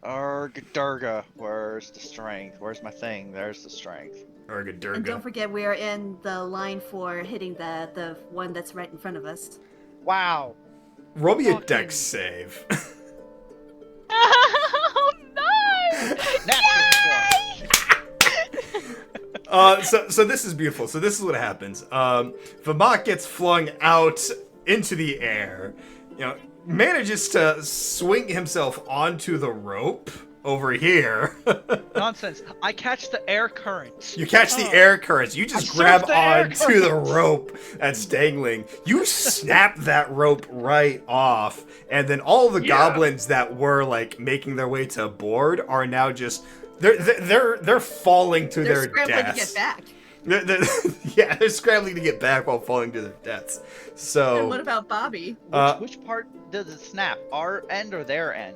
Arg Durga, where's the strength? Where's my thing? There's the strength. And Durga. don't forget, we're in the line for hitting the one that's right in front of us. Wow. Roll me a Fucking- dex save. Oh no! So this is beautiful. So this is what happens. Vamok gets flung out into the air. Manages to swing himself onto the rope over here. Nonsense. I catch the air currents. You catch the air currents. You just I grab surf the air onto the currents. rope that's dangling. You snap that rope right off, and then all the goblins that were making their way to board are now just they're falling to They're their scrambling to deaths. get back. They're scrambling to get back while falling to their deaths. So And what about Bobby? Which part does it snap? Our end or their end?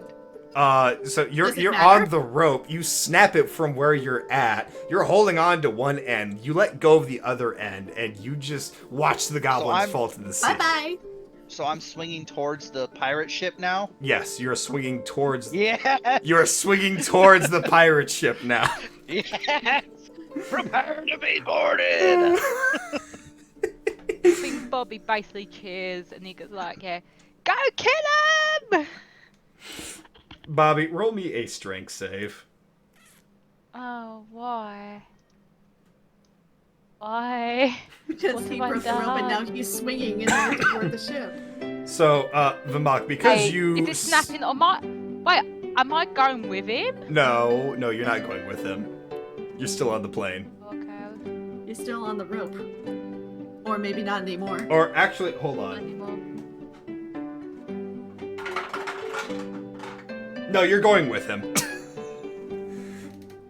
So you're Does it matter? on the rope. You snap it from where you're at. You're holding on to one end. You let go of the other end, and you just watch the goblins I'm- fall to the sea. Bye bye. So I'm swinging towards the pirate ship now? Yes, you're swinging towards. Yes! You're swinging towards the pirate ship now. Yes! Prepare to be boarded! I think Bobby basically cheers and he goes yeah, go kill him! Bobby, roll me a strength save. Oh, why? Why? Because What he have I broke the rope and now done? he's swinging in order to board the ship. So, Vamok, because Hey, you. is it snapping on my... Wait, am I going with him? No, you're not going with him. You're still on the plane. Okay, He's still on the rope. Or maybe not anymore. Or actually, hold not on. anymore. No, you're going with him.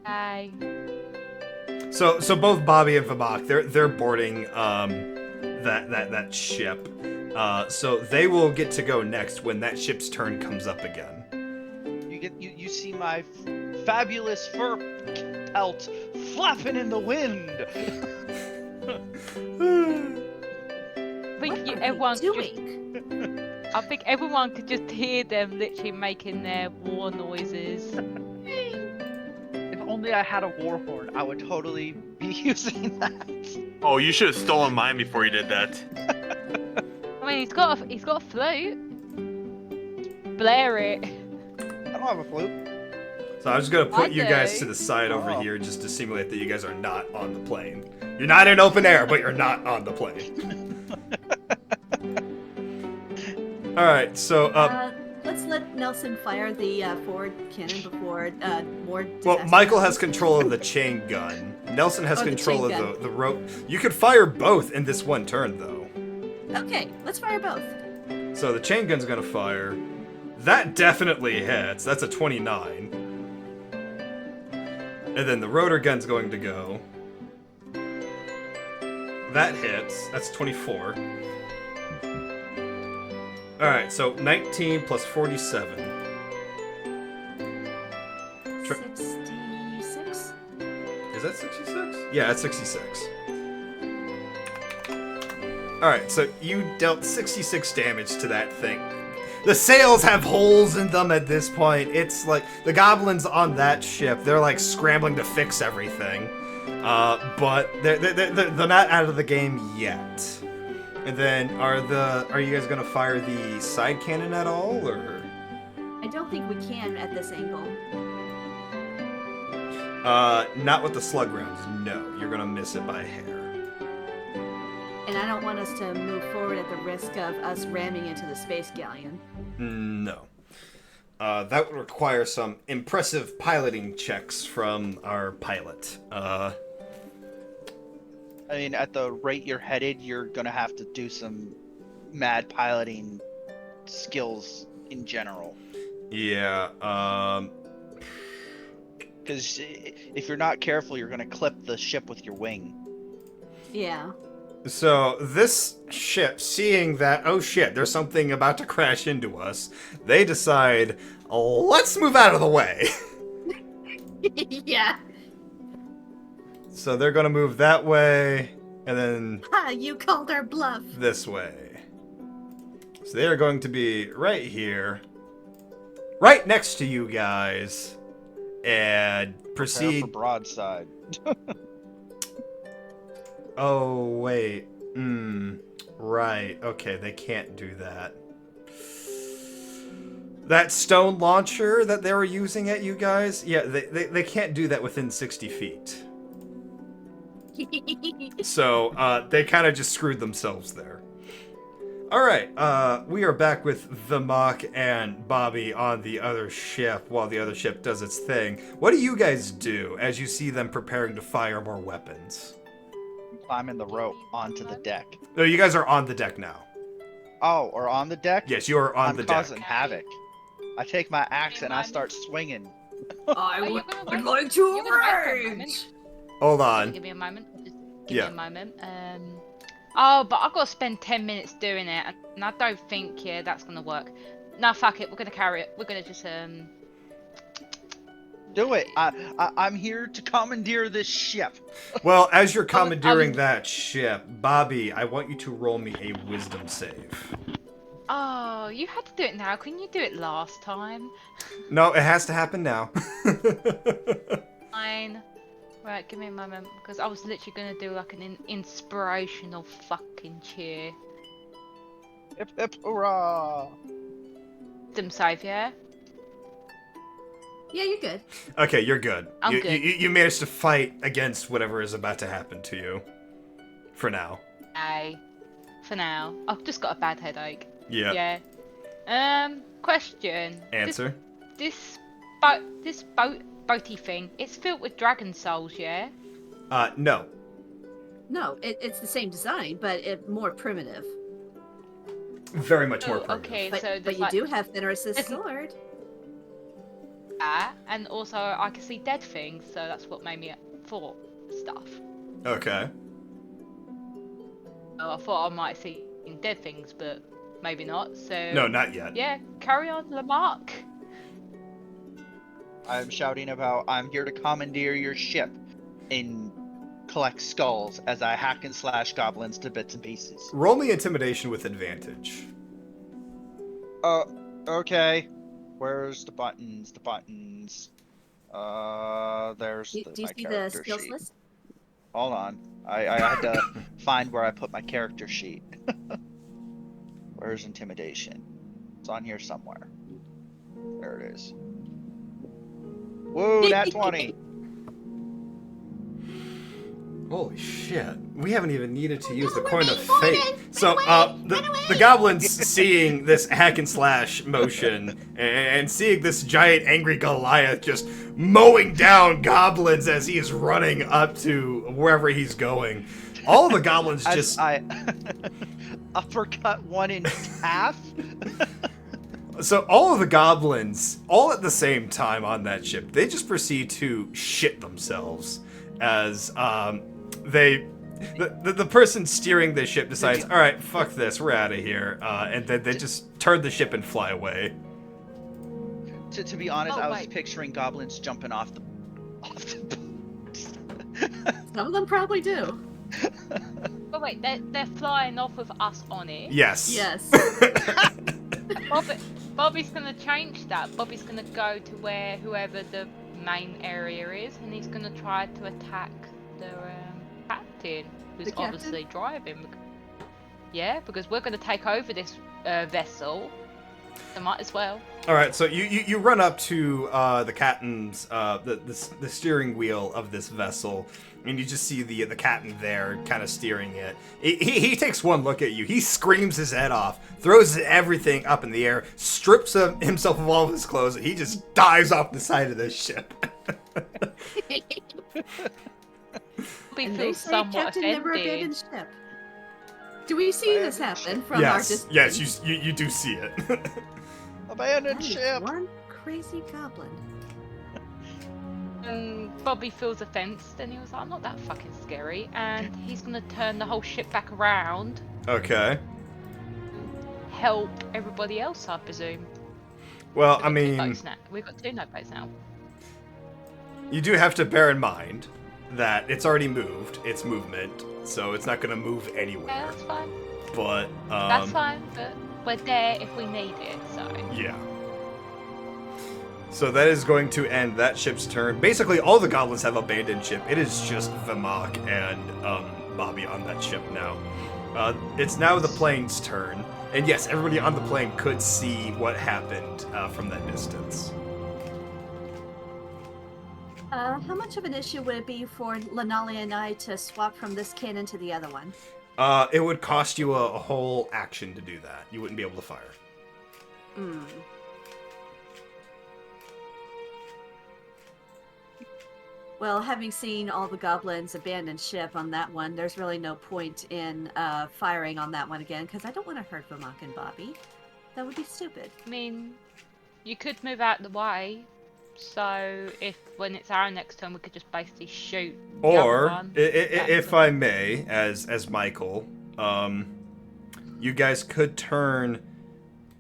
Hey. So both Bobby and Vamok, they're boarding that ship. So they will get to go next when that ship's turn comes up again. You see my fabulous fur pelt flapping in the wind. I think What are everyone you could just, doing? I think everyone could just hear them literally making their war noises. If only I had a war horn, I would totally be using that. Oh, you should have stolen mine before you did that. I mean, he's got a flute. Blair it. I don't have a flute. So I'm just gonna put I you guys do. to the side over Oh. here just to simulate that you guys are not on the plane. You're not in open air, but you're not on the plane. All right, so Let's let's let Nelson fire the forward cannon before more. Well, disaster Michael has happens. control of the chain gun. Nelson has Oh, the control chain of the rope. You could fire both in this one turn, though. Okay, let's fire both. So the chain gun's gonna fire. That definitely hits. That's a 29. And then the rotor gun's going to go. That hits. That's 24. Alright, so 19 plus 47. 66. Is that 66? Yeah, that's 66. Alright, so you dealt 66 damage to that thing. The sails have holes in them at this point. It's like the goblins on that ship, they're like scrambling to fix everything. But they're not out of the game yet. And then are you guys gonna fire the side cannon at all, or? I don't think we can at this angle. Not with the slug rounds. No, you're gonna miss it by a hair. And I don't want us to move forward at the risk of us ramming into the space galleon. No. That would require some impressive piloting checks from our pilot. I mean, at the rate you're headed, you're gonna have to do some mad piloting skills in general. Yeah, Because if you're not careful, you're gonna clip the ship with your wing. Yeah. So this ship, seeing that, oh shit, there's something about to crash into us, they decide, let's move out of the way. Yeah. So they're gonna move that way, and then Ha! You called our bluff. this way. So they are going to be right here, right next to you guys, and Prepare proceed. for broadside. Oh, wait. Right. Okay, they can't do that. That stone launcher that they were using at you guys, yeah, they can't do that within 60 feet. So, they kind of just screwed themselves there. Alright, we are back with the Mock and Bobby on the other ship while the other ship does its thing. What do you guys do as you see them preparing to fire more weapons? Climbing the rope onto the deck. No, you guys are on the deck now. Oh, or on the deck? Yes, you are on I'm the causing deck. havoc. I take my axe and I start swinging. I Are you would gonna wait? like You're to gonna wait for a rage. moment? Hold on. Give me a moment. Just give Yeah. me a moment. Oh, but I've got to spend 10 minutes doing it, and I don't think that's gonna work. Nah, fuck it. We're gonna carry it. We're gonna just Do it. I'm here to commandeer this ship. Well, as you're commandeering that ship, Bobby, I want you to roll me a wisdom save. Oh, you had to do it now. Couldn't you do it last time? No, it has to happen now. Fine. Right, give me a moment because I was literally gonna do like an inspirational fucking cheer. Hip hip hurrah! Wisdom save, yeah. Yeah, you're good. Okay, you're good. I'm you, good. You managed to fight against whatever is about to happen to you. For now. Aye. For now, I've just got a bad headache. Yeah. Yeah. Question. Answer. This boaty thing, it's filled with dragon souls, yeah? No. No, it's the same design, but more primitive. Very much more Oh, primitive. okay, But, so but there's you like do have Fenris's Isn't- sword. that, and also I can see dead things, so that's what made me thought stuff. Okay. Oh, I thought I might see dead things, but maybe not. So No, not yet. yeah, carry on, Lamarck. I'm shouting about I'm here to commandeer your ship and collect skulls as I hack and slash goblins to bits and pieces. Roll me intimidation with advantage. Okay. Where's the buttons? The buttons. There's Do you my see the character skills sheet. list? Hold on. I had to find where I put my character sheet. Where's intimidation? It's on here somewhere. There it is. Woo, nat 20. Holy shit. We haven't even needed to use the we're coin of being fate. boarded. So, Run away, the goblins seeing this hack and slash motion and seeing this giant angry Goliath just mowing down goblins as he is running up to wherever he's going. All the goblins As just... I uppercut one in half. So all of the goblins, all at the same time on that ship, they just proceed to shit themselves as the person steering the ship decides, all right, fuck this, we're out of here, and then they just turn the ship and fly away. To be honest, Oh, I was wait. picturing goblins jumping off the Some of them probably do. But wait, they're flying off with us on it. Yes. Yes. Bobby's gonna change that. Bobby's gonna go to where whoever the main area is, and he's gonna try to attack the captain, who's The captain? obviously driving. Yeah, because we're gonna take over this vessel. So might as well. All right, so you run up to the captain's the steering wheel of this vessel, and you just see the captain there, kind of steering it. He takes one look at you. He screams his head off, throws everything up in the air, strips himself of all of his clothes, and he just dives off the side of this ship. Bobby And they feels say somewhat Captain never offended. abandoned ship. Do we see this happen from our distance? Yes, you do see it. abandoned That is ship. one crazy goblin. And Bobby feels offensed, and he was like, I'm not that fucking scary. And he's gonna turn the whole ship back around, Okay. help everybody else, I presume. Well, I We've got two mean, boats now. We've got two boats now. you do have to bear in mind that it's already moved. It's movement, so it's not going to move Yeah, anywhere. that's fine. But That's fine, but we're there if we need it, so. yeah. So that is going to end that ship's turn. Basically, all the goblins have abandoned ship. It is just Vimak and Bobby on that ship now. It's now the plane's turn. And yes, everybody on the plane could see what happened from that distance. How much of an issue would it be for Lanali and I to swap from this cannon to the other one? It would cost you a whole action to do that. You wouldn't be able to fire. Hmm. Well, having seen all the goblins abandon ship on that one, there's really no point in firing on that one again, because I don't want to hurt Vermont and Bobby. That would be stupid. I mean, you could move out the way, so if when it's our next turn, we could just basically shoot the other Or, one. if I may, as Michael, you guys could turn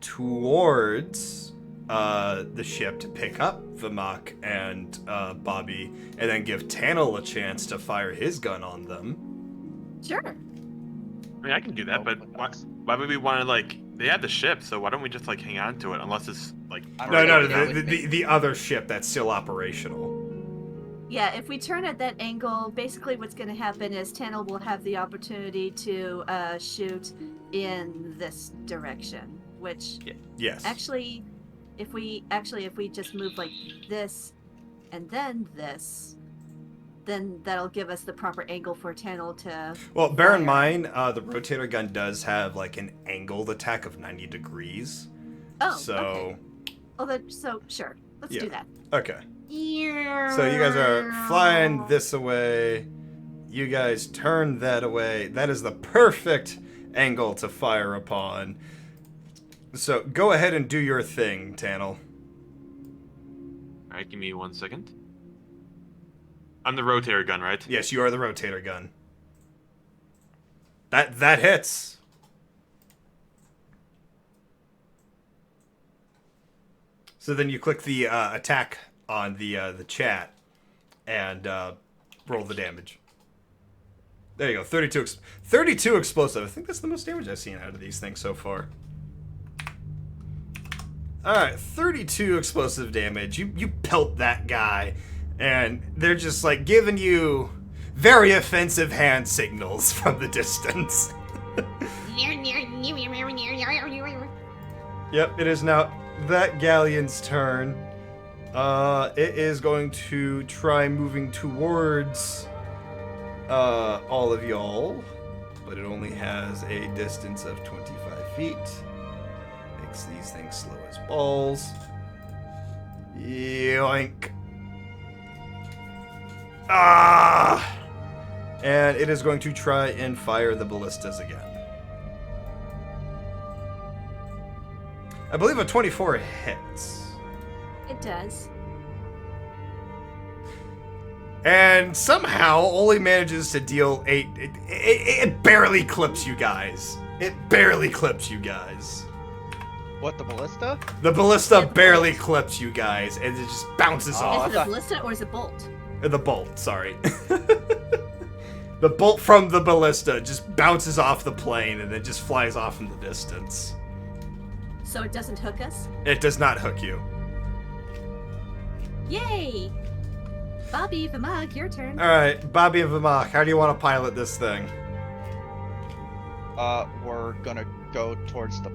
towards the ship to pick up Vimak and Bobby, and then give Tannel a chance to fire his gun on them. Sure. I mean, I can do that, but why would we want to, like, they have the ship, so why don't we just, like, hang on to it, unless it's, like... No, that would the other ship that's still operational. Yeah, if we turn at that angle, basically what's going to happen is Tannel will have the opportunity to shoot in this direction, which Yes. actually, if we just move like this and then this, then that'll give us the proper angle for Tannel to... Well, bear in fire. mind, the rotator gun does have, like, an angled attack of 90 degrees. Oh, So, okay. Oh, so sure. Let's Yeah. do that. okay. So you guys are flying this away. You guys turn that away. That is the perfect angle to fire upon. So go ahead and do your thing, Tannel. Alright, give me 1 second. I'm the rotator gun, right? Yes, you are the rotator gun. That hits. So then you click the attack on the chat and roll the damage. There you go, 32 explosive. I think that's the most damage I've seen out of these things so far. Alright, 32 explosive damage. You pelt that guy, and they're just like giving you very offensive hand signals from the distance. Yep, it is now that galleon's turn. It is going to try moving towards all of y'all, but it only has a distance of 25 feet. Makes these things slow as balls. Yoink. Ah! And it is going to try and fire the ballistas again. I believe a 24 hits. It does. And somehow only manages to deal 8. It barely clips you guys. It barely clips you guys. What, the ballista? The ballista Yeah, the barely bolt. clips you guys, and it just bounces Oh, off. Is it a ballista or is it bolt? The bolt, sorry. The bolt from the ballista just bounces off the plane and then just flies off in the distance. So it doesn't hook us? It does not hook you. Yay! Bobby, Vamag, your turn. Alright, Bobby and Vamach, how do you want to pilot this thing? We're gonna go towards the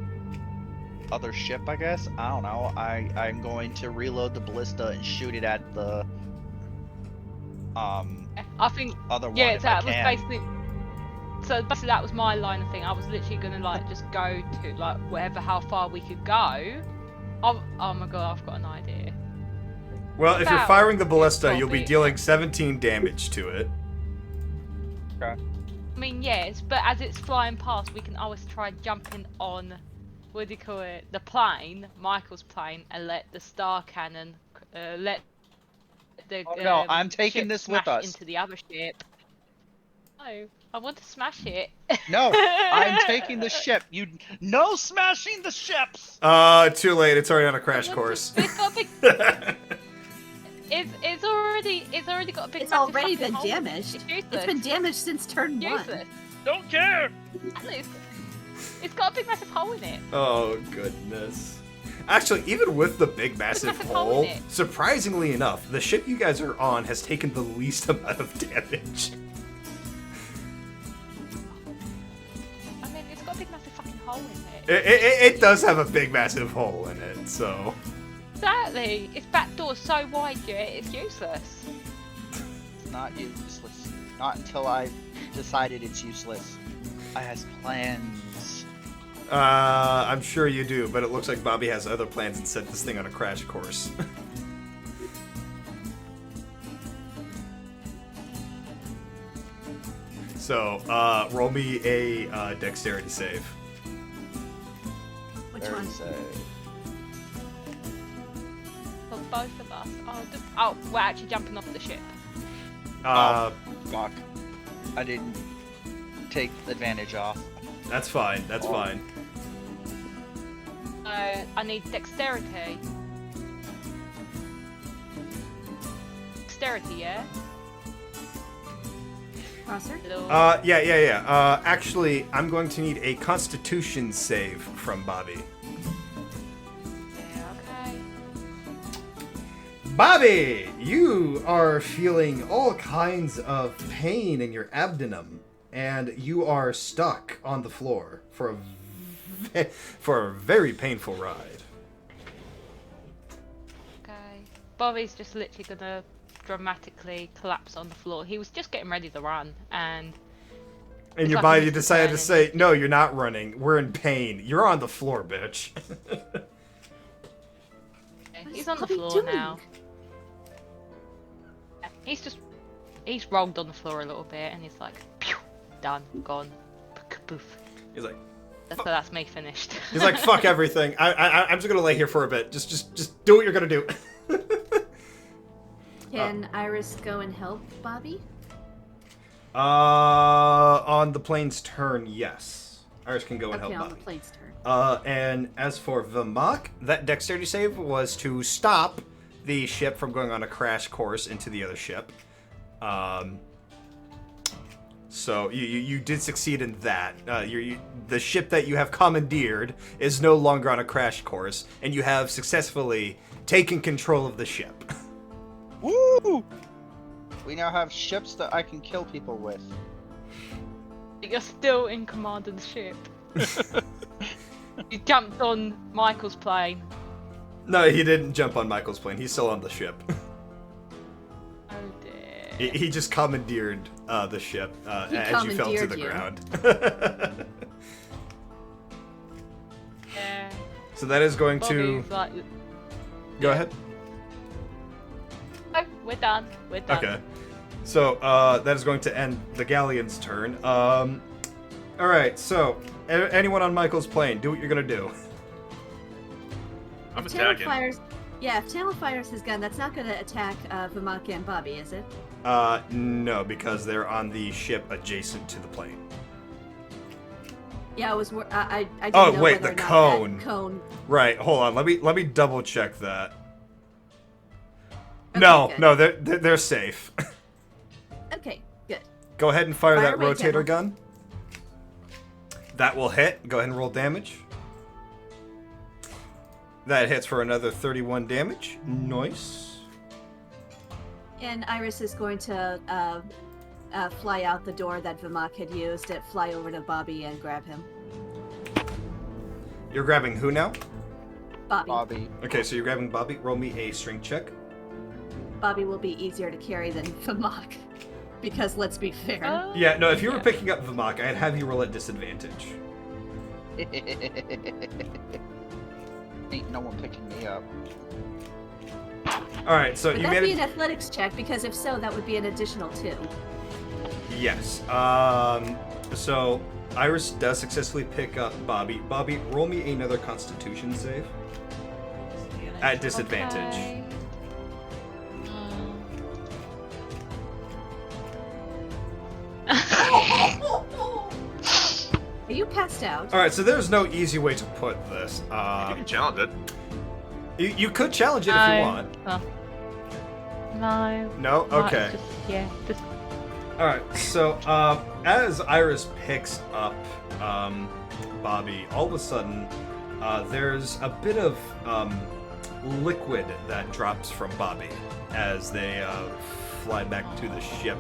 other ship, I guess. I don't know. I'm going to reload the ballista and shoot it at the I think other one. yeah, if that I was can. basically. So basically, that was my line of thing. I was literally gonna like just go to like wherever, how far we could go. Oh my god, I've got an idea. Well, if you're About firing the ballista, it's you'll be probably- dealing 17 damage to it. I mean, yes, but as it's flying past, we can always try jumping on, what do you call it, the plane, Michael's plane, and let the star cannon, let the Oh, no, I'm taking ship this with smash us. into the other ship. No, I want to smash it. No, I'm taking the ship. No smashing the ships. Too late. It's already on a crash course. It's got a big. It's already got a big. It's massive already fucking been hole in it. damaged. It's useless. It's been damaged since turn 1. useless. Don't care. It's got a big massive hole in it. Oh, goodness. Actually, even with the big massive massive hole hole, in it. surprisingly enough, the ship you guys are on has taken the least amount of damage. I mean, it's got a big massive fucking hole in it. It does have a big massive hole in it, so... Exactly. Its back door's so wide, yeah, it's useless. It's not useless. Not until I've decided it's useless. I has plans. I'm sure you do, but it looks like Bobby has other plans and set this thing on a crash course. So, roll me a dexterity save. Which There one? is a- For both of us. Oh, we're actually jumping off the ship. Fuck. I didn't take advantage off. That's fine, that's fine. I need dexterity. Dexterity, yeah? Prosser? Hello? Yeah. Actually, I'm going to need a constitution save from Bobby. Yeah, okay. Bobby, you are feeling all kinds of pain in your abdomen, and you are stuck on the floor for a very painful ride. Okay. Bobby's just literally gonna dramatically collapse on the floor. He was just getting ready to run, and And It's your like body Mr. decided to Turner. say, "No, you're not running. We're in pain. You're on the floor, bitch." he's is on the Bobby floor doing? now. He's rolled on the floor a little bit, and he's like, pew, done, gone, poof. He's like, So that's me finished. he's like, "Fuck everything. I'm just gonna lay here for a bit. Just do what you're gonna do." Can Iris go and help Bobby? On the plane's turn, yes. Iris can go and Okay, help on the Bobby. plane's turn. And as for Vamach, that dexterity save was to stop the ship from going on a crash course into the other ship. So you did succeed in that. The ship that you have commandeered is no longer on a crash course, and you have successfully taken control of the ship. Woo! We now have ships that I can kill people with. You're still in command of the ship. You jumped on Michael's plane. No, he didn't jump on Michael's plane. He's still on the ship. Oh dear. He just commandeered the ship as you fell to the ground. Yeah. So that is going to... Bobby's like, Go ahead. oh, we're done. We're done. Okay. So that is going to end the galleon's turn. Alright, so anyone on Michael's plane, do what you're going to do. I'm If Taylor attacking. fires, yeah, if Taylor fires his gun, that's not going to attack Vamaka and Bobby, is it? No, because they're on the ship adjacent to the plane. Yeah, I didn't Oh, know wait, whether the or not cone. that cone. Right, hold on. Let me double check that. Okay, No, good. no, they're safe. Okay, good. Go ahead and fire Fire that away, rotator Taylor. gun. That will hit. Go ahead and roll damage. That hits for another 31 damage. Nice. And Iris is going to fly out the door that Vimak had used, and fly over to Bobby and grab him. You're grabbing who now? Bobby. Bobby. Okay, so you're grabbing Bobby. Roll me a strength check. Bobby will be easier to carry than Vimak. Because let's be fair. Oh, Yeah, no, if you were yeah. picking up Vamaka, I'd have you roll at disadvantage. Ain't no one picking me up. Alright, so Would you that made be it. an athletics check? Because if so, that would be an additional 2. Yes. So Iris does successfully pick up Bobby. Bobby, roll me another Constitution save. At disadvantage. Okay. Are you passed out? Alright, so there's no easy way to put this. You can challenge it. You could challenge it if you want. Oh. No. No? No, it's Okay. Just, yeah. Just. Alright, so as Iris picks up Bobby, all of a sudden there's a bit of liquid that drops from Bobby as they fly back to the ship.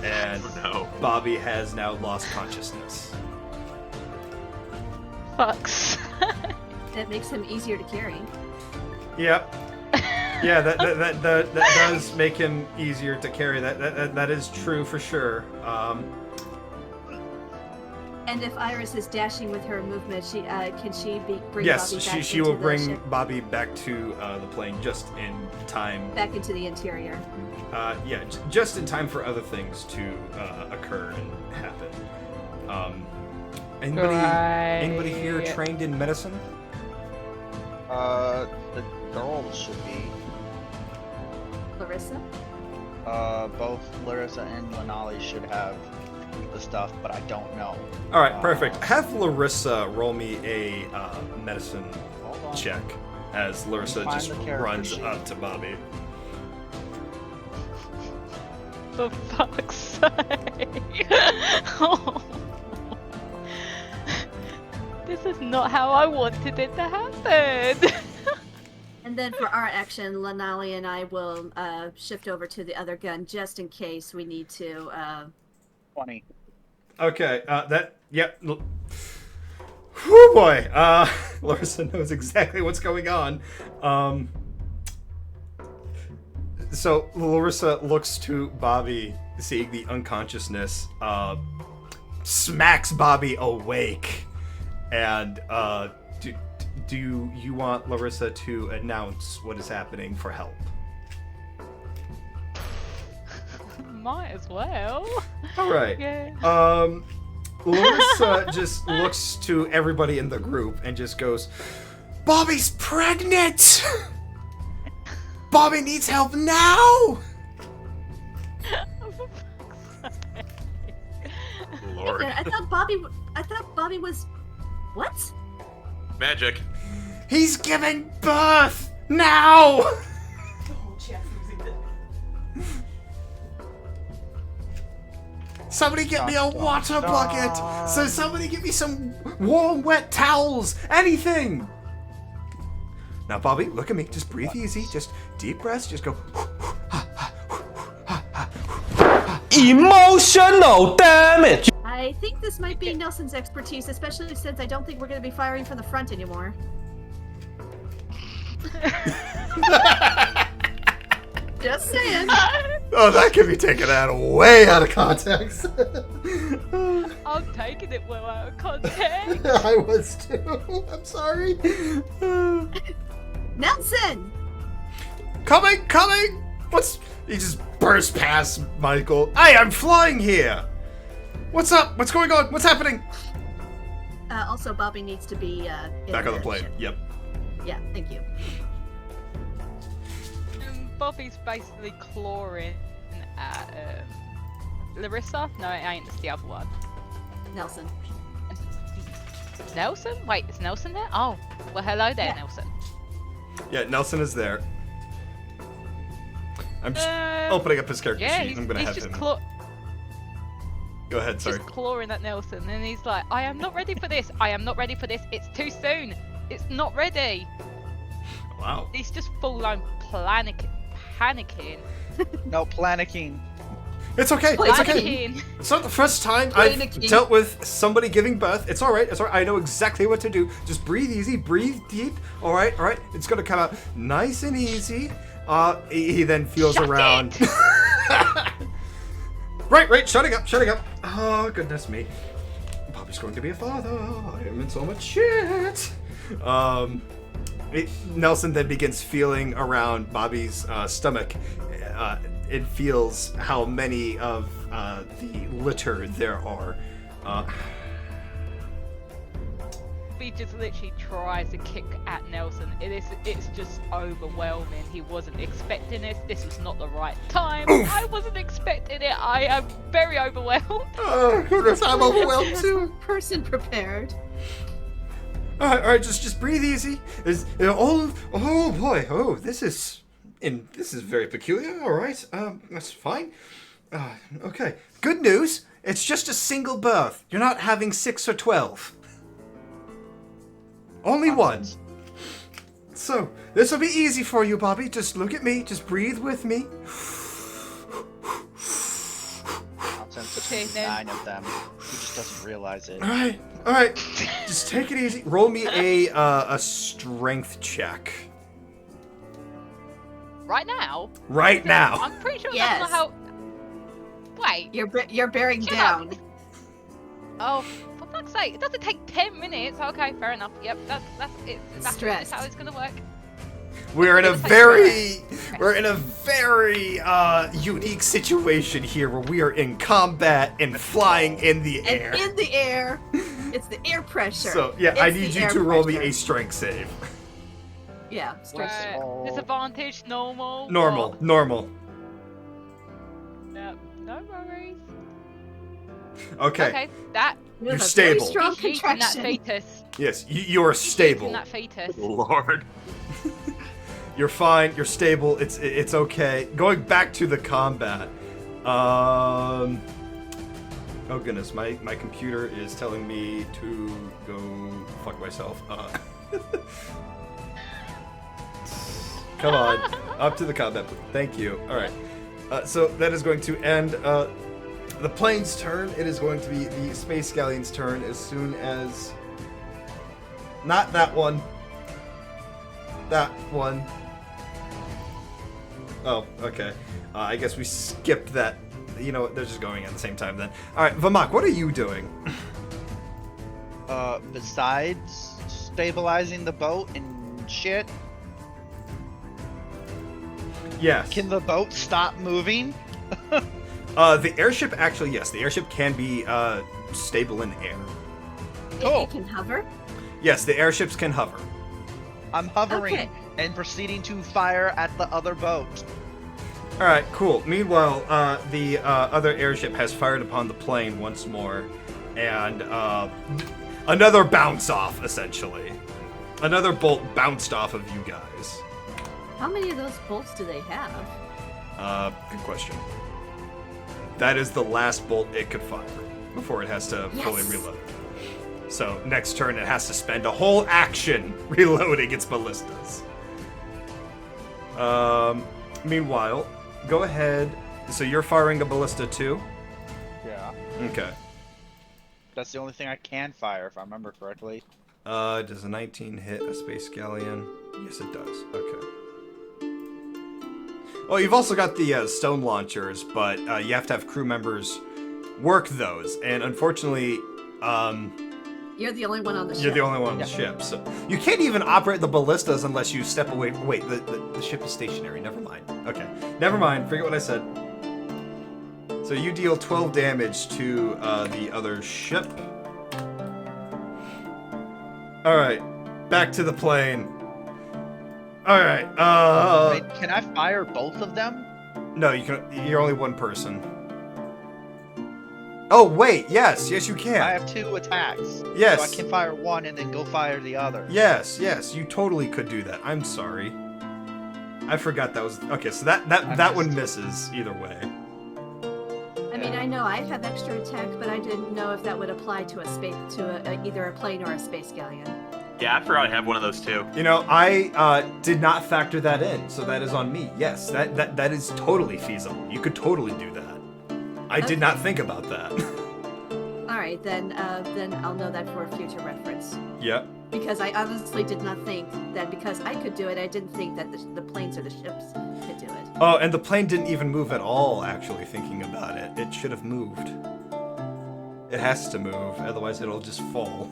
And Oh, no. Bobby has now lost consciousness. Fucks. That makes him easier to carry. Yep. Yeah, that does make him easier to carry. That is true for sure. And if Iris is dashing with her movement, she can she bring Yes, Bobby back she into will the bring ship, Bobby back to the plane just in time. back into the interior. Yeah, just in time for other things to occur and happen. Anybody here Right. trained in medicine? The girls should be. Larissa? Both Larissa and Lanali should have the stuff, but I don't know. All right, perfect. Have Larissa roll me a medicine Hold on. check as Larissa Find just the character runs sheet. up to Bobby. For fuck's sake. Oh. This is not how I wanted it to happen. And then for our action, Lanali and I will shift over to the other gun just in case we need to. 20. Okay, yep. Whew, boy. Larissa knows exactly what's going on. So Larissa looks to Bobby, seeing the unconsciousness, smacks Bobby awake, and do you want Larissa to announce what is happening for help? Might as well. All right. Yeah. Larissa just looks to everybody in the group and just goes, "Bobby's pregnant! Bobby needs help now!" Lord. I thought Bobby was. What? Magic. He's giving birth now! The whole chat's losing it. Somebody get me a water bucket! So somebody get me some warm, wet towels! Anything! Now, Bobby, look at me. Just breathe easy. Just deep breaths. Just go. Emotional damage. I think this might be Nelson's expertise, especially since I don't think we're going to be firing from the front anymore. Just saying. Oh, that can be taken way out of context. I'm taking it well out of context. I was too. I'm sorry. Nelson! Coming! He just burst past Michael. Hey, I'm flying here! What's up? What's going on? What's happening? Also, Bobby needs to be in Back on the plane. ship. Yep. Yeah, thank you. Bobby's basically clawing at Larissa. No, it ain't. It's the other one. Nelson. Nelson? Wait, is Nelson there? Oh, well, hello there, Yeah. Nelson. Yeah, Nelson is there. I'm just opening up his character Yeah, sheet. I'm gonna he's have just him. Go ahead, sorry. just clawing at Nelson, and he's like, "I am not ready for this. I am not ready for this. It's too soon. It's not ready." Wow. He's just full-on panicking. No, panicking. It's okay. It's okay. Panicking. It's not the first time I've Panicking. dealt with somebody giving birth. It's all right. It's all right. I know exactly what to do. Just breathe easy. Breathe deep. All right. All right. It's gonna come out nice and easy. He then feels Shut around. Right. Shutting up. Oh, goodness me. Bobby's going to be a father. I am in so much shit. Nelson then begins feeling around Bobby's stomach. It feels how many of the litter there are. He just literally tries to kick at Nelson. It's just overwhelming. He wasn't expecting this. This was not the right time. Oof. I wasn't expecting it. I am very overwhelmed. Oh, goodness, I'm overwhelmed too. Person prepared. All right, just breathe easy. Oh boy, this is very peculiar. All right, that's fine. Okay, good news. It's just a single birth. You're not having 6 or 12. Only one. So this will be easy for you, Bobby. Just look at me. Just breathe with me. Nonsense. Okay, There's then. 9 of them. He just doesn't realize it. All right. Just take it easy. Roll me a strength check. Right now? Right now. I'm pretty sure Yes. that's not how... Wait. You're bearing Shut down. up. Oh, for fuck's sake, it doesn't take 10 minutes. Okay, fair enough. Yep, that's it. That's Stressed. how it's gonna work. We're in a It's like very unique situation here where we are in combat and flying in the air. And in the air, it's the air pressure. So yeah, I It's need the you air to roll me pressure. a strength save. Yeah, stress. Oh. Disadvantage, normal. Normal. Yep, no worries. Okay. Okay, that You have You're a stable. Very strong he's eating that contraction. fetus. Yes, you're He's stable. eating that fetus. Lord. You're fine. You're stable. It's okay. Going back to the combat. Oh goodness, my computer is telling me to go fuck myself. Come on, up to the combat. Thank you. All right. So that is going to end the plane's turn. It is going to be the Space Galleon's turn as soon as. Not that one. That one. Oh, okay. I guess we skipped that. You know what? They're just going at the same time then. All right, Vamak, what are you doing? Besides stabilizing the boat and shit, Yes. can the boat stop moving? The airship actually, yes, the airship can be stable in air. Cool. It can hover. Yes, the airships can hover. I'm hovering Okay. and proceeding to fire at the other boat. All right, cool. Meanwhile, the other airship has fired upon the plane once more, and another bounce off, essentially. Another bolt bounced off of you guys. How many of those bolts do they have? Good question. That is the last bolt it could fire before it has to fully Yes. reload. So next turn it has to spend a whole action reloading its ballistas. Meanwhile, go ahead. So you're firing a ballista too? Yeah. Okay. That's the only thing I can fire, if I remember correctly. Does a 19 hit a space galleon? Yes, it does. Okay. Well, you've also got the stone launchers, but you have to have crew members work those, and unfortunately, You're the only one on the ship. you're the only one on the ship, so you can't even operate the ballistas unless you step away. Wait, the ship is stationary. Never mind. Okay, never mind. Forget what I said. So you deal 12 damage to the other ship. All right, back to the plane. All right. Wait, can I fire both of them? No, you can. You're only one person. Oh wait, yes, you can. I have 2 attacks. Yes. So I can fire one and then go fire the other. Yes, you totally could do that. I'm sorry. I forgot that was okay. So that one misses either way. I mean, I know I have extra attack, but I didn't know if that would apply to either a plane or a space galleon. Yeah, I forgot I have one of those too. You know, I did not factor that in, so that is on me. Yes, that is totally feasible. You could totally do that. I did not think about that. All right, then I'll know that for future reference. Yep. Because I honestly did not think that because I could do it, I didn't think that the planes or the ships could do it. Oh, and the plane didn't even move at all, actually, thinking about it. It should have moved. It has to move, otherwise it'll just fall.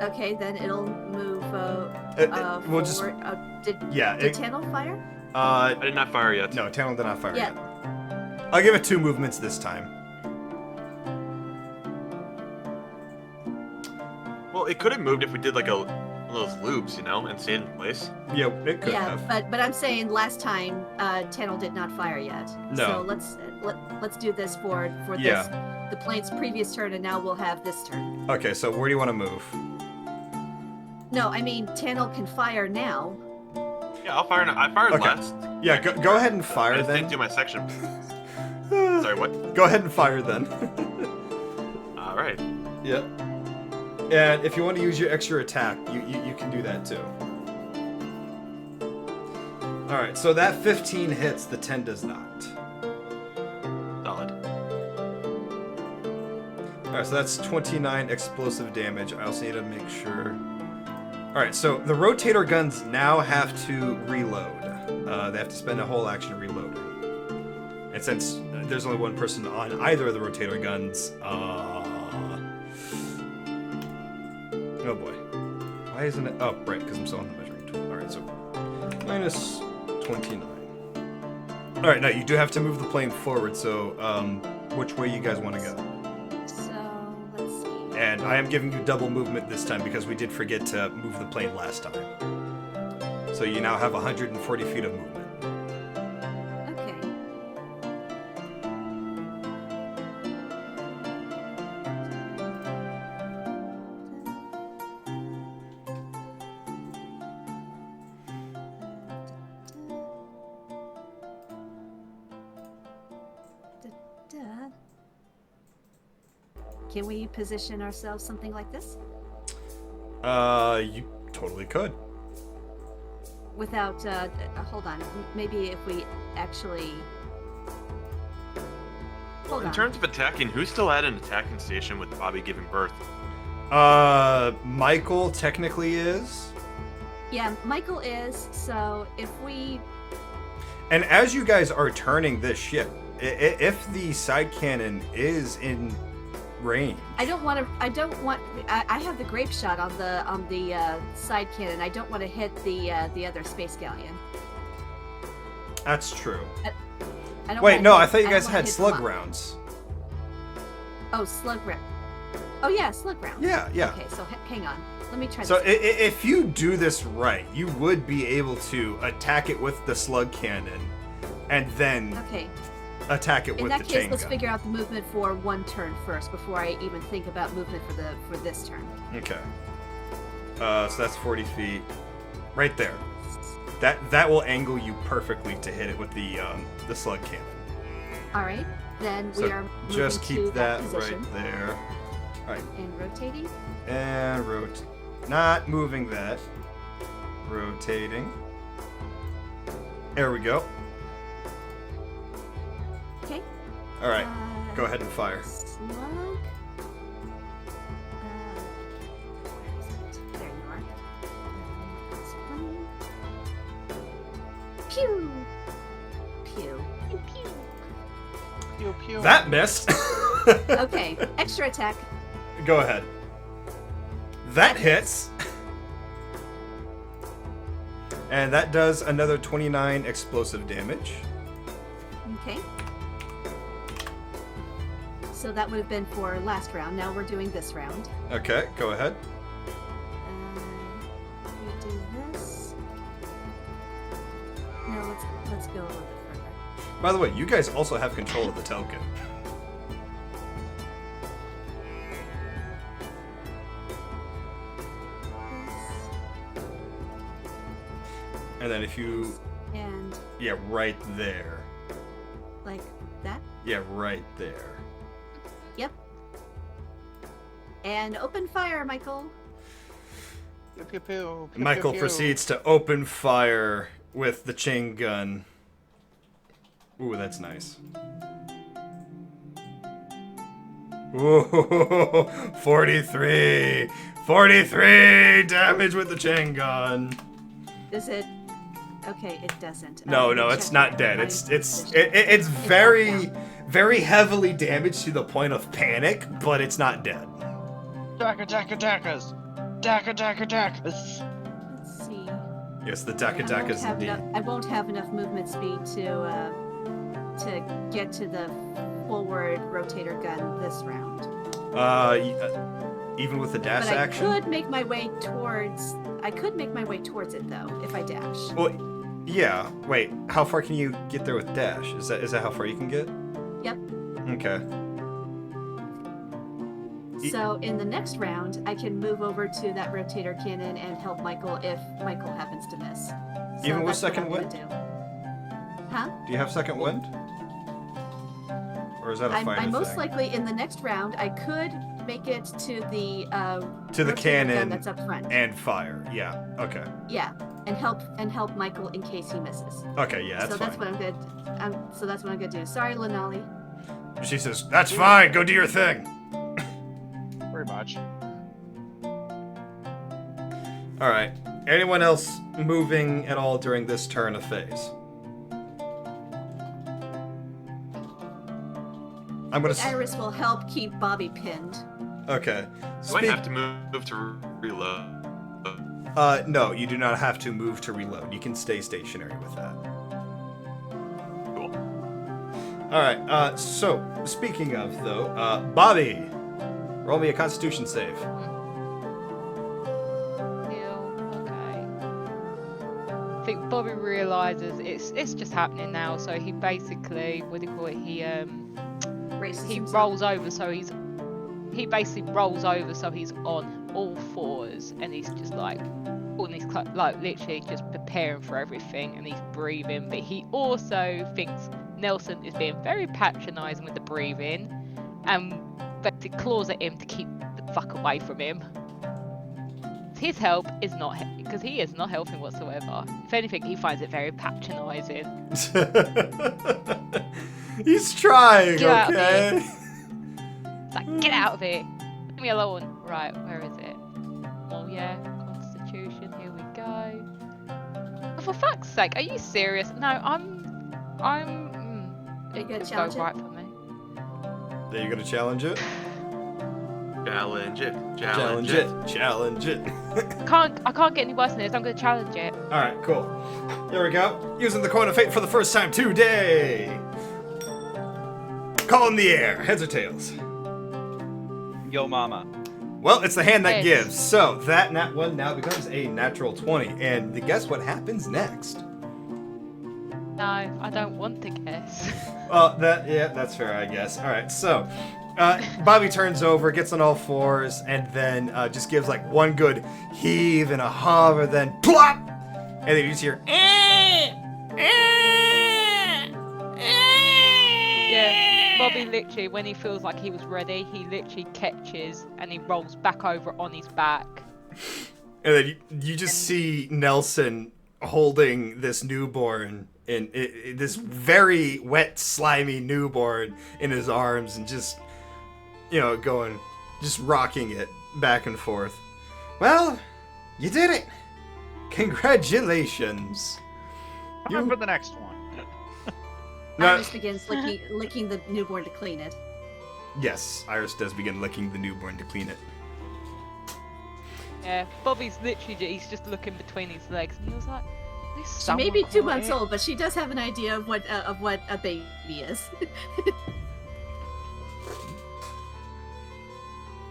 Okay, then it'll move we'll forward. just- Did Tannel fire? I did not fire yet. No, Talon did not fire Yeah. yet. I'll give it 2 movements this time. Well, it could have moved if we did like one of those loops, you know, and stayed in place. Yeah, it could Yeah, have. but I'm saying last time Tannel did not fire yet. No. So let's do this for Yeah. the plane's previous turn, and now we'll have this turn. Okay, so where do you want to move? No, I mean Tannel can fire now. Yeah, I'll fire. I fired Okay. last. Yeah, go ahead and I fire just then. didn't do my section. Sorry, what? Go ahead and fire then. All right. Yep. And if you want to use your extra attack, you can do that too. Alright, so that 15 hits, the 10 does not. Solid. Alright, so that's 29 explosive damage. I also need to make sure. Alright, so the rotator guns now have to reload. They have to spend a whole action reloading. And since there's only one person on either of the rotator guns, oh boy. Why isn't it? Oh, right, because I'm still on the measuring tool. Alright, so minus 29. Alright, now you do have to move the plane forward, so which way you guys want to go? So let's see. And I am giving you double movement this time because we did forget to move the plane last time. So you now have 140 feet of movement. Okay. Can we position ourselves something like this You totally could. without? Hold on. Maybe if we actually. Hold In on. terms of attacking, who's still at an attacking station with Bobby giving birth? Michael technically is. Yeah, Michael is. So if we. And as you guys are turning this ship, if the side cannon is in range. I don't want to. I have the grape shot on the side cannon. I don't want to hit the other space galleon. That's true. I don't Wait, wanna no, hit- I thought you don't guys wanna had hit slug them up. rounds. Oh, slug round. Oh yeah, slug round. Yeah. Okay, so hang on. Let me try. So this. if you do this right, you would be able to attack it with the slug cannon, and then Okay. attack it In with that the case, chain let's gun. figure out the movement for one turn first before I even think about movement for this turn. Okay. So that's 40 feet, right there. That will angle you perfectly to hit it with the slug cannon. All right. Then So we are moving just to keep that position right there. All right. and rotating. And not moving that. Rotating. There we go. Okay. All right. Uh, Go ahead and fire. Slug. Where is it? There you are. This one. pew. Pew. Pew, pew. Pew pew. That missed. Okay, extra attack. Go ahead. That hits. And that does another 29 explosive damage. Okay. So that would have been for last round. Now we're doing this round. Okay, go ahead. We do this. No, let's go a little bit further. By the way, you guys also have control of the token. And then if you... And Yeah, right there. like that. Yeah, right there. Yep. And open fire, Michael. Pew pew pew. Pew, Michael pew, pew. proceeds to open fire with the chain gun. Ooh, that's nice. Ooh, 43! 43 damage with the chain gun. Is it? Okay, it doesn't. No, Let me no, it's check not my dead. body It's position. it's knocked very down. very heavily damaged to the point of panic, but it's not dead. Daka daka dakas. Daka daka dakas. Let's see. Yes, the Daka Daka's indeed. I won't have enough movement speed to get to the forward rotator gun this round. Even with the dash But action. I could make my way towards. I could make my way towards it though if I dash. Well, yeah. Wait, how far can you get there with dash? Is that how far you can get? Yep. Okay. So in the next round, I can move over to that rotator cannon and help Michael if Michael happens to miss. So Even with that's what second I'm gonna wind? do. Huh? Do you have second wind? Or is that a fighter I'm most thing? likely in the next round. I could make it to the To the rotator gun cannon that's up front. and fire. Yeah. Okay. Yeah, and help Michael in case he misses. Okay. Yeah, that's so that's fine. what I'm good. So that's what I'm gonna do. Sorry, Lanali. She says, "That's fine. Go do your thing." Pretty much. All right. Anyone else moving at all during this turn of phase? I'm gonna. Iris will help keep Bobby pinned. Okay. Do I have to move to reload? No, you do not have to move to reload. You can stay stationary with that. Cool. All right. So speaking of though, Bobby, roll me a Constitution save. Okay. I think Bobby realizes it's just happening now, so he basically, what do you call it? Races He himself. rolls over, so he basically rolls over, so he's on all fours, and he's just like putting his like literally just preparing for everything, and he's breathing. But he also thinks Nelson is being very patronising with the breathing, and basically claws at him to keep the fuck away from him. His help is not because he is not helping whatsoever. If anything, he finds it very patronising. He's trying. Get out of Okay. It's like, get out of it! Leave me alone! Right, where is it? Oh yeah, Constitution, here we go. Oh, for fuck's sake, are you serious? No, I'm... you gonna it could go challenge it? right for me. Are you gonna challenge it? Challenge it. Challenge it. Challenge it. I can't get any worse than this, I'm gonna challenge it. All right. Cool. Here we go. Using the coin of fate for the first time today. Call in the air. Heads or tails? Yo, mama. Well, it's the hand that Heads. gives. So that nat one now becomes a natural 20. And guess what happens next? No, I don't want to guess. That's fair, I guess. All right, so Bobby turns over, gets on all fours, and then just gives like one good heave and a hover, then plop, and then you just hear. Yeah, Bobby literally, when he feels like he was ready, he literally catches and he rolls back over on his back. And then you just see Nelson holding this newborn in this very wet, slimy newborn in his arms, and just going, just rocking it back and forth. Well, you did it. Congratulations. Time for the next one. No, Iris begins licking the newborn to clean it. yes, Iris does begin licking the newborn to clean it. Yeah, Bobby's literally he's just looking between his legs, and he was like, "This She may be someone 2 caught months it." old, but she does have an idea of what a baby is.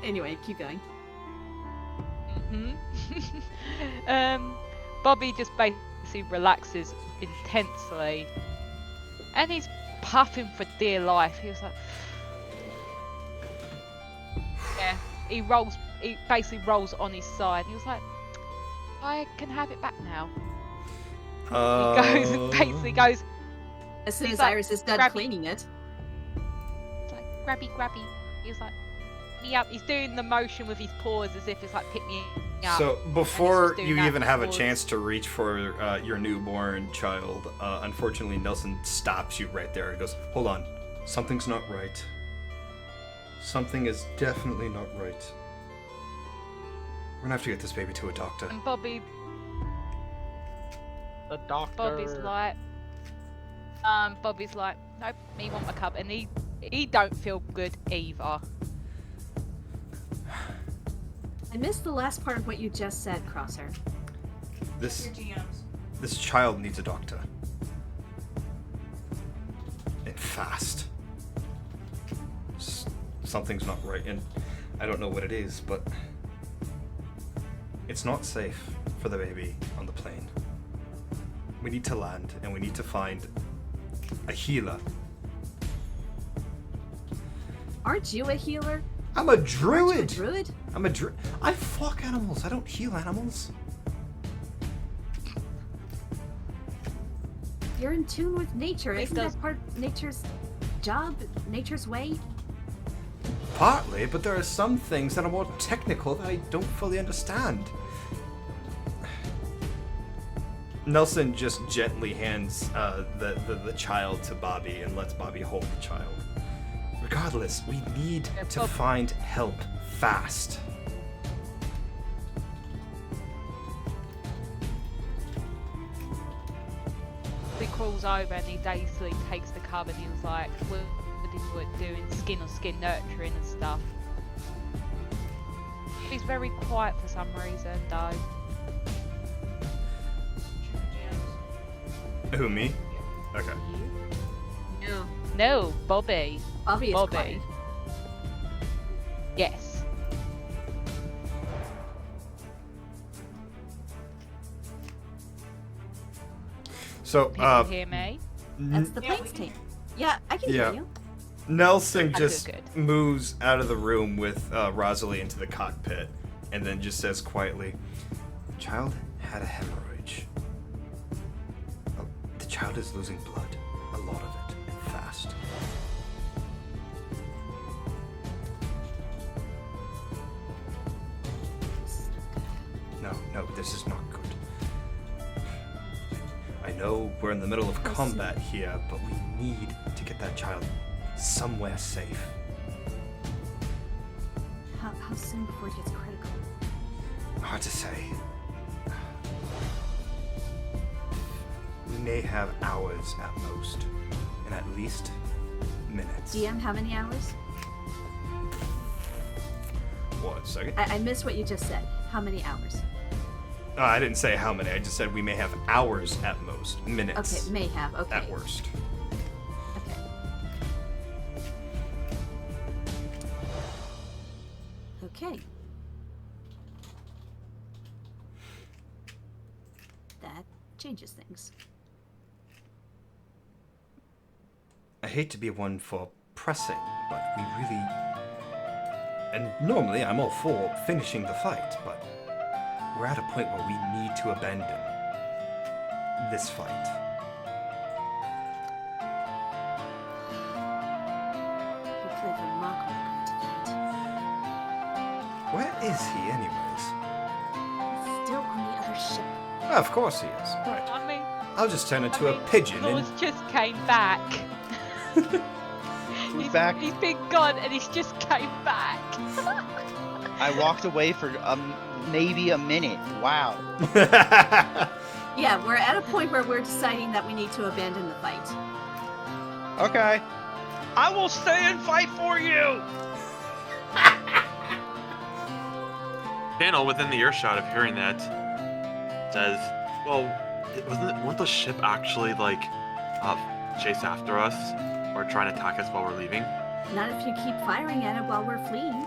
Anyway, keep going. Bobby just basically relaxes intensely, and he's puffing for dear life. He was like, yeah. He basically rolls on his side. He was like, I can have it back now. He goes, As soon He's as like, Iris is done grab- cleaning it. it's like, grabby. He was like, me up. He's doing the motion with his paws as if it's like, pick me up. So before doing you that even have a paws. chance to reach for your newborn child, unfortunately Nelson stops you right there and goes, "Hold on, something's not right. Something is definitely not right. We're gonna have to get this baby to a doctor." And Bobby's like, nope, me want my cub, and he don't feel good either. I missed the last part of what you just said, Crosser. This Your GMs. this child needs a doctor. And fast. Something's not right, and I don't know what it is, but it's not safe for the baby on the plane. We need to land, and we need to find a healer. Aren't you a healer? I'm a Aren't you a druid. druid? I'm a druid. I fuck animals. I don't heal animals. You're in tune with nature. It Isn't does- that part of nature's job? Nature's way? Partly, but there are some things that are more technical that I don't fully understand. Nelson just gently hands the child to Bobby and lets Bobby hold the child. Regardless, we need Yeah, to Bob- find help fast. He crawls over and he basically takes the cub, and he was like, what are you doing skin on skin nurturing and stuff. He's very quiet for some reason though. Who, me? Okay. No, Bobby. Bobby is Bobby. quiet. Yes. So, Can you hear me? That's the Yeah, plane's we can- team. Yeah, I can Yeah. hear you. Nelson I just feel good. moves out of the room with Rosalie into the cockpit and then just says quietly, "The child had a hemorrhage. Oh, the child is losing blood. A lot of it. And fast." No, this is not good. I know we're in the middle of combat here, but we need to get that child somewhere safe. How soon before it gets critical? Hard to say. We may have hours at most, and at least minutes. DM, how many hours? 1 second. I missed what you just said. How many hours? I didn't say how many. I just said we may have hours at most, minutes Okay, may have. Okay. at worst. Okay. Okay. That changes things. I hate to be one for pressing, but we really. And normally I'm all for finishing the fight, but we're at a point where we need to abandon this fight. You played remarkably good to that. Where is he, anyways? Still on the other ship. Of course he is. Right. I mean, I'll just turn into a pigeon and. Lawrence just came back. Who's back? He's been gone and he's just came back. I walked away for maybe a minute. Wow. Yeah, we're at a point where we're deciding that we need to abandon the fight. Okay. I will stay and fight for you. Panel within the earshot of hearing that says, "Well, won't the ship actually like chase after us or try and attack us while we're leaving?" Not if you keep firing at it while we're fleeing.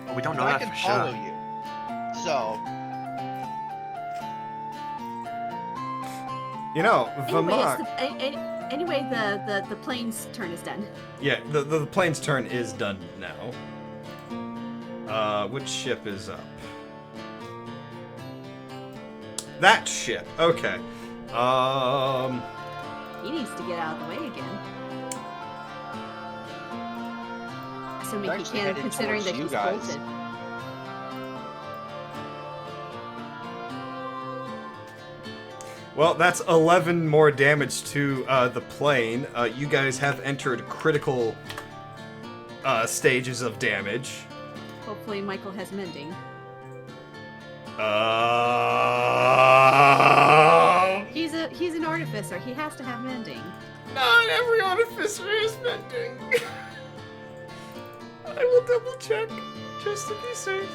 Well, we don't know I that can for follow sure. you. So You know, Anyway, the plane's turn is done. Yeah, the plane's turn is done now. Which ship is up? That ship. Okay. He needs to get out of the way again. Assuming he Actually can, headed considering that towards you he's guys. bolted. Well, that's 11 more damage to the plane. You guys have entered critical stages of damage. Hopefully Michael has mending. He's an artificer. He has to have mending. Not every artificer is mending. I will double check just to be safe.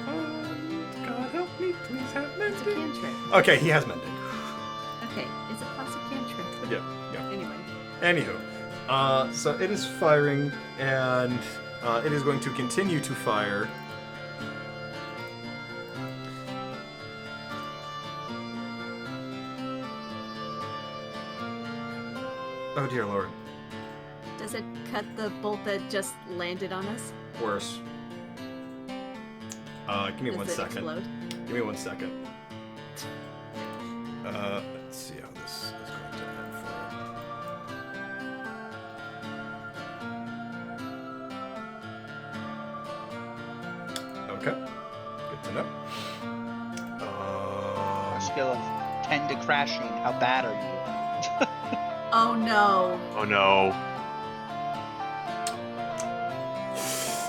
God help me, please have It's a mending. cantrip. Okay, he has mending. Okay, it's a classic cantrip. Yeah. Anyway. Anywho, so it is firing, and it is going to continue to fire. Oh dear lord. Does it cut the bolt that just landed on us? Worse. Give me Does 1 it second. explode? Give me 1 second. Let's see how this is going to end for you. Okay. Good to know. a scale of 10 to crashing, how bad are you? Oh no. Oh no.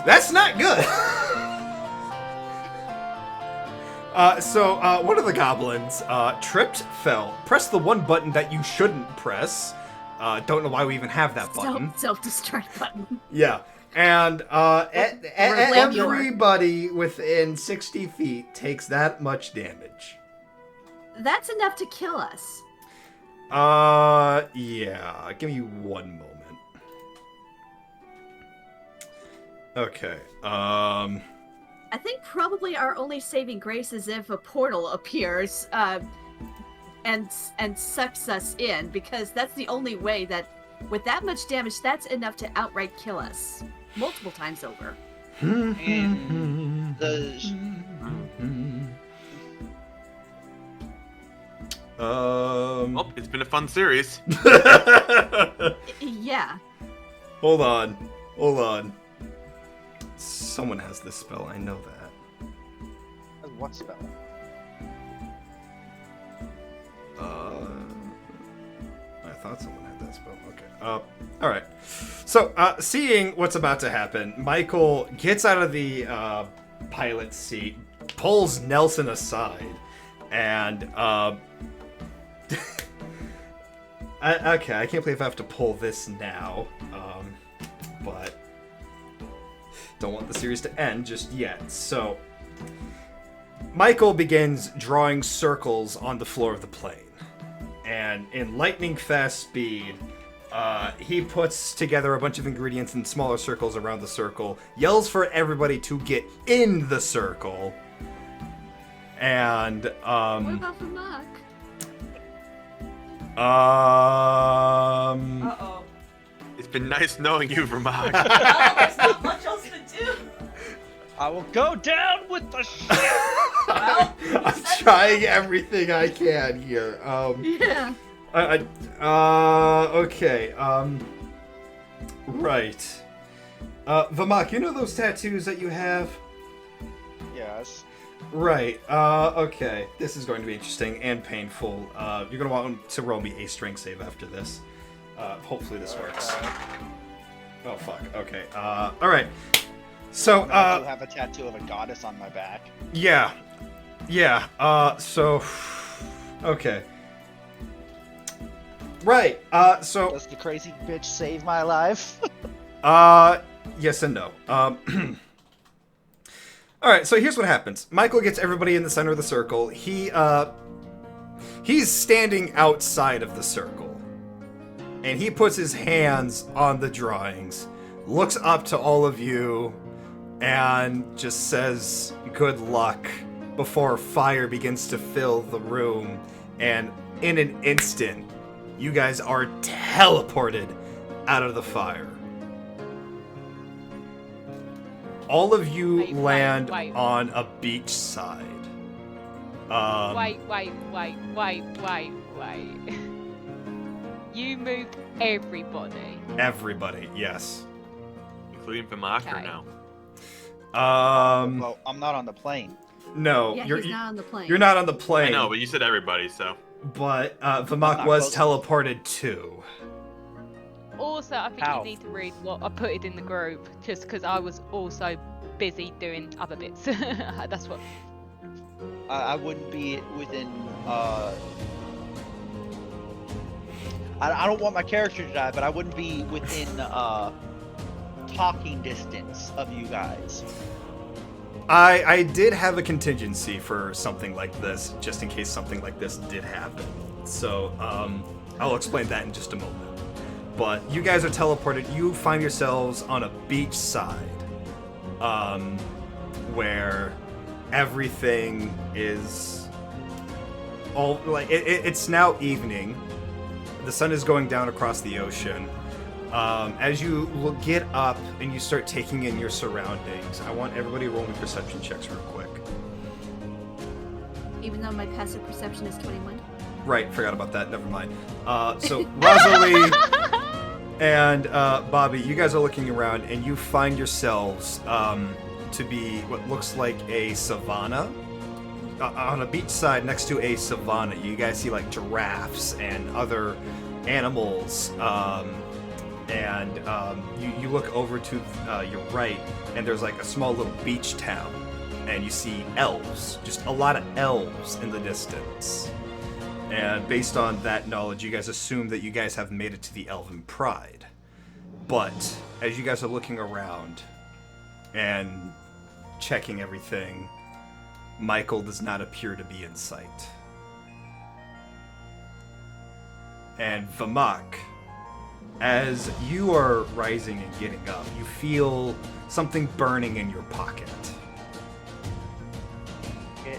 That's not good! So one of the goblins tripped, fell, pressed the one button that you shouldn't press. Don't know why we even have that button. Self-destruct button. Yeah. And Blame your- everybody within 60 feet takes that much damage. That's enough to kill us. Yeah. Give me 1 moment. Okay. I think probably our only saving grace is if a portal appears and sucks us in, because that's the only way that, with that much damage, that's enough to outright kill us multiple times over. And the Well, it's been a fun series. Yeah. Hold on. Someone has this spell, I know that. what spell? I thought someone had that spell. Okay. Alright. So, seeing what's about to happen, Michael gets out of the pilot's seat, pulls Nelson aside, and okay, I can't believe I have to pull this now. But don't want the series to end just yet. So Michael begins drawing circles on the floor of the plane. And in lightning fast speed, he puts together a bunch of ingredients in smaller circles around the circle, yells for everybody to get in the circle, and What about the knock? Uh-oh. It's been nice knowing you, Vermont. Well, there's not much else to do. I will go down with the ship. Well, I'm trying everything I can here. Yeah. Okay. Right. Vamak, you know those tattoos that you have? Yes. Right. Okay. This is going to be interesting and painful. You're gonna want to roll me a strength save after this. Hopefully this works. Oh fuck. Okay. All right. So, I do have a tattoo of a goddess on my back. yeah. Yeah, so... Okay. Right, so... Does the crazy bitch save my life? Yes and no. Alright, so here's what happens. Michael gets everybody in the center of the circle. He's standing outside of the circle. And he puts his hands on the drawings, looks up to all of you, and just says, "Good luck," before fire begins to fill the room. And in an instant, you guys are teleported out of the fire. All of you Wait. land on a beach side. Wait. You moved everybody. Everybody, yes. Including Famak or Okay. no? Well, I'm not on the plane. No, Yeah, you're he's not on the plane. you're not on the I plane. know, but you said everybody, so. But Vamak Not was close. teleported too. Also, I think How? you need to read what I put it in the group, just because I was also busy doing other bits. That's what. I wouldn't be within. I don't want my character to die, but I wouldn't be within talking distance of you guys. I did have a contingency for something like this, just in case something like this did happen. So I'll explain that in just a moment. But you guys are teleported. You find yourselves on a beach side, where everything is all like it's now evening. The sun is going down across the ocean. As you get up and you start taking in your surroundings, I want everybody to roll me perception checks real quick. Even though my passive perception is 21. Right, forgot about that. Never mind. So Rosalie and Bobby, you guys are looking around and you find yourselves to be what looks like a savanna. On a beach side next to a savanna, you guys see like giraffes and other animals. You look over to your right, and there's like a small little beach town, and you see elves, just a lot of elves in the distance. And based on that knowledge, you guys assume that you guys have made it to the Elven Pride. But as you guys are looking around and checking everything, Michael does not appear to be in sight. And Vamak, as you are rising and getting up, you feel something burning in your pocket. Okay.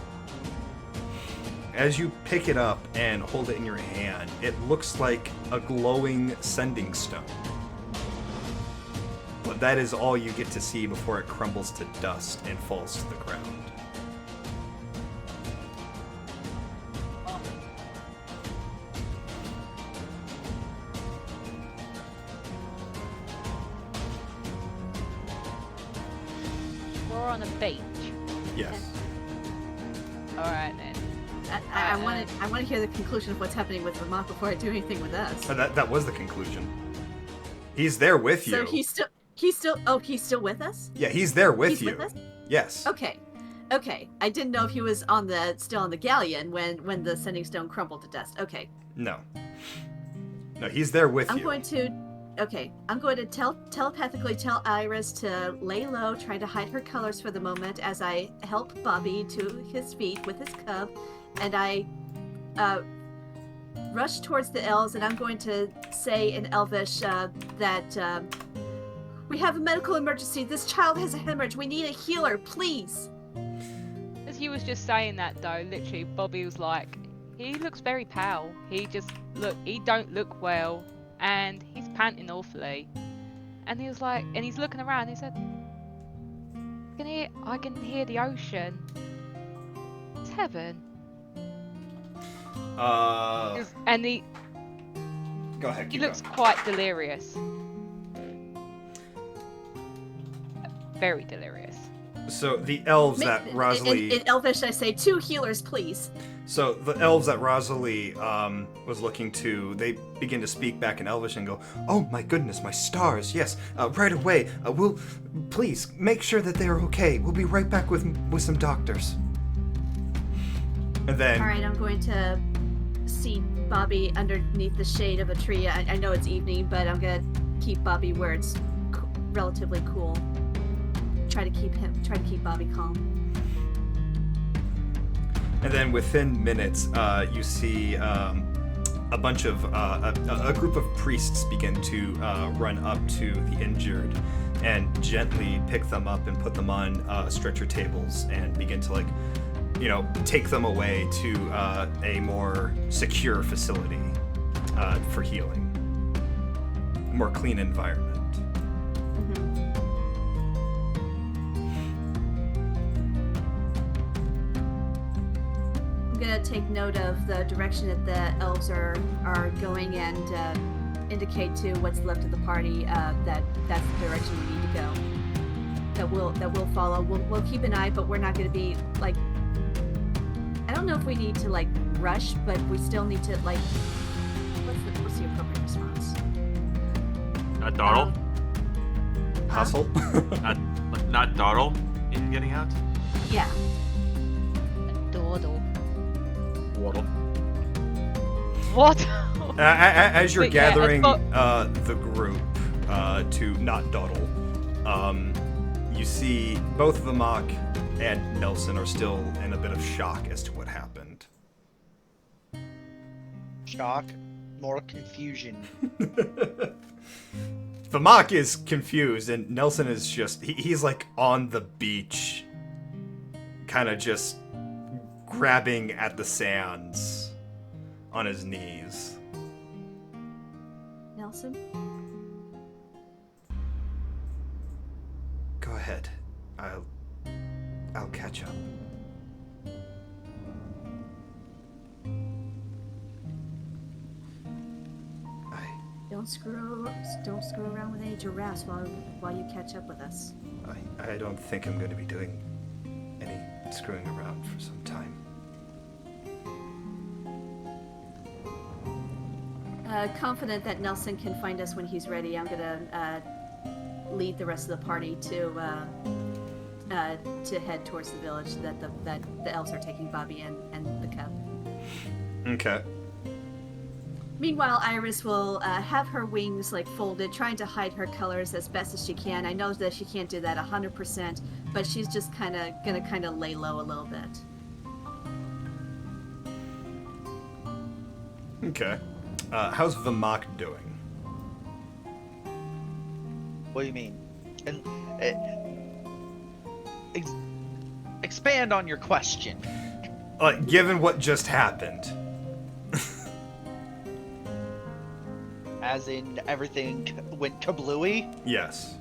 As you pick it up and hold it in your hand, it looks like a glowing sending stone. But that is all you get to see before it crumbles to dust and falls to the ground. We're on a beach. Yes. All right then. I want to hear the conclusion of what's happening with Vermont before I do anything with us. That was the conclusion. He's there with you. So he's still with us? Yeah, he's there with He's you. with us? Yes. Okay. I didn't know if he was still on the galleon when the sending stone crumbled to dust. Okay. No, he's there with I'm you. going to telepathically tell Iris to lay low, trying to hide her colors for the moment as I help Bobby to his feet with his cub, and I rush towards the elves, and I'm going to say in Elvish that we have a medical emergency. This child has a hemorrhage. We need a healer, please. As he was just saying that though, literally, Bobby was like, he looks very pale. He don't look well, and he's panting awfully. And he was like, and he's looking around. He said, I can hear the ocean. It's heaven. And Go ahead. he Keep looks going. quite delirious. Very delirious. So the elves that Rosalie. In Elvish, I say 2 healers, please. So the elves that Rosalie was looking to, they begin to speak back in Elvish and go, "Oh my goodness, my stars! Yes, right away. We'll please make sure that they are okay. We'll be right back with some doctors." And then All right, I'm going to seat Bobby underneath the shade of a tree. I know it's evening, but I'm gonna keep Bobby where it's relatively cool. Try to keep Bobby calm. And then within minutes, you see a bunch of a group of priests begin to run up to the injured and gently pick them up and put them on stretcher tables and begin to take them away to a more secure facility for healing, more clean environment. I'm gonna take note of the direction that the elves are going and indicate to what's left of the party that that's the direction we need to go. That we'll follow. We'll keep an eye, but we're not gonna be like. I don't know if we need to rush, but we still need to what's the appropriate response? Not dawdle. Hustle. Not dawdle in getting out. Yeah. Dawdle. Waddle. What? As you're But yeah, gathering I the group to not dawdle, you see both Vamok and Nelson are still in a bit of shock as to what happened. Shock, more confusion. Vamok is confused, and Nelson is just he's on the beach, kind of just grabbing at the sands on his knees. Nelson? Go ahead. I'll catch up. Don't screw around with any giraffes while you catch up with us. I don't think I'm going to be doing any screwing around for some time. Confident that Nelson can find us when he's ready, I'm gonna lead the rest of the party to head towards the village that the elves are taking Bobby and the cub. Okay. Meanwhile, Iris will have her wings folded, trying to hide her colors as best as she can. I know that she can't do that 100%, but she's just gonna lay low a little bit. Okay. How's Vamok doing? What do you mean? And expand on your question. Given what just happened. As in everything went kablooey? Yes.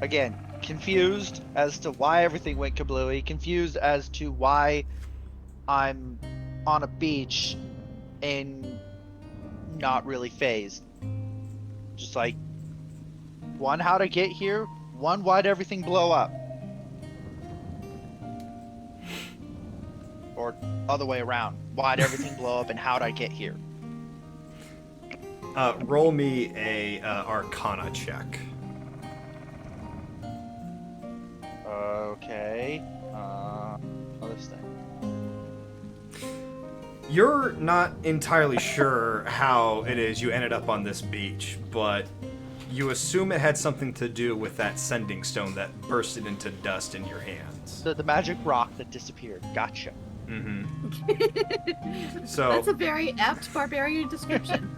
Again, confused as to why everything went kablooey, confused as to why I'm on a beach and not really phased. Just one, how to get here, one, why'd everything blow up? Or other way around, why'd everything blow up and how'd I get here? Roll me a Arcana check. Okay. This thing. You're not entirely sure how it is you ended up on this beach, but you assume it had something to do with that sending stone that bursted into dust in your hands. The magic rock that disappeared. Gotcha. Mm-hmm. So That's a very apt barbarian description.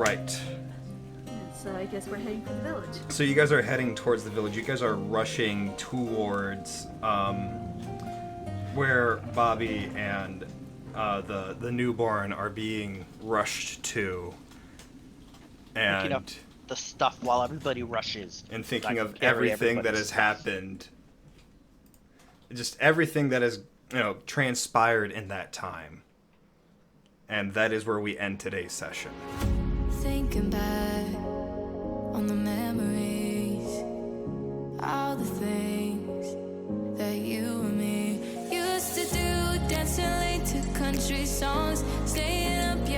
right. So I guess we're heading for the village. So you guys are heading towards the village. You guys are rushing towards where Bobby and the newborn are being rushed to, Picking up and the stuff while everybody rushes. thinking I can of carry everything that everybody's has stuff. happened, just everything that has transpired in that time, and that is where we end today's session. Thinking back on the memories, all the things that you and me used to do. country songs, staying up